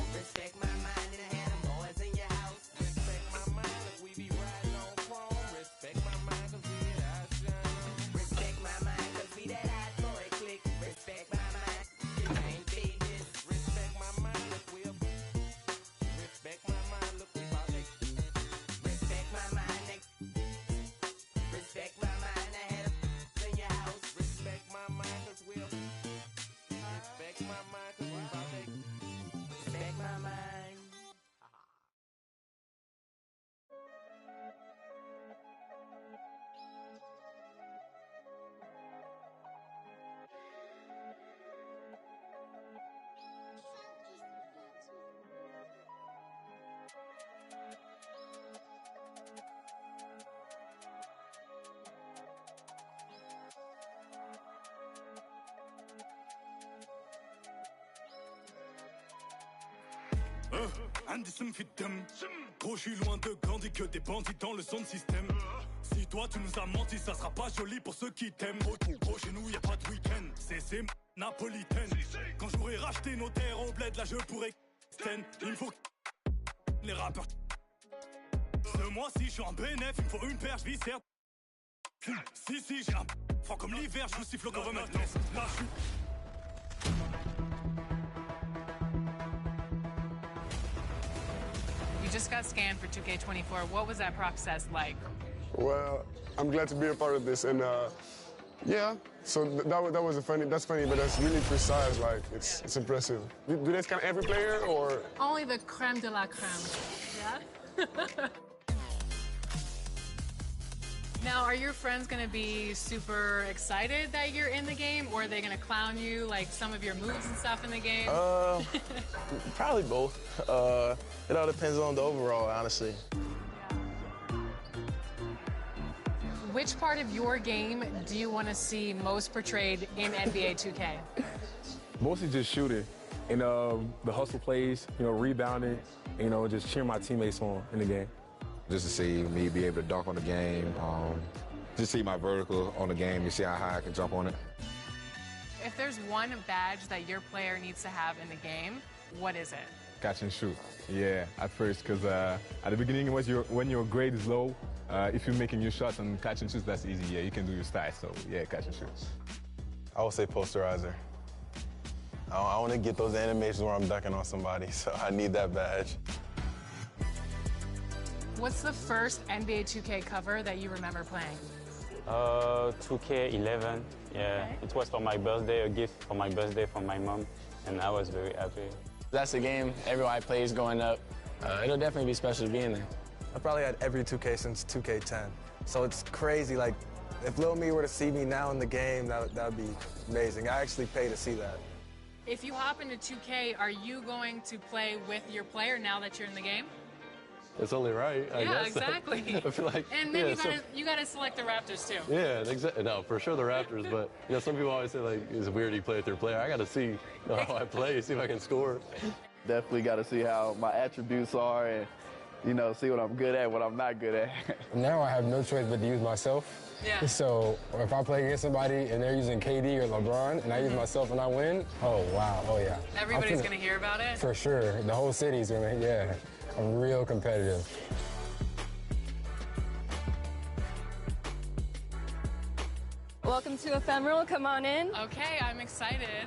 Indicem fit dem. Gros, je suis loin de Gandhi que des bandits dans le son système. Si toi tu nous as menti, ça sera pas joli pour ceux qui t'aiment. Gros, chez nous y a pas de week-end. C'est napolitaine. Quand j'aurai racheté nos terres au bled, là je pourrais. Il faut les rappeurs. Ce mois-ci, je suis en bénéf, il me faut une paire, je vis certes. Si, j'ai un froid comme l'hiver, je vous siffle comme maintenant. Là, je suis. You just got scanned for 2K24. What was that process like? Well, I'm glad to be a part of this, and yeah. So that was that's funny, but that's really precise. Like it's impressive. Do they scan every player or? Only the creme de la creme. Yeah. Now, are your friends going to be super excited that you're in the game, or are they going to clown you, like some of your moves and stuff in the game? Probably both. It all depends on the overall, honestly. Which part of your game do you want to see most portrayed in NBA 2K? Mostly just shooting and the hustle plays, rebounding, just cheering my teammates on in the game. Just to see me be able to dunk on the game, just see my vertical on the game, you see how high I can jump on it. If there's one badge that your player needs to have in the game, what is it? Catch and shoot. Yeah, at first, because at the beginning, when your grade is low, if you're making your shots and catch and shoot, that's easy. Yeah, you can do your style. So yeah, catch and shoot. I would say posterizer. I want to get those animations where I'm dunking on somebody, so I need that badge. What's the first NBA 2K cover that you remember playing? 2K11. Yeah, okay. It was for my birthday, a gift for my birthday from my mom, and I was very happy. That's a game everybody plays growing up. It'll definitely be special to be in there. I probably had every 2K since 2K10. So it's crazy, like, if Lil Me were to see me now in the game, that would be amazing. I actually pay to see that. If you hop into 2K, are you going to play with your player now that you're in the game? It's only right, I guess. Yeah, exactly. I feel like, and then you gotta select the Raptors too. Yeah, exactly. No, for sure the Raptors, but some people always say like it's weird you play with your player. I gotta see how I play, see if I can score. Definitely gotta see how my attributes are and see what I'm good at, what I'm not good at. Now I have no choice but to use myself. Yeah. So if I play against somebody and they're using KD or LeBron and I use myself and I win, oh wow, oh yeah. Everybody's gonna hear about it? For sure, the whole city's gonna, yeah. I'm real competitive. Welcome to Ephemeral, come on in. Okay, I'm excited.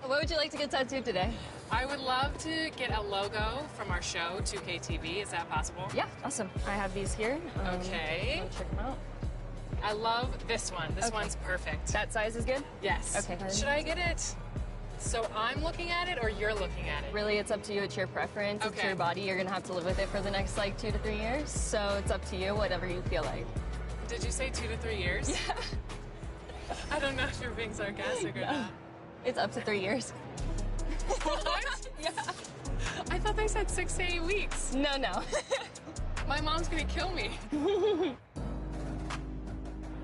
What would you like to get tattooed today? I would love to get a logo from our show, 2K TV. Is that possible? Yeah, awesome. I have these here. Okay. Check them out. I love this one. This one's perfect. That size is good? Yes. Okay. Should I get it? So I'm looking at it or you're looking at it? Really, it's up to you. It's your preference. It's your body. You're going to have to live with it for the next, 2 to 3 years. So it's up to you, whatever you feel like. Did you say 2 to 3 years? Yeah. I don't know if you're being sarcastic or not. It's up to 3 years. What? Yeah. I thought they said 6 to 8 weeks. No. My mom's going to kill me.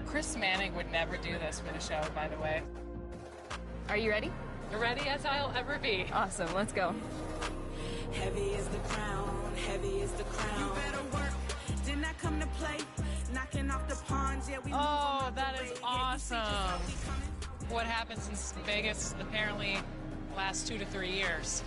Chris Manning would never do this for the show, by the way. Are you ready? Ready as I'll ever be. Awesome, let's go. Heavy is the crown, heavy is the crown. You better work, did not come to play. Oh, that is awesome. What happened since Vegas apparently last 2 to 3 years.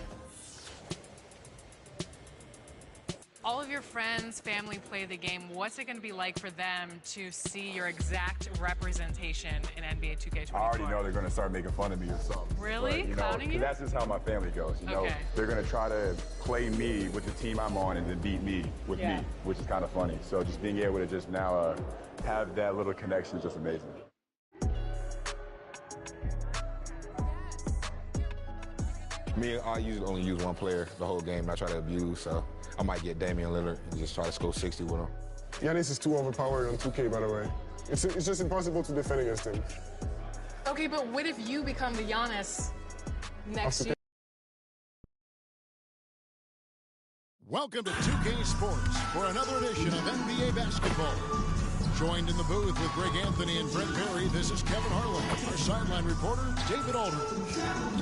All of your friends, family play the game. What's it going to be like for them to see your exact representation in NBA 2K24? I already know they're going to start making fun of me or something. Really? But, Clowning you? That's just how my family goes. You know, they're going to try to play me with the team I'm on and then beat me with me, which is kind of funny. So just being able to just now have that little connection is just amazing. Me, I usually only use one player the whole game. I try to abuse, so I might get Damian Lillard and just try to score 60 with him. Giannis is too overpowered on 2K, by the way. It's just impossible to defend against him. Okay, but what if you become the Giannis next year? Welcome to 2K Sports for another edition of NBA basketball. Joined in the booth with Greg Anthony and Brent Perry, this is Kevin Harlan. Our sideline reporter, David Aldridge.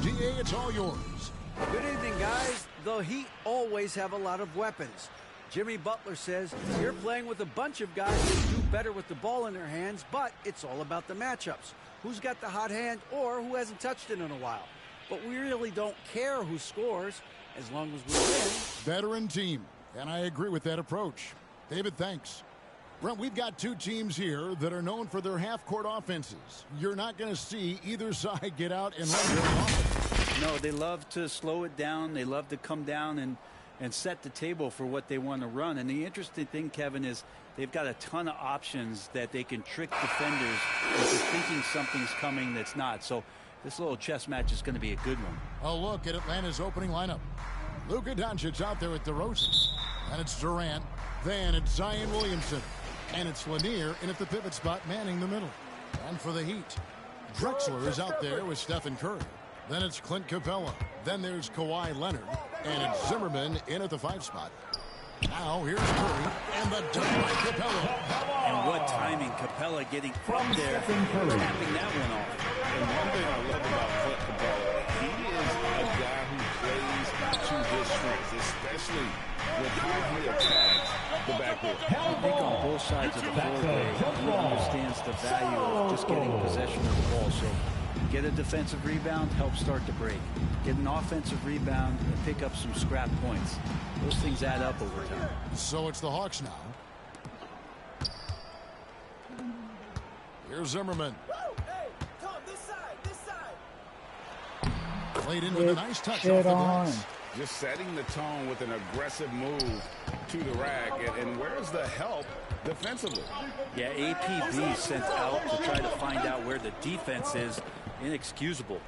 DA, it's all yours. Good evening, guys. The Heat always have a lot of weapons. Jimmy Butler says you're playing with a bunch of guys who do better with the ball in their hands, but it's all about the matchups. Who's got the hot hand or who hasn't touched it in a while. But we really don't care who scores as long as we win. Veteran team, and I agree with that approach. David, thanks. Brent, we've got two teams here that are known for their half-court offenses. You're not going to see either side get out and run very often. No, they love to slow it down. They love to come down and set the table for what they want to run. And the interesting thing, Kevin, is they've got a ton of options that they can trick defenders into thinking something's coming that's not. So this little chess match is going to be a good one. A look at Atlanta's opening lineup. Luka Doncic out there at DeRozan. And it's Durant. Then it's Zion Williamson. And it's Lanier in at the pivot spot, manning the middle. And for the Heat, Drexler is out there with Stephen Curry. Then it's Clint Capella. Then there's Kawhi Leonard. And it's Zimmerman in at the 5 spot. Now here's Curry and the dunk by Capella. And what timing, Capella getting up there, tapping that one off. And one thing I love about Clint Capella, he is a guy who plays to his strengths, especially with how he attacks the backcourt. I think on both sides of the floor, he understands the value of just getting possession of the ball. So get a defensive rebound, help start the break. Get an offensive rebound and pick up some scrap points. Those things add up over time. So it's the Hawks now. Here's Zimmerman. Played in with a nice touch off the glass. Just setting the tone with an aggressive move to the rack. And where's the help defensively? Yeah, APB sent out to try to find out where the defense is. Inexcusable.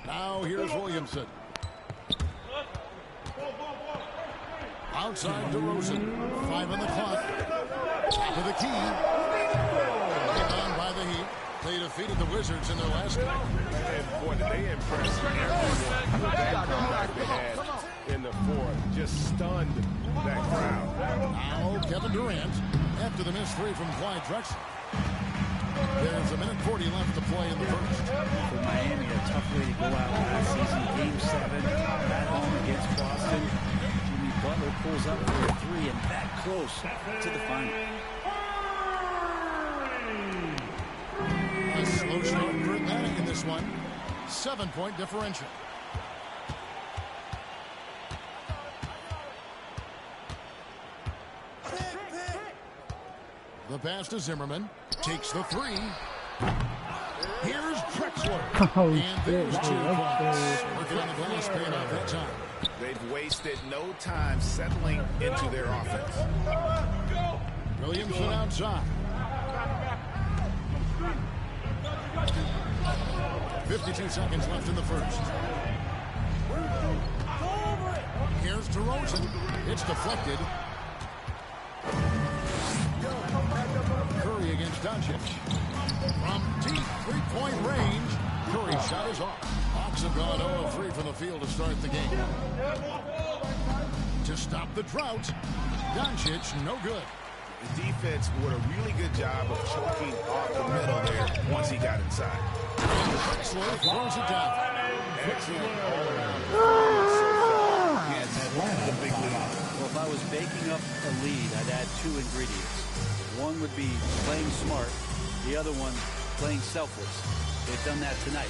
Now here's Williamson. Outside DeRozan. 5 on the clock. For the key. Taken on by the Heat. They defeated the Wizards in their last game. And boy, did they impress everyone with that comeback they had in the fourth. Just stunned that crowd. Now Kevin Durant after the missed 3 from Clyde Drexler. There's a minute 40 left to play in the first. For Miami, a tough way to go out last season. Game 7 at home against Boston. Jimmy Butler pulls up for a 3 and that close to the final. A slow start for Atlanta in this one. 7-point differential. The pass to Zimmerman. Takes the 3. Here's Drexler. Oh, and there's 2 points. Working on the glass, paying off that time. They've wasted no time settling into their offense. Williamson outside. 52 seconds left in the first. Here's DeRozan. It's deflected. Curry against Doncic. From deep three-point range, Curry's shot is off. Hawks have gone 0-3 from the field to start the game. To stop the drought, Doncic no good. The defense did a really good job of choking off the middle there once he got inside. Drexler throws it down. Excellent all-around. Well, if I was baking up a lead, I'd add 2 ingredients. One would be playing smart, the other one playing selfless. They've done that tonight.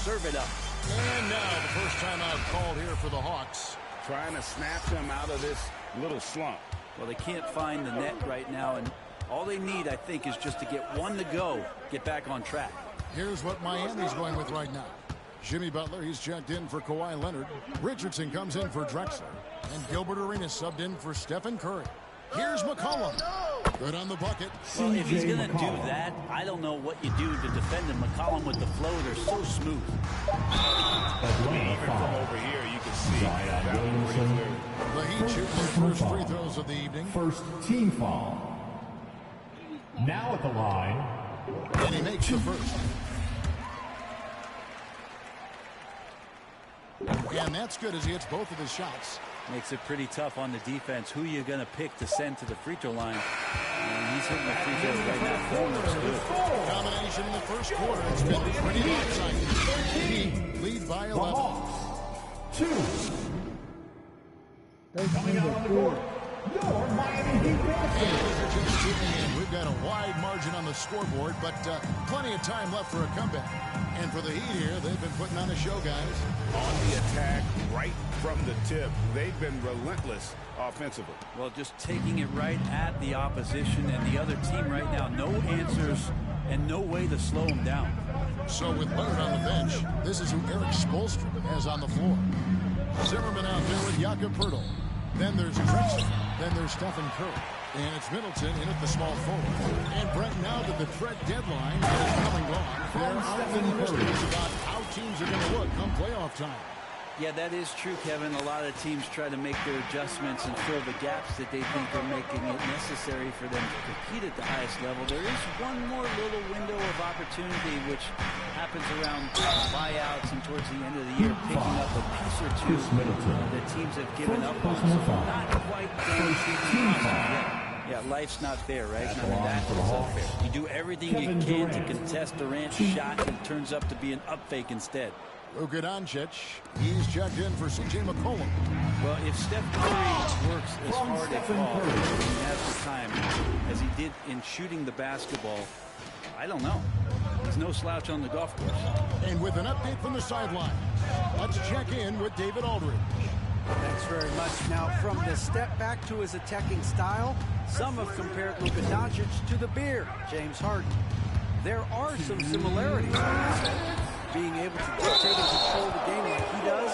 Serve it up. And now the first timeout called here for the Hawks. Trying to snatch them out of this little slump. Well, they can't find the net right now, and all they need, I think, is just to get one to go, get back on track. Here's what Miami's going with right now. Jimmy Butler, he's checked in for Kawhi Leonard. Richardson comes in for Drexler. And Gilbert Arenas subbed in for Stephen Curry. Here's McCollum. Good on the bucket. Well, if he's going to do that, I don't know what you do to defend him. McCollum with the flow, they're so smooth. Even from over here, you can see that pretty clear. The Heat shoot their first free throws of the evening. First team foul. Now at the line. And he makes the first. And that's good as he hits both of his shots. Makes it pretty tough on the defense. Who you going to pick to send to the free throw line? And he's hitting the free throws right now. Form looks good. Combination in the first quarter. It's been pretty lopsided. Heat lead by 11. 2. Coming out on the court, your Miami Heat. And just tuning in, we've got a wide margin on the scoreboard, but plenty of time left for a comeback. And for the Heat here, they've been putting on a show, guys. On the attack, right from the tip. They've been relentless offensively. Well, just taking it right at the opposition and the other team right now. No answers and no way to slow them down. So with Leonard on the bench, this is who Eric Spoelstra has on the floor. Zimmerman out there with Jakob Poeltl. Then there's Drexler. Then there's Stephen Curry. And it's Middleton in at the small forward. And Brett, now that the trade deadline is come and gone, there are many mysteries about how teams are going to look come playoff time. Yeah, that is true, Kevin. A lot of teams try to make their adjustments and fill the gaps that they think are making it necessary for them to compete at the highest level. There is one more little window of opportunity, which happens around buyouts and towards the end of the year, picking up a piece or two that teams have given up on. So not quite guaranteed yet. Yeah, life's not fair, right? None of that is unfair. You do everything you can to contest Durant's shot, and it turns up to be an up fake instead. Luka Doncic, he's checked in for C.J. McCollum. Well, if Steph Curry works as hard as he has the time as he did in shooting the basketball, I don't know. He's no slouch on the golf course. And with an update from the sideline, let's check in with David Aldridge. Thanks very much. Now, from the step back to his attacking style, some have compared Luka Doncic to the Bear, James Harden. There are some similarities, being able to dictate and control the game like he does.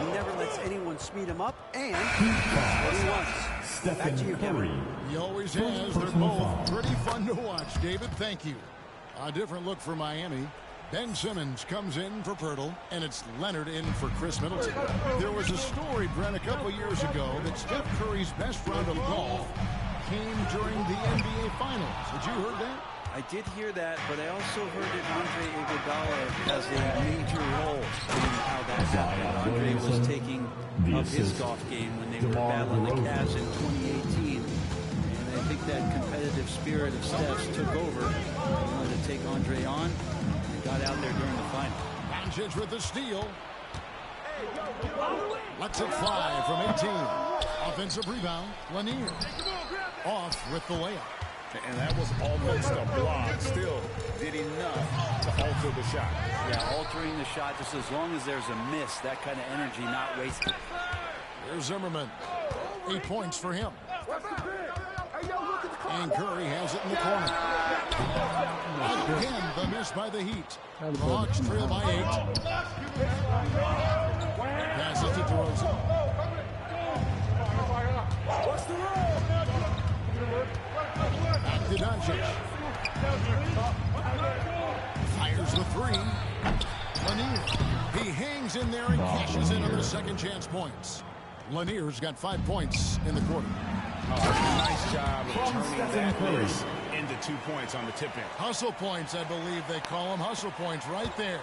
He never lets anyone speed him up, and what he wants. Back to you, Kevin. He always has. They're both pretty fun to watch. David, thank you. A different look for Miami. Ben Simmons comes in for Poeltl, and it's Leonard in for Chris Middleton. There was a story, Brent, a couple years ago that Steph Curry's best round of golf came during the NBA Finals. Had you heard that? I did hear that, but I also heard that Andre Iguodala has a major role in how that happened. Andre was taking up his golf game when they were battling the Cavs in 2018. And I think that competitive spirit of Steph's took over. He wanted to take Andre on and got out there during the final. Doncic with the steal. Lets it fly from 18. Offensive rebound, Lanier. Off with the layup. And that was almost a block. Still did enough to alter the shot. Yeah, altering the shot just as long as there's a miss. That kind of energy not wasted. Here's Zimmerman. 8 points for him. And Curry has it in the corner. Again, the miss by the Heat. The Hawks trail by 8. Passes to DeRozan. What's the rule? Back to Doncic. Fires the three. Lanier. He hangs in there and cashes in on the second chance points. Lanier's got 5 points in the quarter. Nice job of turning that miss into 2 points on the tip-in. Hustle points, I believe they call them. Hustle points right there.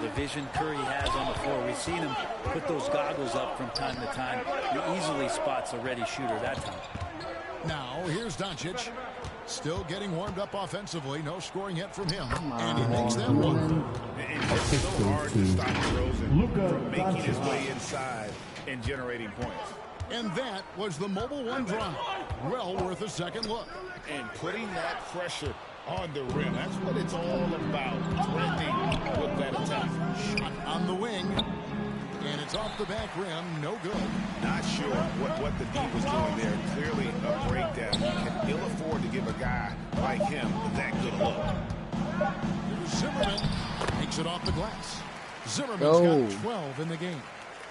The vision Curry has on the floor. We've seen him put those goggles up from time to time. He easily spots a ready shooter that time. Now, here's Doncic. Still getting warmed up offensively. No scoring yet from him. And he makes that one. It's so hard to stop DeRozan from making his way inside and generating points. And that was the Mobile One drive. Well worth a second look. And putting that pressure on the rim. That's what it's all about, threatening with that attack. Shot on the wing. And it's off the back rim. No good. Not sure what the D was doing there. Clearly a breakdown. You can ill afford to give a guy like him that good look. Zimmerman takes it off the glass. Zimmerman's got 12 in the game.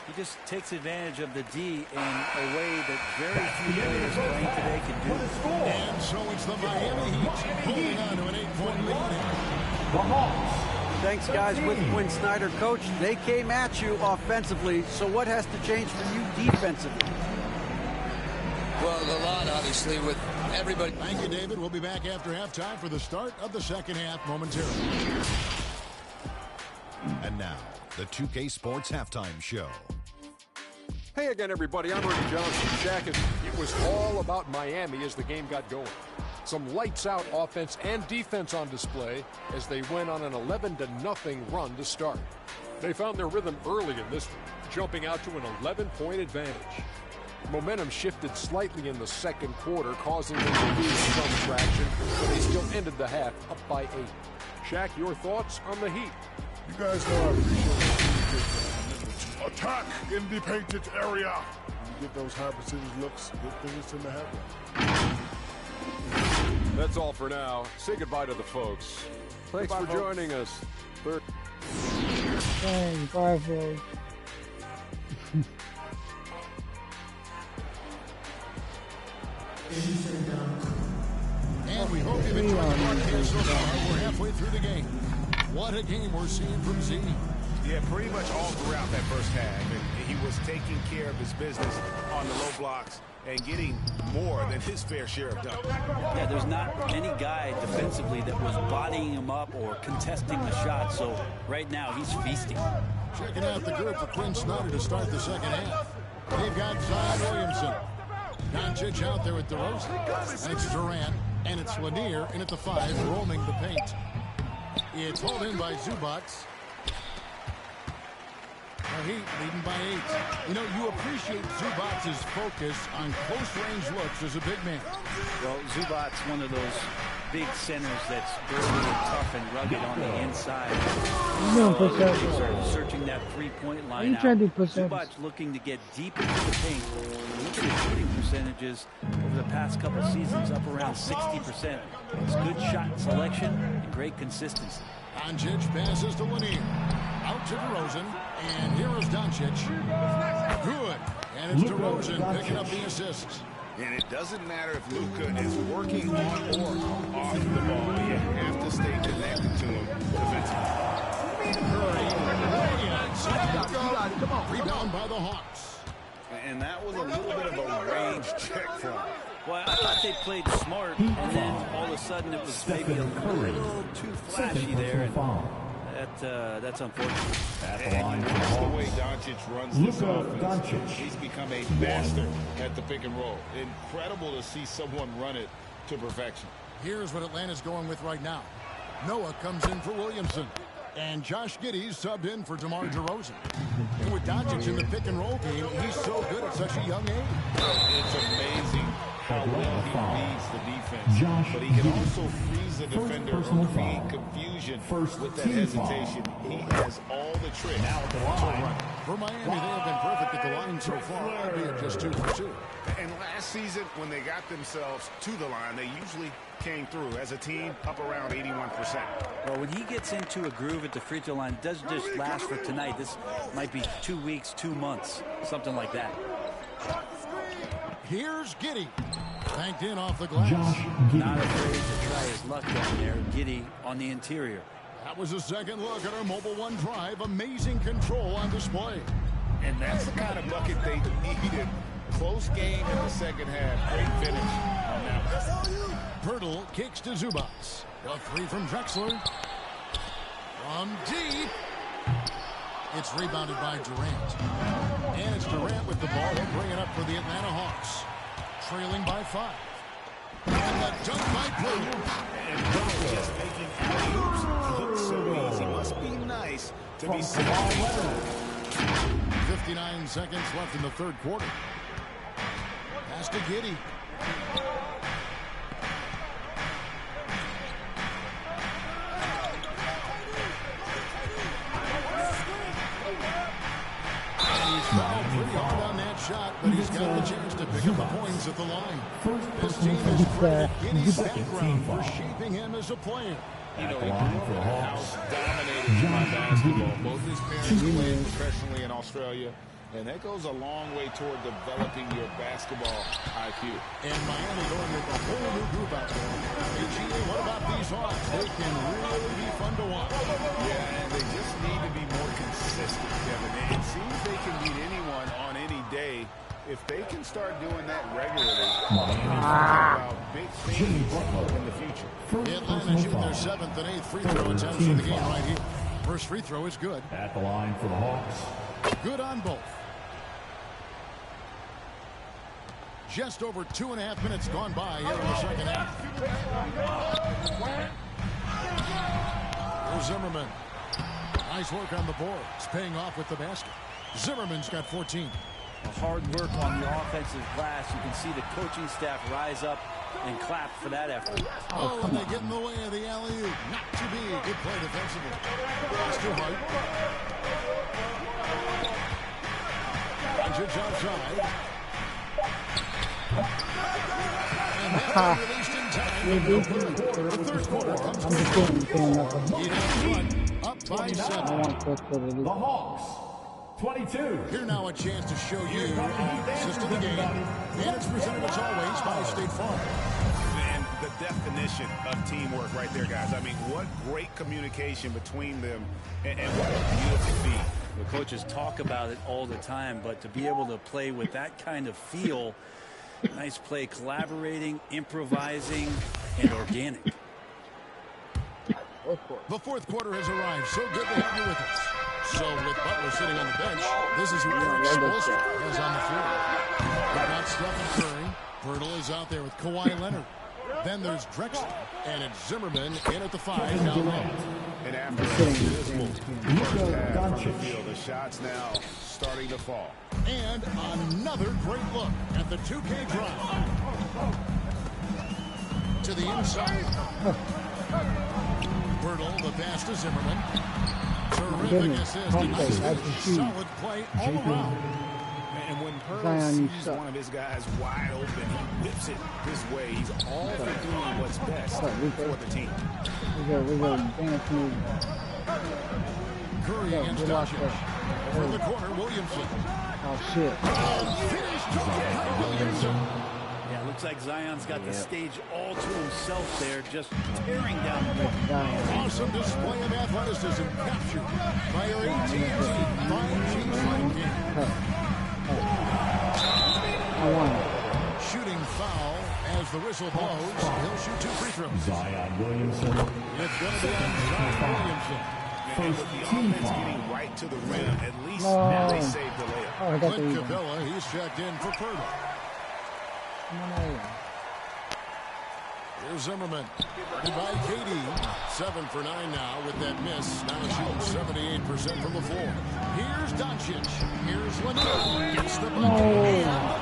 He just takes advantage of the D in a way that very few players playing today can do. And so it's the Miami Heat holding on to an 8-point lead. The Hawks. Thanks, guys. With Quinn Snyder, coach, they came at you offensively. So what has to change for you defensively? Well, a lot, obviously, with everybody. Thank you, David. We'll be back after halftime for the start of the second half momentarily. And now, the 2K Sports Halftime Show. Hey again, everybody. I'm Ernie Johnson. Shaq, it was all about Miami as the game got going. Some lights-out offense and defense on display as they went on an 11-0 run to start. They found their rhythm early in this one, jumping out to an 11-point advantage. Momentum shifted slightly in the second quarter, causing them to lose some traction, but they still ended the half up by 8. Shaq, your thoughts on the Heat? You guys know I appreciate it. Attack in the painted area. You get those high percentage looks, good things tend to happen. That's all for now. Say goodbye to the folks. Thanks for joining us. Thanks, bye, folks. And we hope you've enjoyed the broadcast so far. We're halfway through the game. What a game we're seeing from Z. Yeah, pretty much all throughout that first half. And he was taking care of his business on the low blocks and getting more than his fair share of dunks. Yeah, there's not any guy defensively that was bodying him up or contesting the shot, so right now he's feasting. Checking out the group for Quinn Snyder to start the second half. They've got Zion Williamson. Doncic out there with DeRozan. And it's Durant, and it's Lanier in at the 5, roaming the paint. It's hauled in by Zubac. The Heat leading by 8. You know, you appreciate Zubac's focus on close-range looks as a big man. Well, Zubac's one of those big centers that's burly and tough and rugged on the inside. Searching that three-point line out. Zubac looking to get deep into the paint. Look at his shooting percentages over the past couple seasons, up around 60%. It's good shot selection and great consistency. Doncic passes to Lanier. Out to DeRozan. And here is Doncic. Good. And it's DeRozan picking up the assists. And it doesn't matter if Luka is working on or off the ball. You have to stay connected to him defensively. Williams. Rebound by the Hawks. And that was a little bit of a range check for him. Well, I thought they played smart, and then all of a sudden it was maybe a little too flashy there. And that's unfortunate. And that's the way Doncic runs this offense. He's become a master at the pick and roll. Incredible to see someone run it to perfection. Here's what Atlanta's going with right now. Noah comes in for Williamson. And Josh Giddey's subbed in for DeMar DeRozan. And with Doncic in the pick and roll game, he's so good at such a young age. It's amazing how well he reads the defense. But he can also freeze the defender or create confusion with that hesitation. He has all the tricks. Now at the line. For Miami, they have been perfect at the line so far, albeit just 2 for 2. And last season, when they got themselves to the line, they usually came through as a team up around 81%. Well, when he gets into a groove at the free throw line, it doesn't just last for tonight. This might be 2 weeks, 2 months, something like that. Here's Giddey. Banked in off the glass. Not afraid to try his luck down there. Giddey on the interior. That was a second look at our Mobile One drive. Amazing control on display. And that's the kind of bucket they needed. Close game in the second half. Great finish on that one. Pirtle kicks to Zubac. A 3 from Drexler. From deep. It's rebounded by Durant. And it's Durant with the ball. He'll bring it up for the Atlanta Hawks. Trailing by 5. And the dunk by Pirtle. And Pirtle just making alley-oops look so easy. Must be nice to be 59 seconds left in the third quarter. Pass to Giddey. He's fouled pretty hard on that shot, but he's got the chance to pick up the points at the line. This team is credited Giddey's background for shaping him as a player. You know, he grew up in a house dominated by basketball. Both his parents played professionally in Australia, and that goes a long way toward developing your basketball IQ. And Miami going with a whole new group out there. Hey, GA, what about these Hawks? They can really be fun to watch. Yeah, and they just need to be more consistent, Kevin. It seems they can beat anyone on any day. If they can start doing that regularly, about big things in the future. Atlanta shooting their 7th and 8th free throw attempts in the game right here. First free throw is good. At the line for the Hawks. Good on both. Just over 2.5 minutes gone by here in the second half. Here's Zimmerman. Nice work on the boards, paying off with the basket. Zimmerman's got 14. Hard work on the offensive glass. You can see the coaching staff rise up and clap for that effort. Oh, and they get in the way of the alley-oop. Not to be. Good play defensively. Pass to Hart. Doncic outside. And that's released in time. The third quarter comes to up by 7. The Hawks. 22. Here now a chance to show you the assist of the game. And it's presented as always by State Farm. And the definition of teamwork right there, guys. I mean, what great communication between them and what a beautiful feat. The coaches talk about it all the time, but to be able to play with that kind of feel, nice play, collaborating, improvising, and organic. The fourth quarter has arrived. So good to have you with us. So with Butler sitting on the bench, this is who Eric Spoelstra has on the floor. We've got Stephen Curry. Pirtle is out there with Kawhi Leonard. Then there's Drexler, and it's Zimmerman in at the 5 down low. And after a dismal first half from the field, the shots now starting to fall. And another great look at the 2K drive. To the inside. Pirtle, the pass to Zimmerman. Terrific assist. Solid play all around. And when Pirtle sees one of his guys wide open, he whips it his way. He's all for doing what's best for the team. Curry against Doncic. Over the corner, Williamson. Oh, shit. Williamson. Yeah, looks like Zion's got the stage all to himself there, just tearing down the ball. Awesome display of athleticism captured by your AT&T 5G Fight game. Shooting foul as the whistle blows. He'll shoot 2 free throws. Zion Williamson. It's going to be on Zion Williamson. And with the offense getting right to the rim, at least now they saved the layup. Clint Capella, he's checked in for Pirtle. Here's Zimmerman. Goodbye, KD. 7 for 9 now with that miss. Now shooting 78% from the floor. Here's Doncic. Here's Lanier. Gets the bucket. And the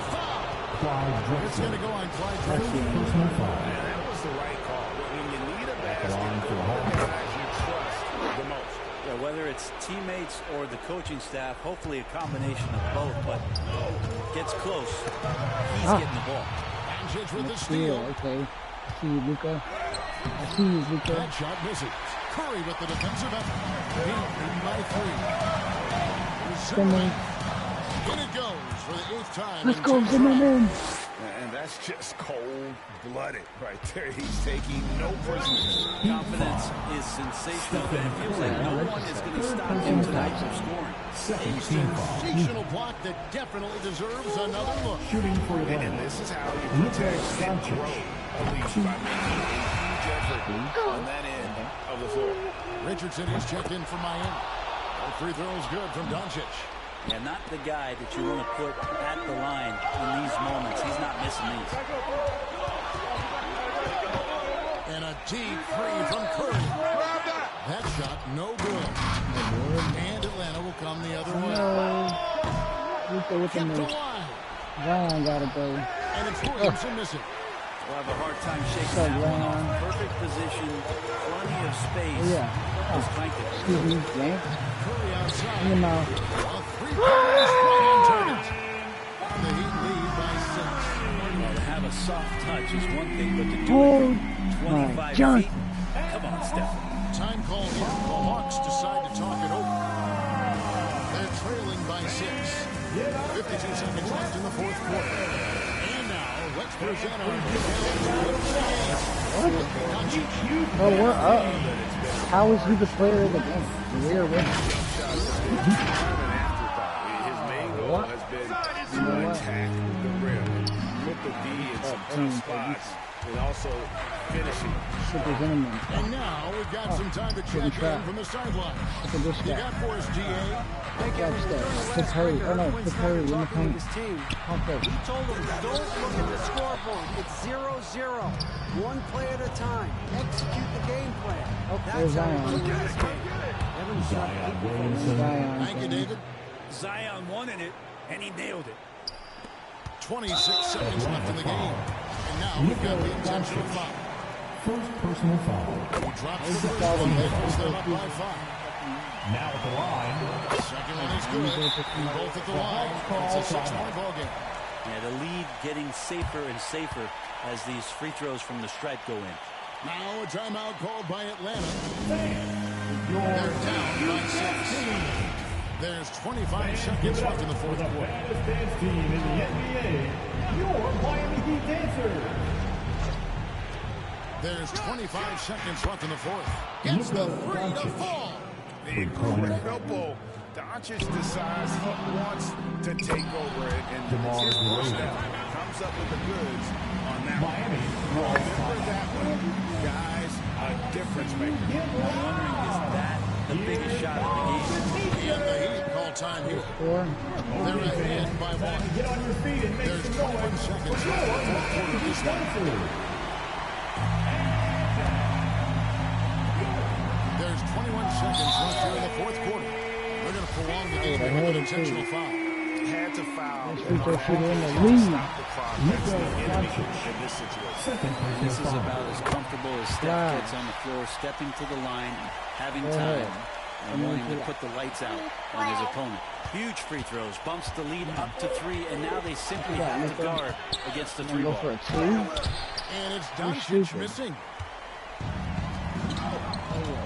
foul. It's going to go on Clyde Drexler. That was the right call. When you need a basket, the guys you trust the most. Yeah, whether it's teammates or the coaching staff, hopefully a combination of both, but gets close. He's getting the ball. Doncic with the steal. Okay. I see you, Luka. I see you, Luka. That shot misses. Curry with the defensive effort. Beaten by 3. Zimmerman. In it goes for the 8th time. Let's go, Zimmerman. And that's just cold-blooded right there. He's taking no prisoners. Confidence is sensational, but it feels like no one is going to stop him tonight from scoring. A sensational block that definitely deserves another look. Shooting for the And this is how you protect and grow a lead by making a huge effort on that end of the floor. Richardson is checked in for Miami. That free throw is good from Doncic. Yeah, not the guy that you want to put at the line in these moments. He's not missing these. And a deep three from Curry. That shot no good. And Atlanta will come the other way. Luka with the move. Zion gotta go. And it's Williamson missing. We'll have a hard time shaking that one off. Perfect position, plenty of space. Just clanked it. Excuse me, James. Curry outside. In your mouth. A three-point strike turnt. And the Heat lead by 6. Well, to have a soft touch is one thing, but to do it from 25 feet, come on, Steph. Time call here. The Hawks decide to talk it over. They're trailing by 6. 52 seconds left in the fourth quarter. And now, let's present our Oh, we're up. How is he the player of the game? We're winning. His main goal has been to attack the rim, put the D in some tough spots, and also finishing. And now we've got some time to check in from the sideline. You got for us, GA. Chris Hurry. Oh no, Chris Hurry in the paint. He told him, don't look at the scoreboard. It's 0-0. One play at a time. Execute the game plan. There's Zion. Zion. Thank you, David. Zion wanted it, and he nailed it. 26 seconds left in the game. And now we've got the intentional foul. First personal foul. He drops the first one. They close them up by 5. Now at the line. Second one is good. Both at the line. It's a 6-point ball game. Yeah, the lead getting safer and safer as these free throws from the stripe go in. Now a timeout called by Atlanta. They're down by 6. There's 25 seconds left in the fourth quarter. Baddest dance team in the NBA, your Miami Heat dancers. There's 25 seconds left in the fourth. Gets the three to fall. Big triple. Doncic decides he wants to take over it, and it's his personnel comes up with the goods on that Miami. Remember that one, guys, a difference maker. I'm wondering, is that the biggest shot of the game? And the Heat call time here. They're ahead by 1. Get on your feet and make There's 21 seconds left in the fourth quarter of this one. There's 21 seconds left here in the fourth quarter. They're going to prolong the game with an intentional foul. Had to foul. Stop the clock. That's the enemy in this situation. This is about as comfortable as Steph gets on the floor, stepping to the line, having time, and wanting to put the lights out on his opponent. Huge free throws, bumps the lead up to 3, and now they simply have to guard against the 3 ball. For a 2. And it's Doncic missing.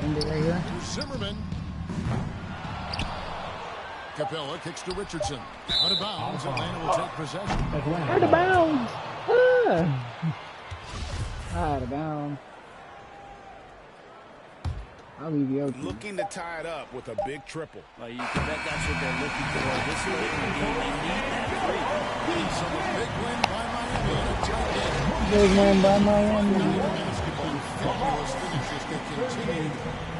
Right here. Zimmerman. Capella kicks to Richardson. Out of bounds. Atlanta will take possession. Out of bounds. Out of bounds. I'll leave you out. Looking to tie it up with a big triple. Well, you can bet that's what they're looking for this late in the game. They need that 3. So a big win by Miami in a tight game. Big win by Miami. Basketball fabulous finishes. They continue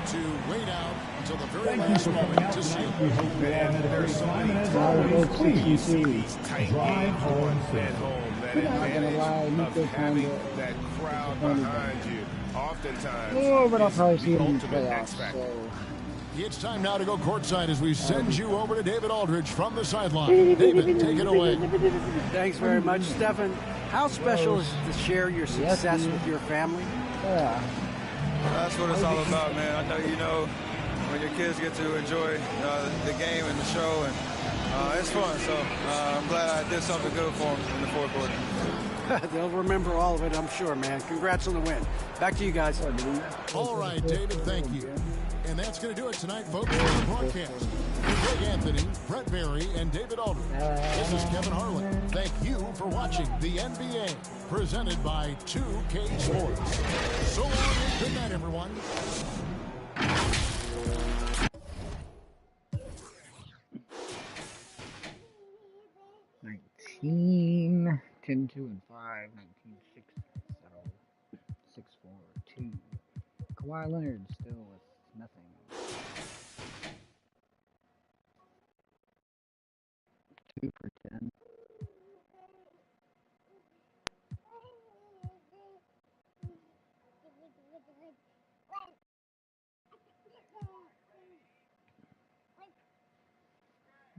to wait out until the very last moment to see We hope you all had a great time, and as always, please drive home safe. That advantage of having that crowd behind you. Oftentimes, but I'll probably see the him in ultimate playoffs. X factor. It's time now to go courtside as we send you over to David Aldridge from the sideline. David, take it away. Thanks very much, Stephen. How special is it to share your success with your family? Yeah. That's what it's all about, man. I know you know when your kids get to enjoy the game and the show, and it's fun. So I'm glad I did something good for them in the fourth quarter. They'll remember all of it, I'm sure, man. Congrats on the win. Back to you guys. All right, David, thank you. And that's going to do it tonight, folks, for the broadcast. With Greg Anthony, Brett Berry, and David Aldridge. This is Kevin Harlan. Thank you for watching the NBA, presented by 2K Sports. So long and good night, everyone. 10-2 and 5, 19-6, so 6-4-2. Kawhi Leonard still with nothing. 2 for 10.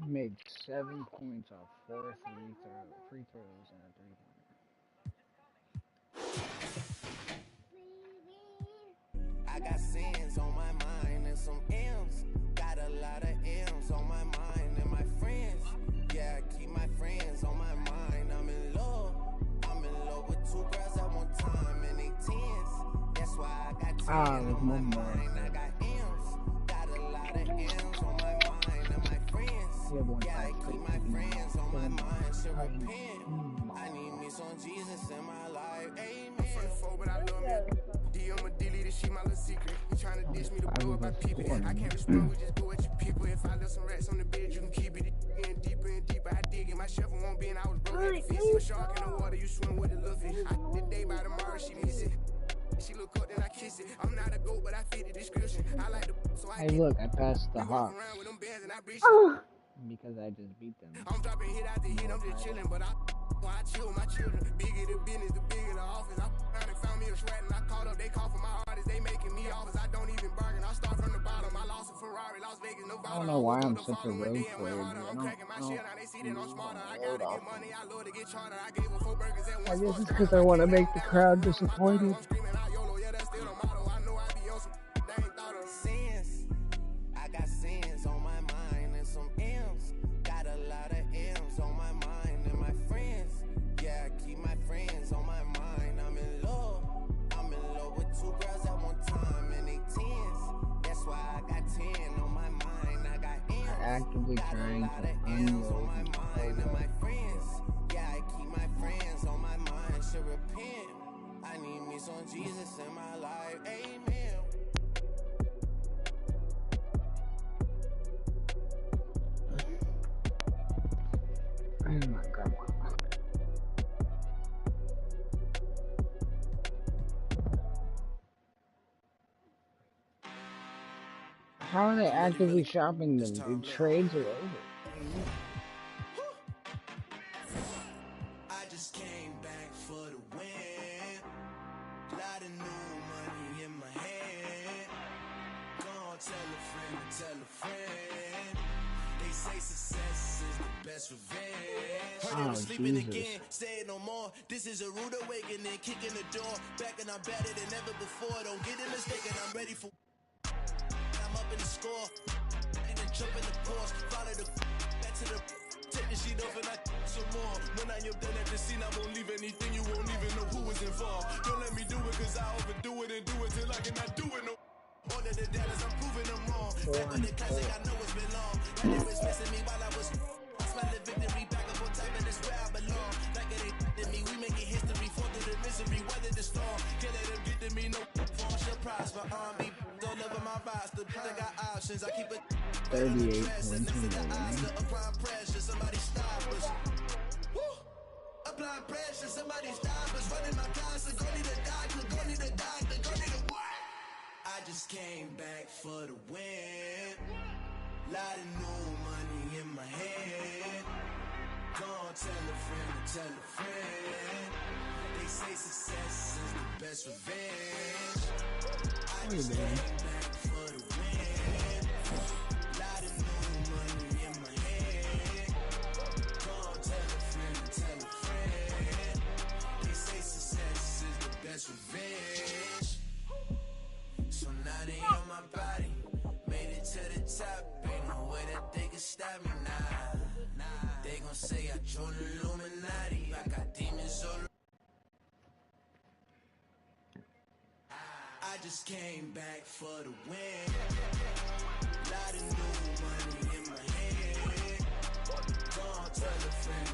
Made 7 points off 4 free throws and a 3-pointer. I got sins on my mind and some M's. Got a lot of M's on my mind and my friends. Yeah, I keep my friends on my mind. I'm in love with 2 girls at one time and they tens. That's why I got 10 on my mind. I got M's. Got a lot of M's on my mind and my friends. Yeah, I keep my friends on my mind. Should repent. I need me some Jesus in my life. Amen. I'm from the 4, but I love me. D on my dilly, this shit my little secret. You tryna dish me to blow up by people. I can't respond, we just go at your people. If I left some rats on the bed, you can keep it in deeper and deeper. I dig it, my shovel won't be, and I was broke at the fish. See a shark in the water, you swim with the little fish. I did the day by tomorrow, she miss it. She look up, then I kiss it. I'm not a goat, but I fit the description. I like the so I hey, look, I passed the Hawks. Because I just beat them. I'm dropping hit after hit, I'm just chilling, but I chill with my children. Bigger the business, the bigger the office. I found and found me a shred and I called up, they call for my artists, they making me offers. I don't even bargain, I start from the bottom. I lost a Ferrari, Las Vegas, Nevada. I don't know why I'm such a road player. I'm cracking my shit, now they see that I'm smarter. I gotta get money, I love to get charter. I gave her 4 burgers at I once. guess it's because I want to make the crowd disappointed. I'm screaming out YOLO, yeah, that's still the motto. I know I be on some they ain't thought of sins. I got sins on my mind and some M's. Got a lot of M's on my mind and my friends. Yeah, I keep my friends on my mind. I'm in love with 2 girls at one time and they tens. That's why I got 10 on my mind. I got M's. Actively trying to on my mind and my friends. Yeah, I keep my friends on my mind. Should repent. I need me some Jesus in my life. Amen. Oh my God. How are they actively shopping them? Dude, trades are over. I just came back for the win. Lot of new money in my hand. Gonna tell a friend. They say success is the best revenge. Heard it was sleeping again, say it no more. This is a rude awakening, kicking the door. Back and I'm better than ever before. Don't get it mistaken, I'm ready for. I'm up in the score. And then jump in the course. Follow the back to the. Take the sheet off and I some more. When I am done at the scene, I won't leave anything. You won't even know who is involved. Don't let me do it, cause I overdo it and do it till I cannot do it no. All of the data, I'm proving them wrong. Back with the classic, I know it's been long. And they was missing me while I was. I smell the victory back up on top, and it's where I belong. Like it ain't to me, we making history. Fall through the misery, weather the storm. Can't let them get to me, no form shall prosper. R&B don't over my vibes. The I got options, I keep it 38 applying pressure, somebody stop us. Applying pressure, somebody stop us. Running my class, go need a doctor, go need a doctor, go need a what? I just came back for the win. Lot of new money in my hand. Gonna tell a friend. They say success is the best revenge. I just came back for the win. Lot of new money in my hand. Gonna tell a friend. They say success is the best revenge. So now they on my body. Made it to the top. Ain't no way that they can stop me now. They gon' say I joined the Illuminati. I got demons all. I just came back for the win. Lot of new money in my hand. Gonna tell a friend.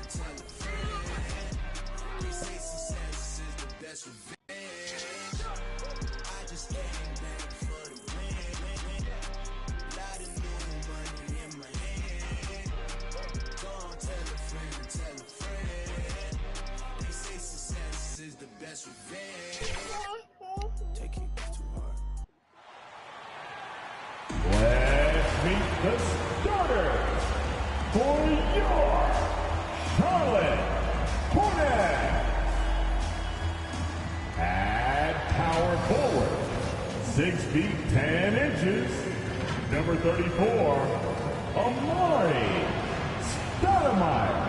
They say success is the best revenge. I just came back for the win. Lot of new money in my hand. Gonna tell a friend. They say success is the best revenge. Take it too hard. Let's meet the starters for your Charlotte Hornets. At power forward, 6 feet 10 inches, number 34, Amari Stoudemire.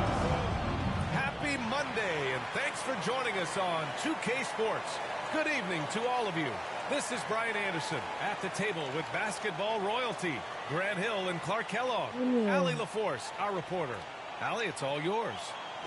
Happy Monday, and thanks for joining us on 2K Sports. Good evening to all of you. This is Brian Anderson at the table with basketball royalty. Grant Hill and Clark Kellogg. Allie LaForce, our reporter. Allie, it's all yours.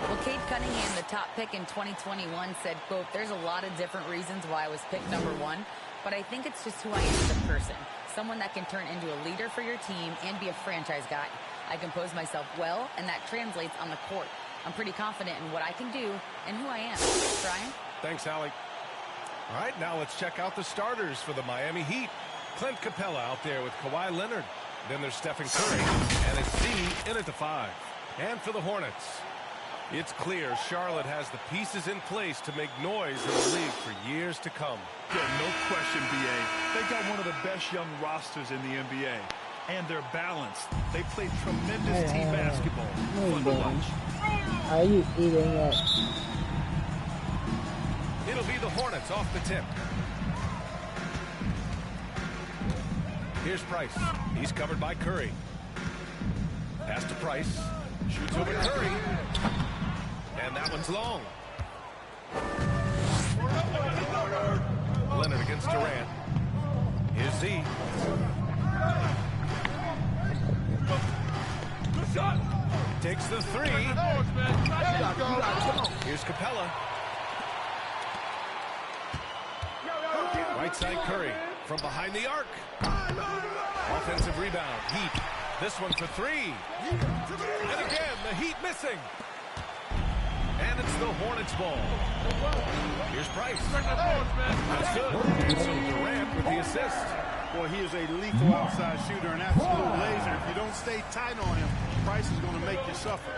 Well, Cade Cunningham, the top pick in 2021, said, quote, "There's a lot of different reasons why I was picked #1, but I think it's just who I am as a person. Someone that can turn into a leader for your team and be a franchise guy. I compose myself well, and that translates on the court. I'm pretty confident in what I can do and who I am." Brian? Thanks, Allie. All right, now let's check out the starters for the Miami Heat. Clint Capella out there with Kawhi Leonard. Then there's Stephen Curry, and it's Z in at the 5. And for the Hornets, it's clear Charlotte has the pieces in place to make noise in the league for years to come. Yeah, no question, BA. They got one of the best young rosters in the NBA. And they're balanced. They play tremendous team basketball. Fun to watch. Are you eating it? It'll be the Hornets off the tip. Here's Price. He's covered by Curry. Pass to Price. Shoots over Curry. And that one's long. Leonard against Durant. Here's Z. Takes the 3. Here's Capella. Right side Curry from behind the arc. Offensive rebound. Heat. This one for 3. And again, the Heat missing. And it's the Hornets ball. Here's Price. That's good. So Durant with the assist. Boy, he is a lethal outside shooter, an absolute laser. If you don't stay tight on him, Price is going to make you suffer.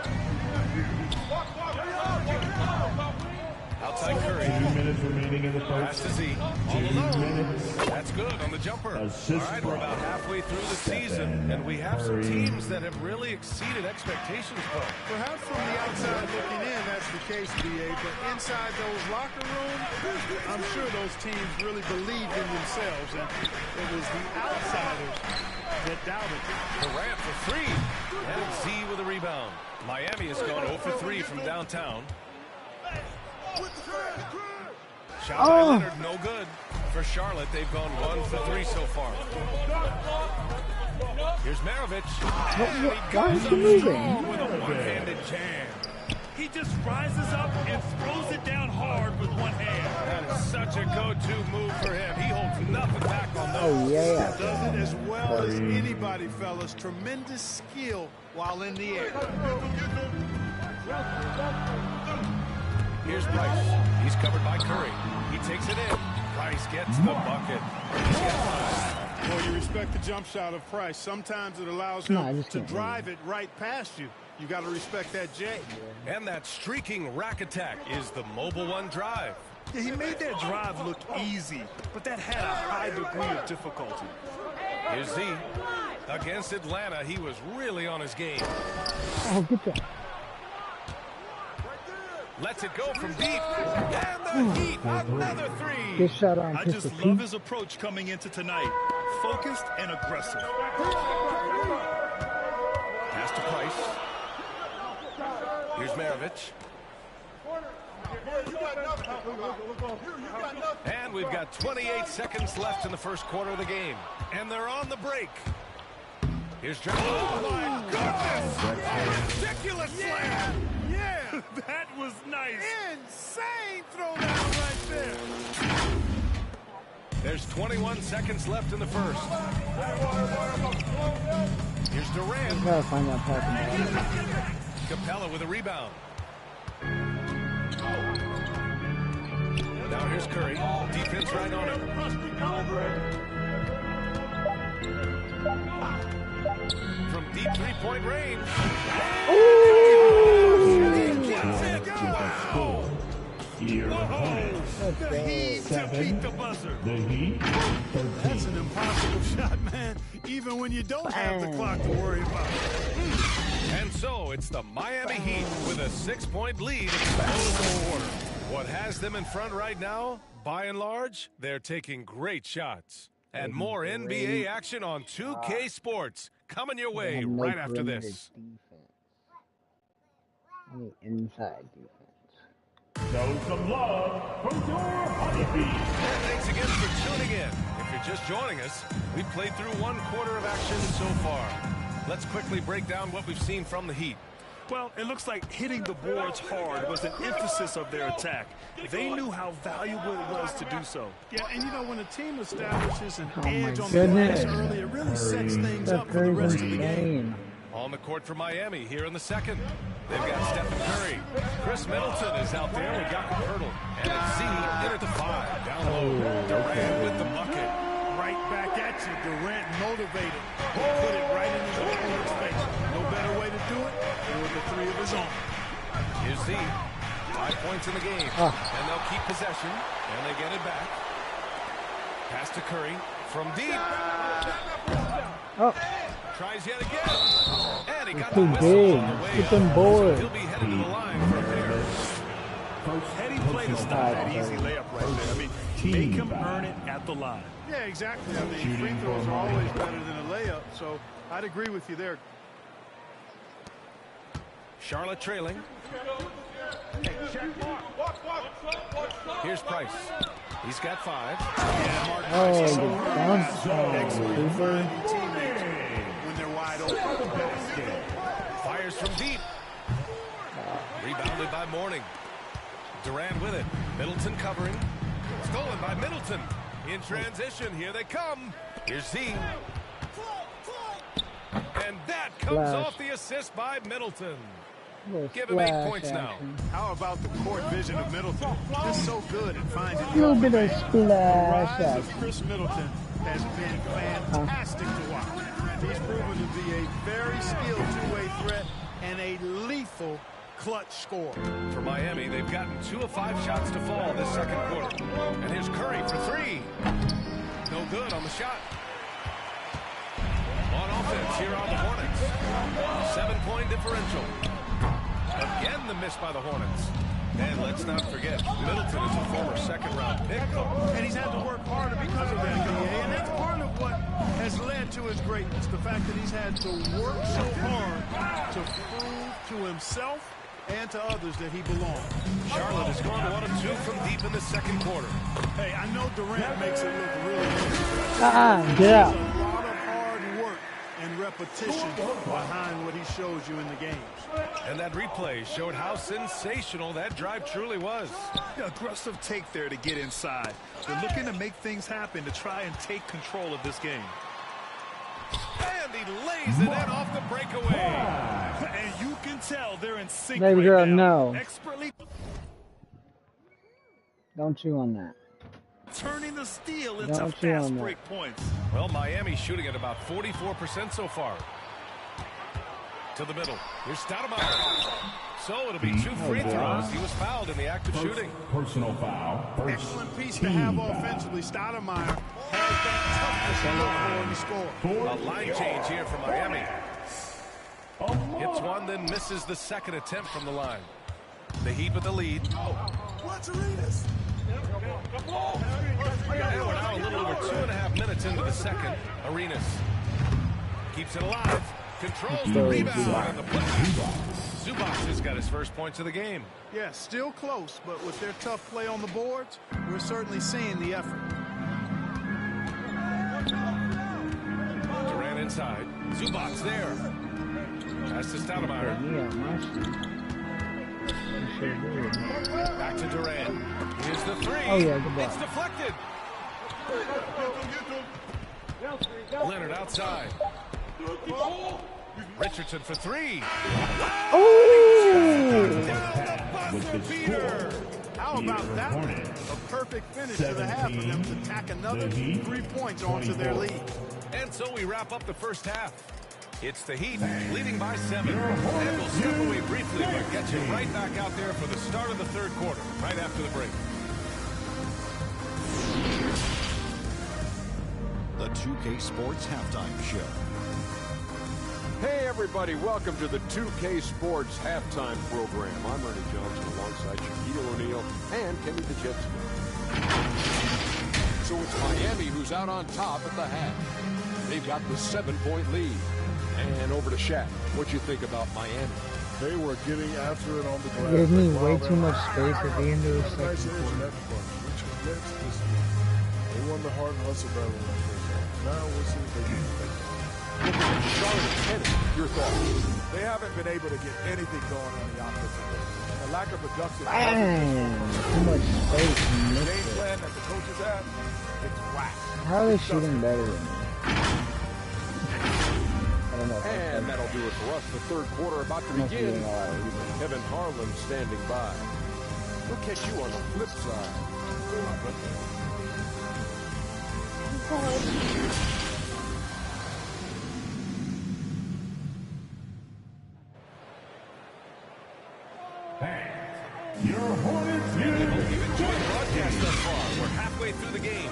Outside Curry. 2 minutes remaining in the Pass to Z. All alone. That's good on the jumper. All right, we're about halfway through the season, and we have some teams that have really exceeded expectations, Bo. Perhaps from the outside looking in, that's the case, BA. But inside those locker rooms, I'm sure those teams really believed in themselves, and it was the outsiders that doubted. Durant for 3. And Z with a rebound. Miami has gone 0 for 3 from downtown. Shot by Leonard, no good. For Charlotte, they've gone 1 for 3 so far. Here's Maravich. And he goes up strong with a one-handed jam. He just rises up and throws it down hard with one hand. That is such a go-to move for him. He holds nothing back on those. Oh, yeah. Does it as well as anybody, fellas. Tremendous skill while in the air. Here's Price. He's covered by Curry. He takes it in. Price gets the bucket. He's got 5. Well, you respect the jump shot of Price. Sometimes it allows him to drive it right past you. You got to respect that J. And that streaking rack attack is the Mobile One drive. Yeah, he made that drive look easy, but that had a high degree of difficulty. Here's Z. Against Atlanta, he was really on his game. Oh, good job. Lets it go from deep. And the Heat, another 3. Good shot on I just love his approach coming into tonight. Focused and aggressive. Pass to Price. Here's Maravich. And we've got 28 seconds left in the first quarter of the game. And they're on the break. Here's Jordan. Oh, my goodness. Ridiculous slam. Yeah, that was nice. Insane throwdown right there. There's 21 seconds left in the first. Here's Durant. Gotta find that pass. Capella with a rebound. Now here's Curry. Defense right on him. From deep three-point range. The Heat to beat the buzzer. The Heat. That's an impossible shot, man. Even when you don't have the clock to worry about. And so it's the Miami Heat with a 6-point lead in the first quarter. What has them in front right now, by and large, they're taking great shots. And more NBA action on 2K Sports coming your way right after this. Inside defense. Show some love from your honeybee. And thanks again for tuning in. If you're just joining us, we've played through 1/4 of action so far. Let's quickly break down what we've seen from the Heat. Well, it looks like hitting the boards hard was an emphasis of their attack. They knew how valuable it was to do so. Yeah, and you know, when a team establishes an edge on the goodness. glass early, it really sets things up for the rest of the game. On the court for Miami here in the second. They've got Stephen Curry. Chris Middleton is out there with Jakob Poeltl. And it's Z in at the 5. Down low. Durant with the bucket. Right back at you. Durant motivated. He put it right in his opponent's face. No better way to do it than with the 3 of his own. Here's Z. 5 points in the game. And they'll keep possession. And they get it back. Pass to Curry from deep. Tries yet again. And he got the whistle on the way up. So he'll be headed to the line from there. Had he played a style, that easy layup right there. I mean, make him earn it at the line. Yeah, exactly. I mean, free throws are always better than a layup, so I'd agree with you there. Charlotte trailing. Here's Price. He's got 5. Excellent finding teammates when they're wide open. Fires from deep. Rebounded by Mourning. Durant with it. Middleton covering. Stolen by Middleton. In transition, here they come. Here's Z. And that comes off the assist by Middleton. Give him 8 points now. How about the court vision of Middleton? Just so good at finding A little bit of splash the rise of Chris Middleton has been fantastic to watch. He's proven to be a very skilled two-way threat and a lethal clutch scorer. For Miami, they've gotten 2 of 5 shots to fall this second quarter. And here's Curry for 3. No good on the shot. On offense, here are the Hornets. 7-point differential. Again, the miss by the Hornets. And let's not forget, Middleton is a former second-round pick. And he's had to work harder because of that, and that's part of what has led to his greatness. The fact that he's had to work so hard to prove to himself and to others that he belongs. Charlotte has gone 1 of 2 from deep in the second quarter. Hey, I know Durant makes it look really easy. Get out. There's a lot of hard work and repetition behind what he shows you in the games. And that replay showed how sensational that drive truly was. Aggressive take there to get inside. They're looking to make things happen to try and take control of this game. And he lays it in off the breakaway. And you can tell they're in sync Baby right girl, now. no. Expertly Don't chew on that. turning the steal into Don't chew on fast that. break points. Well, Miami's shooting at about 44% so far. To the middle. Here's Stoudemire. So it'll be 2 free throws. He was fouled in the act of shooting. Personal foul. First Excellent piece to have offensively. Stoudemire has that toughness to look for in the score. A line change here for Miami. Hits one, then misses the second attempt from the line. The Heat with the lead. Watch Arenas. And we're now a little over 2.5 minutes into the second. Arenas keeps it alive. Controls the rebound and the putback. Zubac has got his first points of the game. Yeah, still close, but with their tough play on the boards, we're certainly seeing the effort. Durant inside. Zubac there. Pass to Stoudemire. Back to Durant. Here's the 3. Oh, yeah, good ball. It's deflected. Leonard outside. Richardson for 3. How about that? A perfect finish to the half for them to tack another 3 points onto their lead. And so we wrap up the first half. It's the Heat leading by 7. And we'll step away briefly, but get you right back out there for the start of the third quarter, right after the break. The 2K Sports Halftime Show. Hey, everybody. Welcome to the 2K Sports Halftime Program. I'm Ernie Johnson alongside Shaquille O'Neal and Kenny the Jet Smith. So it's Miami who's out on top at the half. They've got the 7-point lead. And over to Shaq. What you think about Miami? They were getting after it on the glass. They gave me way too much space at the end of the second Nice edge in quarter. that department, which connects this year. They won the heart and hustle battle in that first half. Now we'll see if they can make it. Charlotte, Kenny, your thoughts? They haven't been able to get anything going on the offensive end. The lack of production. Too much space. The game plan that the coaches have, it's whack. How are they shooting better than me? I don't know. And that'll do it for us. The third quarter about to begin. Kevin Harlan standing by. We'll catch you on the flip side. Your Hornets We hope you've enjoyed the broadcast thus far. We're halfway through the game.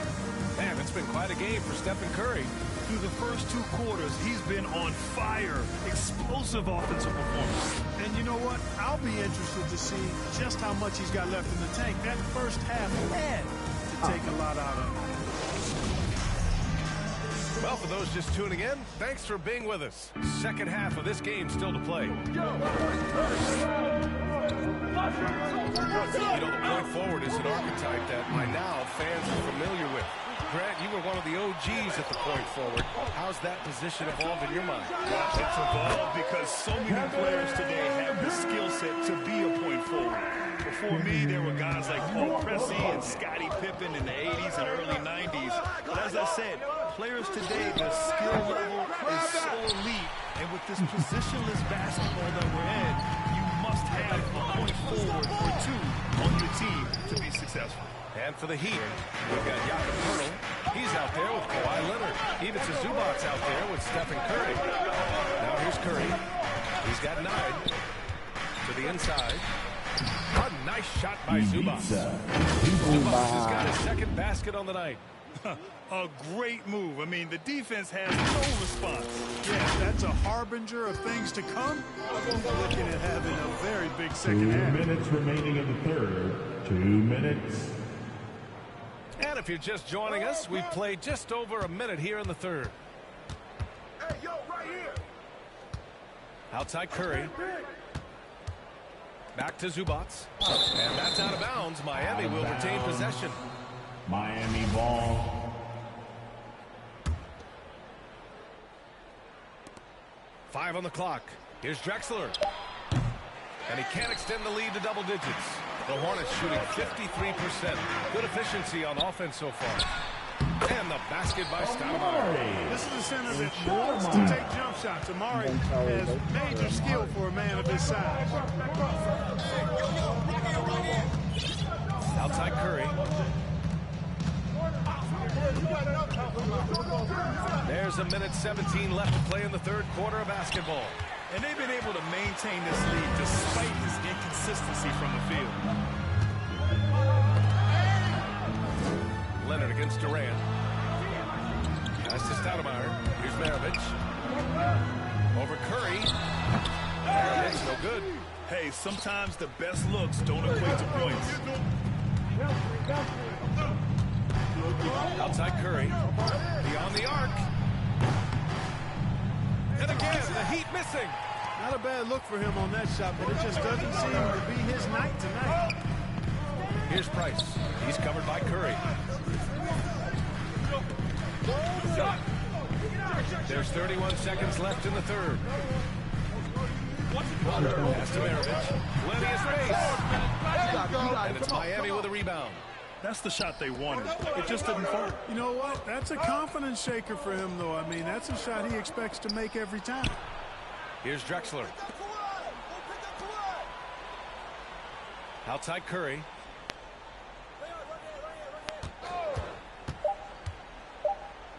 Man, it's been quite a game for Stephen Curry. Through the first 2 quarters, he's been on fire. Explosive offensive performance. And you know what? I'll be interested to see just how much he's got left in the tank. That first half had to take a lot out of him. Well, for those just tuning in, thanks for being with us. Second half of this game still to play. You know, the point forward is an archetype that by now fans are familiar with. Grant, you were one of the OGs at the point forward. How's that position evolved in your mind? It's evolved because so many players today have the skill set to be a point forward. Before me, there were guys like Paul Pressey and Scottie Pippen in the 80s and early 90s. But as I said, players today, the skill level is so elite. And with this positionless basketball that we're in, you must have a point forward or two on your team to be successful. And for the Heat, we've got Jakob Poeltl. He's out there with Kawhi Leonard. Even Zubac's out there with Stephen Curry. Now here's Curry. He's got 9 to the inside. A nice shot by Zubac. Zubac has got his second basket on the night. A great move. I mean, the defense has no response. Yeah, that's a harbinger of things to come. I'm looking at having a very big second 2 half. minutes remaining in the third. 2 minutes. And if you're just joining us, we've played just over a minute here in the third. Hey, yo, right here. Outside Curry. Back to Zubac. And that's out of bounds. Miami will retain possession. Miami ball. Five on the clock. Here's Drexler. And he can't extend the lead to double digits. The Hornets shooting 53%. Good efficiency on offense so far. And the basket by Stoudemire. This is a center that wants to take jump shots. Amari has major skill for a man of his size. Outside Curry. There's a minute 17 left to play in the third quarter of basketball. And they've been able to maintain this lead despite this inconsistency from the field. Leonard against Durant. Pass to Stoudemire. Here's Maravich. Over Curry. Maravich, no good. Hey, sometimes the best looks don't equate to points. Outside Curry. Beyond the arc. And again, the Heat missing. Not a bad look for him on that shot, but it just doesn't seem to be his night tonight. Here's Price. He's covered by Curry. There's 31 seconds left in the third. Pass to Maravich. Plenty of space. And it's Miami with a rebound. That's the shot they wanted. It just didn't fall. You know what? That's a confidence shaker for him, though. I mean, that's a shot he expects to make every time. Here's Drexler. Outside Curry.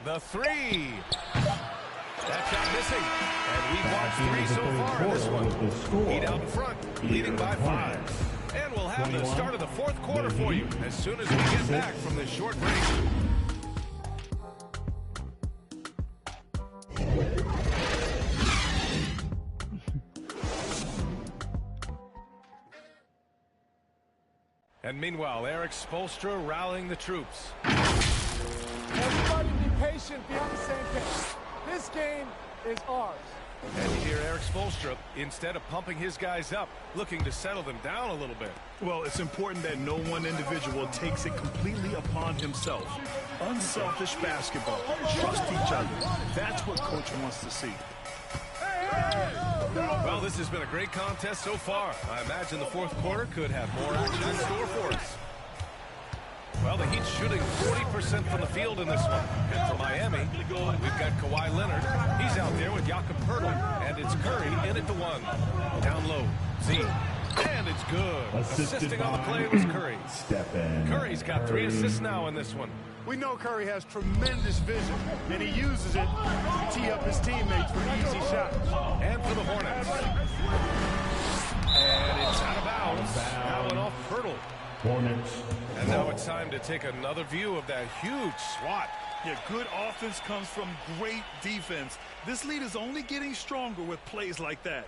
The three. That shot missing. And we've watched 3 so far in this one. Heat out in front, leading by 5. And we'll have the start of the fourth quarter for you as soon as we get back from this short break. And meanwhile, Eric Spoelstra rallying the troops. Everybody be patient, be on the same page. This game is ours. And you hear Eric Spoelstra, instead of pumping his guys up, looking to settle them down a little bit. Well, it's important that no one individual takes it completely upon himself. Unselfish basketball. Trust each other. That's what Coach wants to see. Well, this has been a great contest so far. I imagine the fourth quarter could have more action in store for us. Well, the Heat's shooting 40% from the field in this one. And for Miami, we've got Kawhi Leonard. He's out there with Jakob Poeltl. And it's Curry in at the one. Down low, Z. And it's good. Assisting on the play was Curry. Curry's got 3 assists now in this one. We know Curry has tremendous vision, and he uses it to tee up his teammates for easy shots. And for the Hornets. And it's out of bounds. Now and off Poeltl. Hornets. And now it's time to take another view of that huge swat. Yeah, good offense comes from great defense. This lead is only getting stronger with plays like that.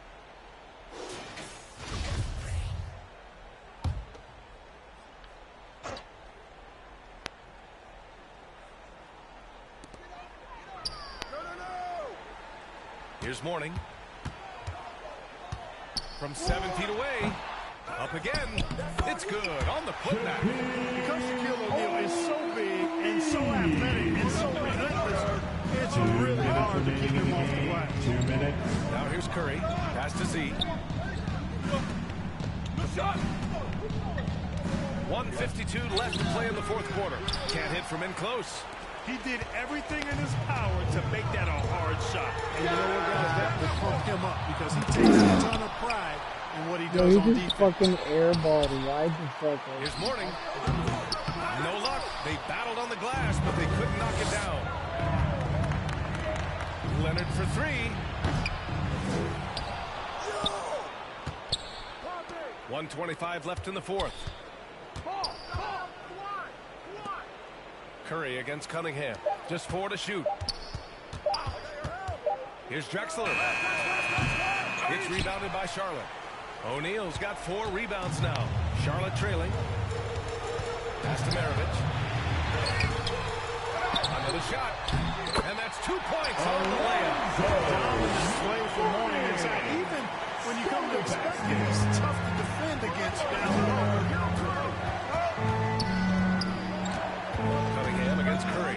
Here's Mourning. From 7 feet away. Up again. It's good on the putback. Because Shaquille O'Neal is so big and so athletic and so relentless, it's really hard to keep him off the glass. 2 minutes. Now here's Curry. Pass to Z. 1:52 left to play in the fourth quarter. Can't hit from in close. He did everything in his power to make that a hard shot. And you know what, guys? That will pump him up because he takes a ton of pride in what he does on defense. Fucking airballed. Why the fuck? Here's Mourning. No luck. They battled on the glass, but they couldn't knock it down. Leonard for 3. 1:25 left in the fourth. Curry against Cunningham. Just 4 to shoot. Here's Drexler. It's rebounded by Charlotte. O'Neal's got 4 rebounds now. Charlotte trailing. Pass to Maravich. Another shot. And that's 2 points on the layup. Dominant play for Mourning inside. Even when you come to expect it, he's tough to defend against down low. Cunningham against Curry.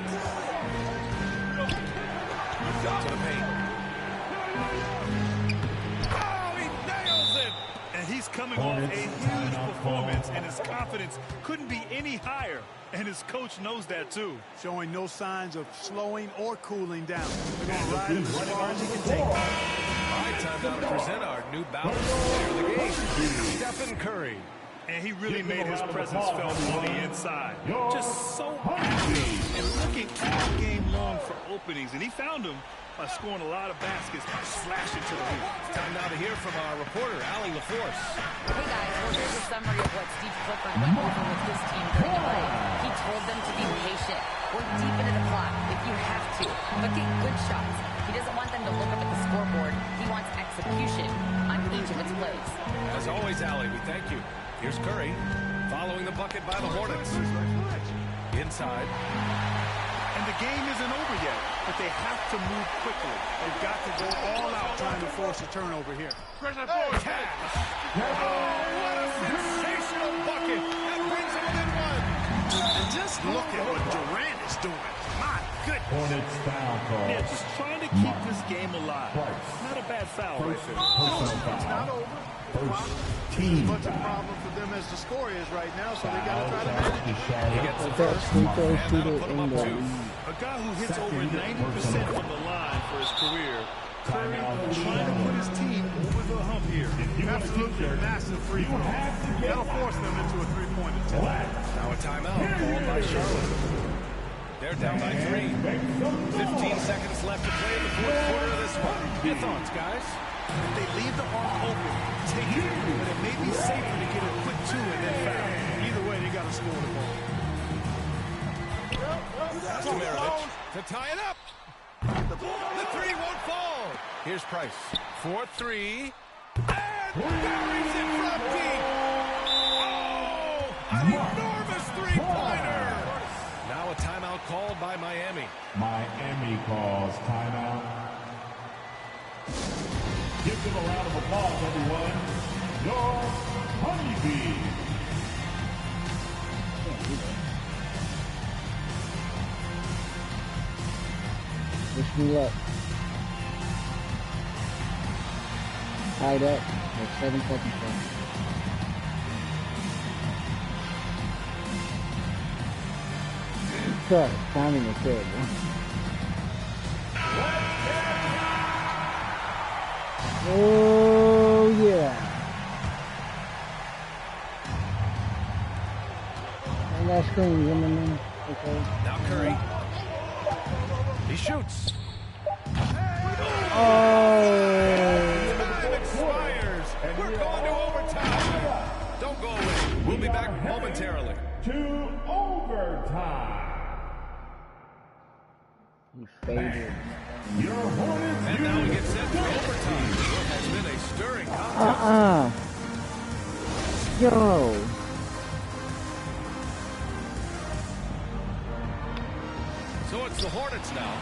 To the paint. Oh, he nails it! And he's coming off a huge performance, and his confidence couldn't be any higher. And his coach knows that, too. Showing no signs of slowing or cooling down. They're going to ride him as far as he can take. All right, time now to present our new ballot player of the game, Stephen Curry. And he really made his presence felt on the inside. Just so active and looking all game long for openings. And he found them by scoring a lot of baskets, slashing to the hoop. Time now to hear from our reporter, Allie LaForce. Hey guys, well here's a summary of what Steve Clifford went over with his team during the break. He told them to be patient, work deep into the clock if you have to, but get good shots. He doesn't want them to look up at the scoreboard. He wants execution on each of its plays. As always, Allie, we thank you. Here's Curry, following the bucket by the Hornets. Inside. And the game isn't over yet, but they have to move quickly. They've got to go all out trying to force a turnover here. Cash. Oh, what a sensational bucket. That brings him within 1. And just look at what Durant is doing. My goodness. Hornets foul call. Yeah, just trying to keep this game alive. Not a bad foul right there. It's not over. Team Much a problem for them as the score is right now, so they got to try to manage it. He gets the first, and that'll put him up 2. A guy who hits over 90% from the line for his career. Curry trying to put his team over the hump here. Absolutely massive free throw. That'll force them into a three-point attempt. Now a timeout called by Charlotte. They're down by 3. 15 seconds left to play in the fourth quarter of this one. Your thoughts, guys? If they leave the arc open, take it. But it may be safer to get a quick 2 and then foul. Either way, they got to score the ball. Pass to Maravich to tie it up. The 3 won't fall. Here's Price. 4-3. And buries it from deep. Oh, an enormous three-pointer. Now a timeout called by Miami. Miami calls timeout. Give them a round of applause, everyone. Your Honeybee. Wish me luck. Tied up with 7 seconds left. Sorry, timing is terrible. Oh yeah. And that screen coming in. Okay. Now Curry. He shoots. Oh. Time expires. We're going to overtime. Don't go away. We'll be back momentarily. To overtime. You faded. Your Hornets. And now we get set for overtime. It has been a stirring contest. Yo. So it's the Hornets now.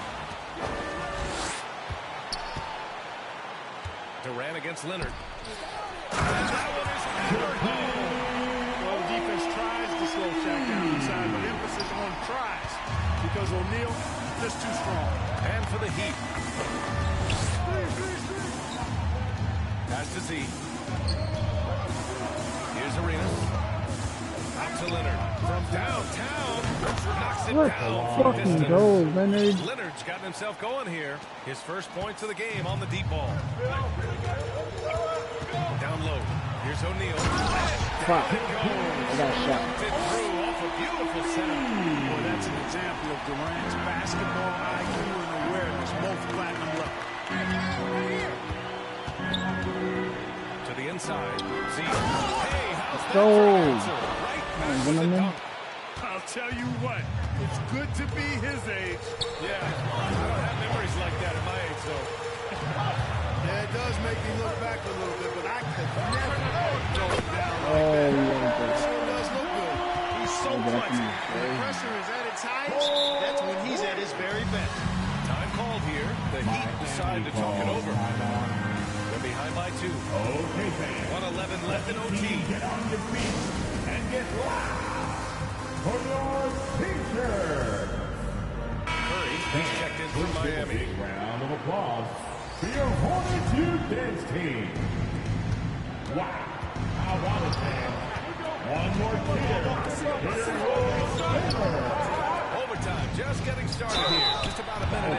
Durant against Leonard. And that one is hammered home. Well, the defense tries to slow Shaq down inside, but emphasis on tries because O'Neal just too strong. And for the Heat. Pass to Z. Here's Arenas. Out to Leonard. From downtown. Knocks it down from distance. Leonard. Leonard's gotten himself going here. His first points of the game on the deep ball. Down low. Here's O'Neal. Fuck. I got shot. Through off a beautiful setup. Boy, that's an example of Durant's basketball IQ and awareness, both platinum level. To the inside. Z. Hey, how's that Go. for answer? Right past the dunk. I'll tell you what, it's good to be his age. Yeah, I don't have memories like that at my age, though. Yeah, it does make me look back a little bit, but I could never throw it down like Oh, that. yeah. It sure does look good. He's so flexible. When the pressure is at its highest, that's when he's at his very best. Time called here. The Heat decide to talk it over. They're behind by 2. Okay, fans. 1:11 left in OT. Get on your feet and get loud for your teacher. Curry, he's checked in from Miami. Big round of applause for your Hornets Youth Dance team. Wow. How about it, man? One more Overtime, just getting started here. Just about a minute in.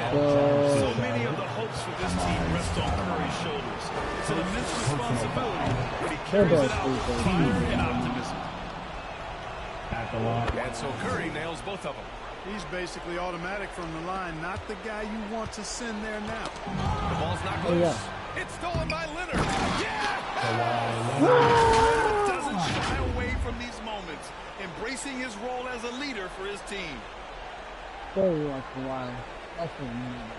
So many of the hopes for this team rest on Curry's shoulders. It's an immense responsibility, but he carries it out with fire and optimism. At the line. And so Curry nails both of them. He's basically automatic from the line, not the guy you want to send there now. The ball's not loose. Yeah. It's stolen by Leonard. Yeah! Leonard doesn't shy away from these moments, embracing his role as a leader for his team. Very once in a while. That's what I mean.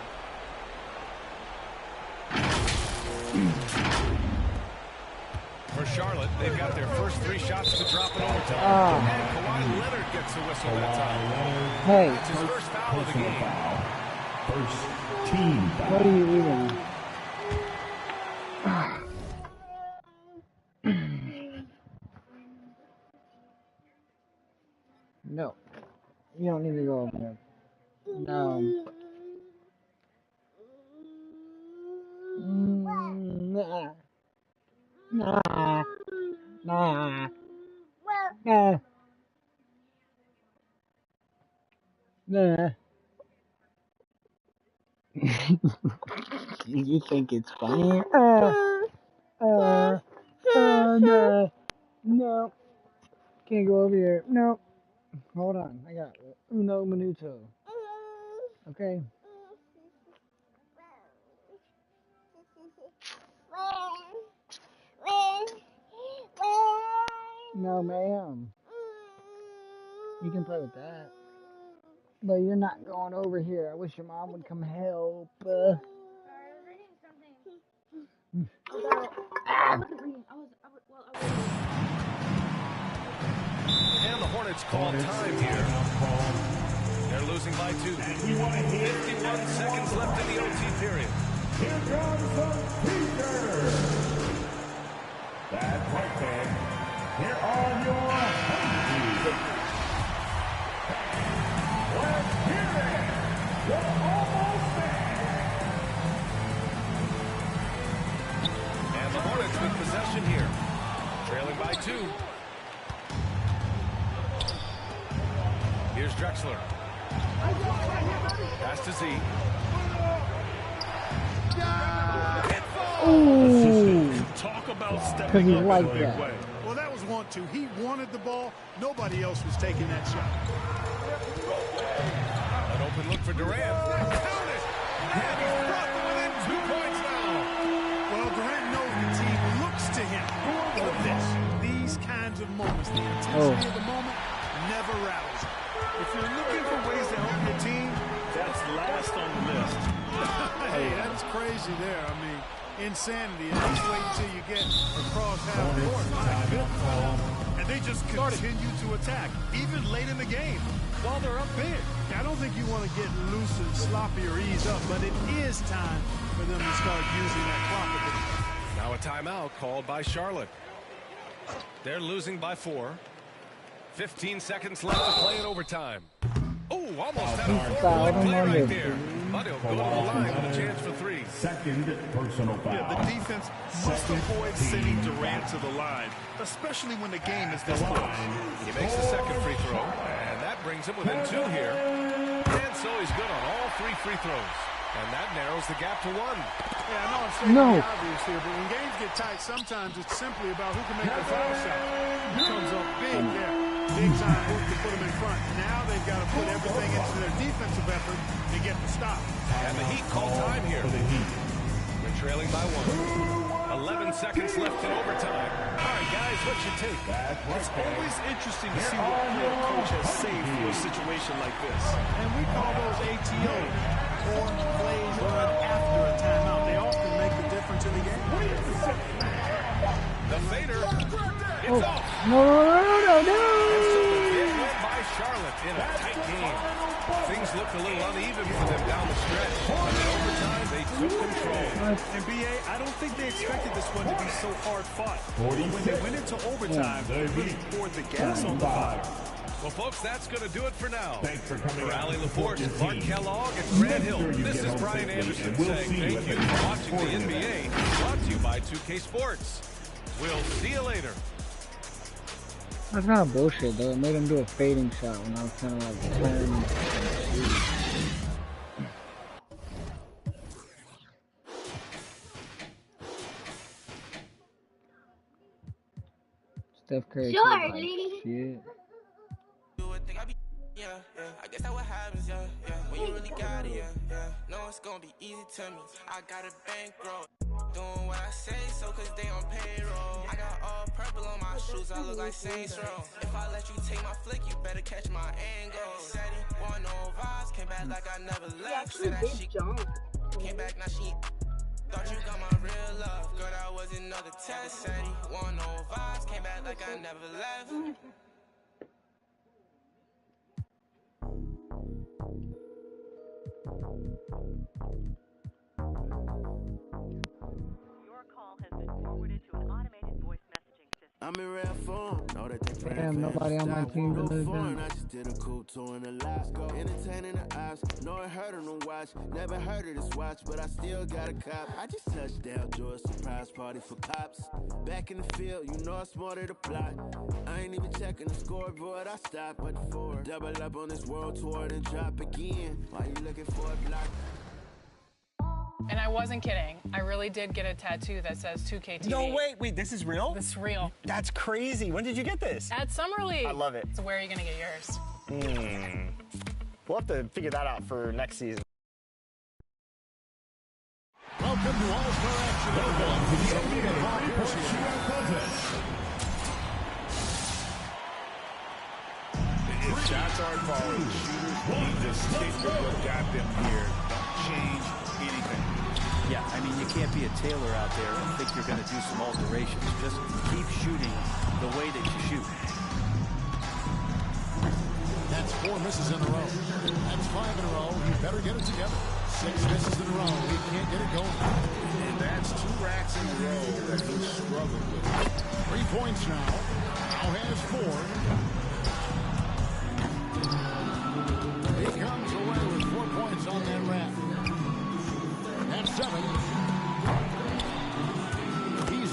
For Charlotte, they've got their first 3 shots to drop in overtime. And Kawhi Leonard gets the whistle that time. Hey. It's his first foul of the game. First team foul. What are you even? No. You don't need to go over there. No. Nah. Nah. Nah. Nah. Nah. You think it's funny? No. No. Can't go over here. No. Hold on. I got uno minuto. Okay. No, ma'am. You can play with that. But you're not going over here. I wish your mom would come help. And the Hornets call time here. They're losing by 2. 51 seconds left in the OT period. Here comes the teacher. And the Hornets with possession here. Trailing by 2. Here's Drexler. Pass to Z. Ooh. Talk about stepping Because up like in a big that. way. Well, that was 1-2. He wanted the ball. Nobody else was taking that shot. An open look for Durant. Count it! And he's brought them within 2 points now. Well, Durant knows the team looks to him for this. These kinds of moments, the intensity of the moment never rattles. If you're looking for ways to help your team, that's last on the list. Hey, that's crazy there. I mean, insanity. And just wait until you get across half court. My goodness. And they just continue to attack, even late in the game, while they're up big. I don't think you want to get loose and sloppy or ease up, but it is time for them to start using that clock a bit. Now a timeout called by Charlotte. They're losing by 4. 15 seconds left to play in overtime. Oh, almost had a 4-point play right there. But he'll go to the line with a chance for 3. Second personal foul. Yeah, the defense must avoid sending Durant to the line, especially when the game is this close. He makes the second free throw, and that brings him within 2 here. And so he's good on all 3 free throws. And that narrows the gap to 1. Yeah, I know I'm saying the obvious here, but when games get tight, sometimes it's simply about who can make the foul shot. He comes up big there. Big time hook to put them in front. Now they've got to put everything into their defensive effort to get the stop. And the Heat call time here. They're trailing by 1. 11 seconds left in overtime. All right, guys, what's your take? It's always interesting to see what play a coach has saved for a situation like this. And we call those ATO, or plays run after a timeout. They often make the difference in the game. The fader. It's off. No. And so the big win by Charlotte in a tight game. Things looked a little uneven for them down the stretch. But in overtime, they took control. And B.A., I don't think they expected this one to be so hard fought. When they went into overtime, they really poured the gas on the fire. Well, folks, that's going to do it for now. Thanks for coming. For Allie LaForce, Clark Kellogg, and Grant Hill, this is Brian Anderson saying thank you for watching the NBA. Brought to you by 2K Sports. We'll see you later. That's kind of bullshit, though. It made him do a fading shot when I was kind of like turning. Steph Curry. Shit. I guess that's what happens, when you really got it, no, it's gonna be easy to me. I got a bankroll, doing what I say, so cause they on payroll. I got all purple on my shoes, I look like Saints Row. If I let you take my flick, you better catch my angle. Said he want no vibes, came back like I never left. Said that she came back, now she thought you got my real love. Girl, that was another test. Said he want no vibes, came back like I never left. Your call has been forwarded to an automated voice messaging system. I'm in rare form. Know that they Damn, nobody on my team believes foreign. that. I just did a cool tour in Alaska. Entertaining the eyes. Know I heard on the watch. Never heard of this watch, but I still got a cop. I just touched down, George. Surprise party for cops. Back in the field, you know I smarted the plot. I ain't even checking the scoreboard. I stopped at the 4. Double up on this world tour, then drop again. Why you looking for a block? And I wasn't kidding. I really did get a tattoo that says 2K TV. No, wait, this is real? This is real. That's crazy. When did you get this? At Summer League. I love it. So where are you going to get yours? We'll have to figure that out for next season. Welcome to All-Star Action. Welcome to the NBA Three-Point Contest. If shots aren't falling, shooters need to stick with what got them here. Don't change anything. Yeah, I mean, you can't be a tailor out there and think you're going to do some alterations. Just keep shooting the way that you shoot. That's 4 misses in a row. That's 5 in a row. He better get it together. 6 misses in a row. He can't get it going. And that's 2 racks in a row that he's struggled with. 3 points now. Now has 4. He comes away with 4 points on that rack. That's 7. He's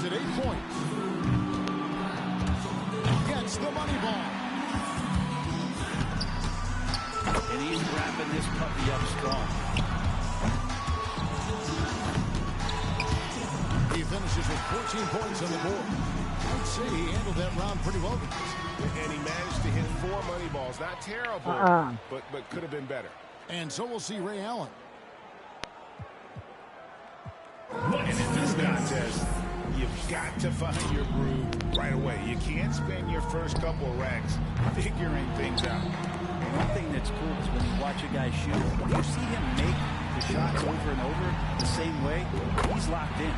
be up strong. He finishes with 14 points on the board. I'd say he handled that round pretty well. And he managed to hit 4 money balls. Not terrible, but could have been better. And so we'll see Ray Allen. And in this contest, you've got to find your groove right away. You can't spend your first couple of racks figuring things out. One thing that's cool is when you watch a guy shoot, when you see him make the shots over and over the same way, he's locked in.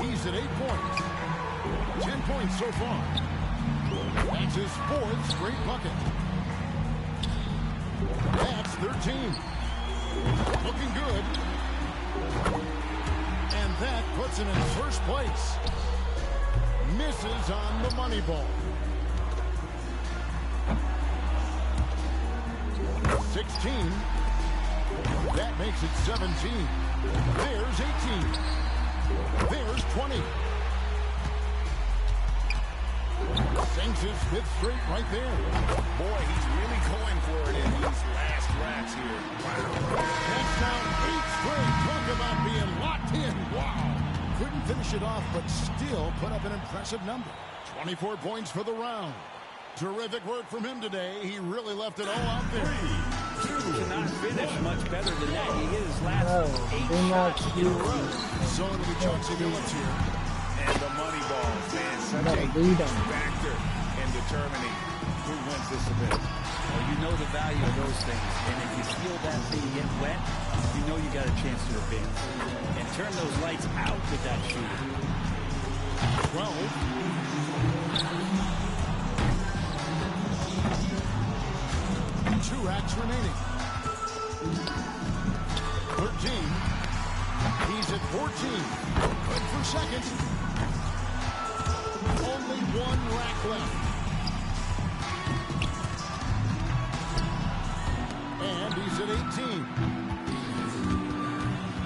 He's at 8 points. 10 points so far. That's his 4th straight bucket. That's 13. Looking good. And that puts him in first place. Misses on the money ball. 16. That makes it 17. There's 18. There's 20. Sinks his 5th straight right there. Boy, he's really going for it in these last racks here. Wow. That's now 8 straight. Talk about being locked in. Wow. Couldn't finish it off, but still put up an impressive number. 24 points for the round. Terrific work from him today. He really left it all out there. 3, 2, cannot finish much better than that. He hit his last 8 shots in a row. So it'll be Chauncey Billups here. And the money balls, man, such a huge factor in determining who wins this event. Well, you know the value of those things, and if you feel that thing get wet, you know you got a chance to advance. And turn those lights out with that shooter. 12. 2 racks remaining. 13. He's at 14. Good for second. Only 1 rack left. And he's at 18.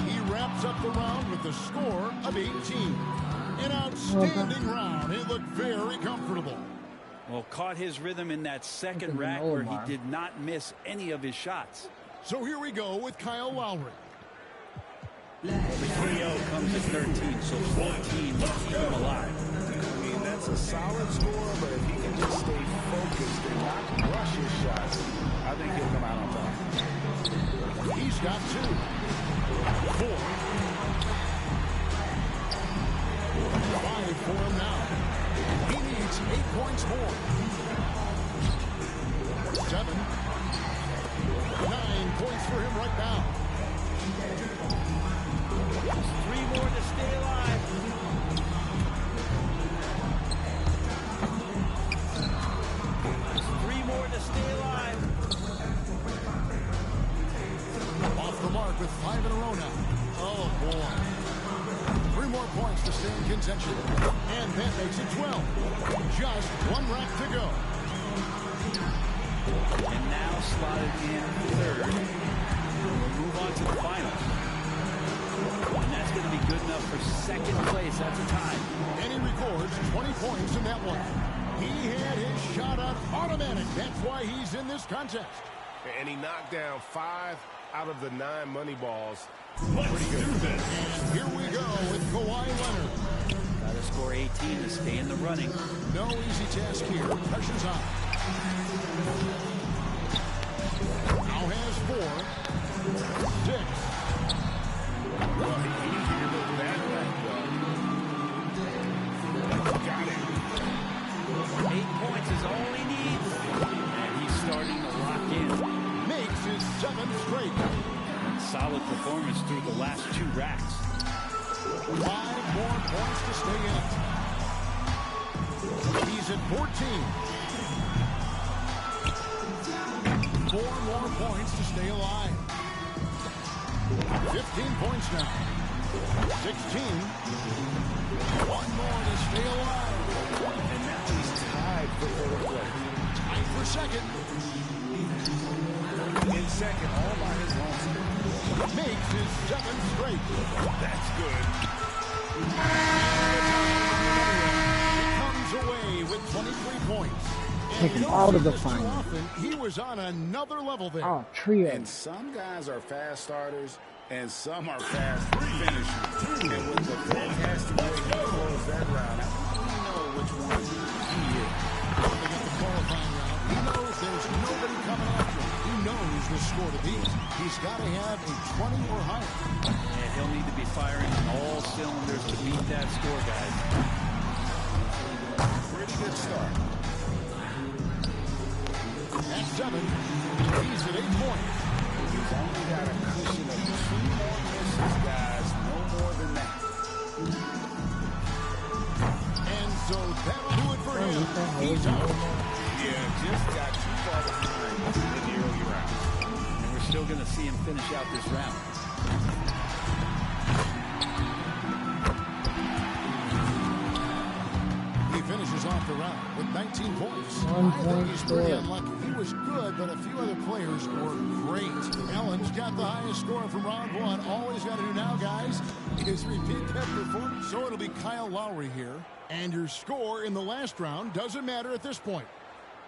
He wraps up the round with the score of 18. An outstanding round. It looked very comfortable. Well, caught his rhythm in that second rack where he did not miss any of his shots. So here we go with Kyle Lowry. Well, the KO comes at 13, so 14 will keep him alive. I mean, that's a solid score, but if he can just stay focused and not rush his shots, I think he'll come out on top. He's got 2. 4. 5 for him now. He needs 8 points more. 7. 9 points for him right now. 3 more to stay alive. 3 more to stay alive. Off the mark with 5 in a row now. Oh, boy. 3 more points to stay in contention. And that makes it 12. Just 1 rack to go. And now slotted in 3rd. We'll move on to the finals. And that's going to be good enough for 2nd place. That's a tie. And he records 20 points in that one. He had his shot on automatic. That's why he's in this contest. And he knocked down 5 out of the 9 money balls. Let's do this. And here we go with Kawhi Leonard. Got to score 18 to stay in the running. No easy task here. Pressure's on. Now has 4. 6. Well, he handled that right well. Got it. 8 points is all he needs. And he's starting to lock in. Makes his 7th straight. Solid performance through the last 2 racks. 5 more points to stay in it. He's at 14. 4 more points to stay alive. 15 points now. 16. 1 more to stay alive. And now he's tied for 4th place. Tied for 2nd. In 2nd, all by his lonesome. Makes his 7th straight. That's good. He comes away away with 23 points. Take him out of the final. He was on another level there. Oh, trio. And some guys are fast starters, and some are fast finishers. And with the fantastic way he closed that round, I think we know which one he is. They got the qualifying round. He knows there's nobody coming after him. He knows the score to beat. He's got to have a 20 or higher. And he'll need to be firing on all cylinders to beat that score, guys. Pretty good start. At 7, he's at 8 points. He's only got a cushion of 2 more misses, guys. No more than that. And so that'll do it for him. He's out. Yeah, just got too far behind in the early rounds. And we're still going to see him finish out this round. He finishes off the round with 19 points. 1 I think point he's pretty score. unlucky. He was good, but a few other players were great. Allen's got the highest score from round 1. All he's got to do now, guys, is repeat that performance. So it'll be Kyle Lowry here. And your score in the last round doesn't matter at this point.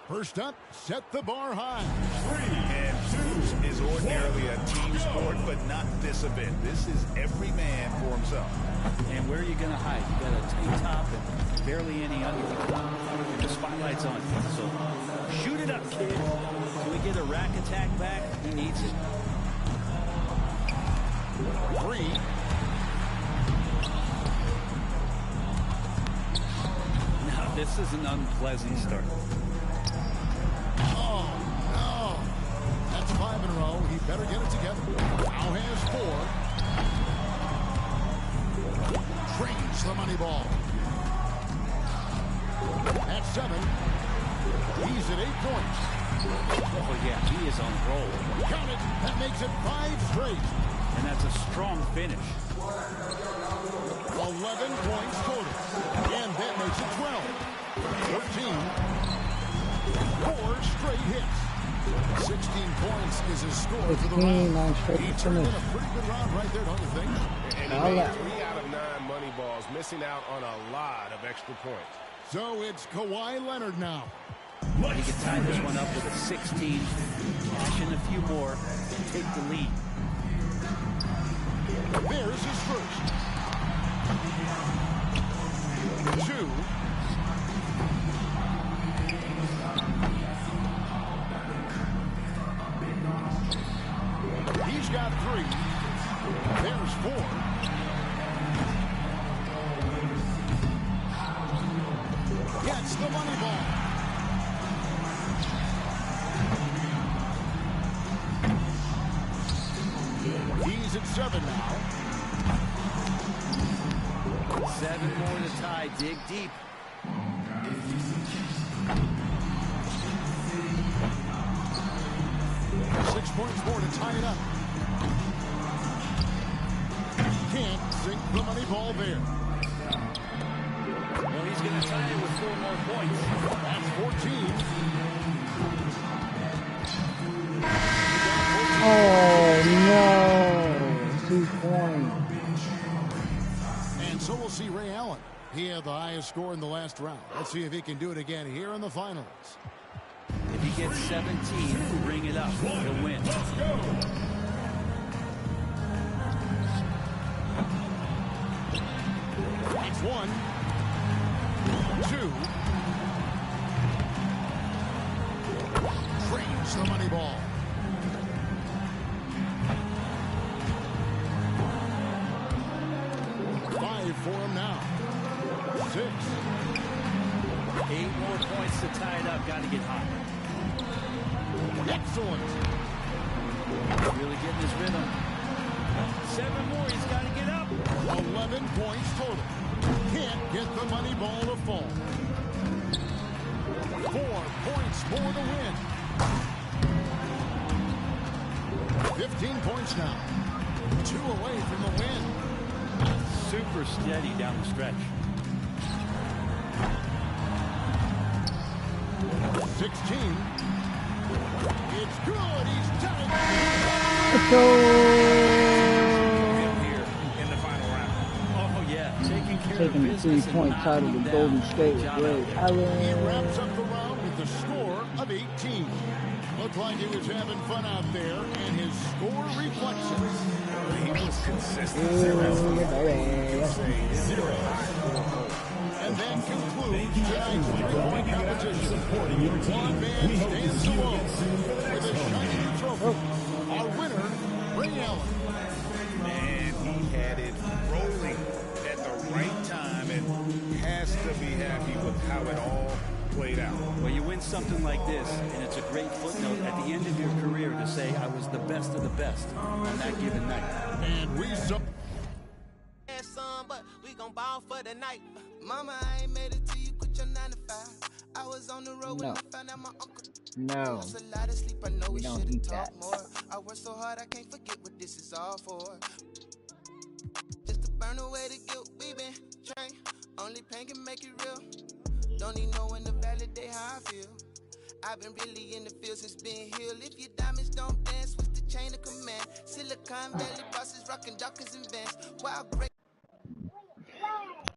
First up, set the bar high. 3 and 2 is ordinarily a team sport, but not this event. This is every man for himself. And where are you going to hide? You got a tank top and barely any underwear. The spotlight's on you. So shoot it up, kid. Can we get a rack attack back? He needs it. 3. Now, this is an unpleasant start. Oh, no. That's 5 in a row. He better get it together. Now has 4. Trains the money ball. At 7. He's at 8 points. Oh, yeah, he is on a roll. Got it. That makes it 5 straight. And that's a strong finish. 11 points total. And that makes it 12. 13. 4 straight hits. 16 points is his score for the 16, round. 9 straight He to turned in finish. a pretty good round right there, don't you think? And he made 3 out of 9 money balls, missing out on a lot of extra points. So it's Kawhi Leonard now. He can tie this one up with a 16, cash in a few more, take the lead. There's his first. 2. He's got 3. There's 4. Gets the money ball. He's at 7 now. 7 more to tie, dig deep. 6 points more to tie it up. Can't sink the money ball there. Well, he's going to tie it with 4 more points. That's 14. Oh, no. 2 points. And so we'll see Ray Allen. He had the highest score in the last round. Let's see if he can do it again here in the finals. If he gets 17, bring it up. He'll win. Let's go. It's 1, 2. Trains the money ball. 5 for him now. 6. 8 more points to tie it up. Got to get hot. Excellent. Really getting his rhythm. 7 more. He's got to get up. 11 points total. Can't get the money ball to fall. 4 points more to win. 15 points now. 2 away from the win. Super steady down the stretch. 16. It's good. He's done it. Let's go. Here in the final round. Oh, yeah. Taking care taking the 3-point title to Golden State with Ray Allen. He wraps up the round with the score of 18. Looked like he was having fun out there, and his score reflects it. He was consistent. And then concludes tonight's three-point competition. One man stands alone with a shiny trophy. Our winner, Ray Allen. Man, he had it rolling at the right time and has to be happy with how it all played out. Well, you win something like this, and it's a great footnote at the end of your career to say, I was the best of the best on that given night. And we Son, but we gon' ball for the night. Mama, I ain't made it till you quit your 9 to 5. I was on the road when I found out my uncle. No. Lost a lot of sleep, I know we don't should've eat talked that. more. I work so hard, I can't forget what this is all for. Just to burn away the guilt, we been trained. Only pain can make it real. Don't need no one to validate how I feel. I've been really in the field since being healed. If your diamonds don't dance, what's the chain of command? Silicon Valley bosses rocking Dockers and Vans. Wild great.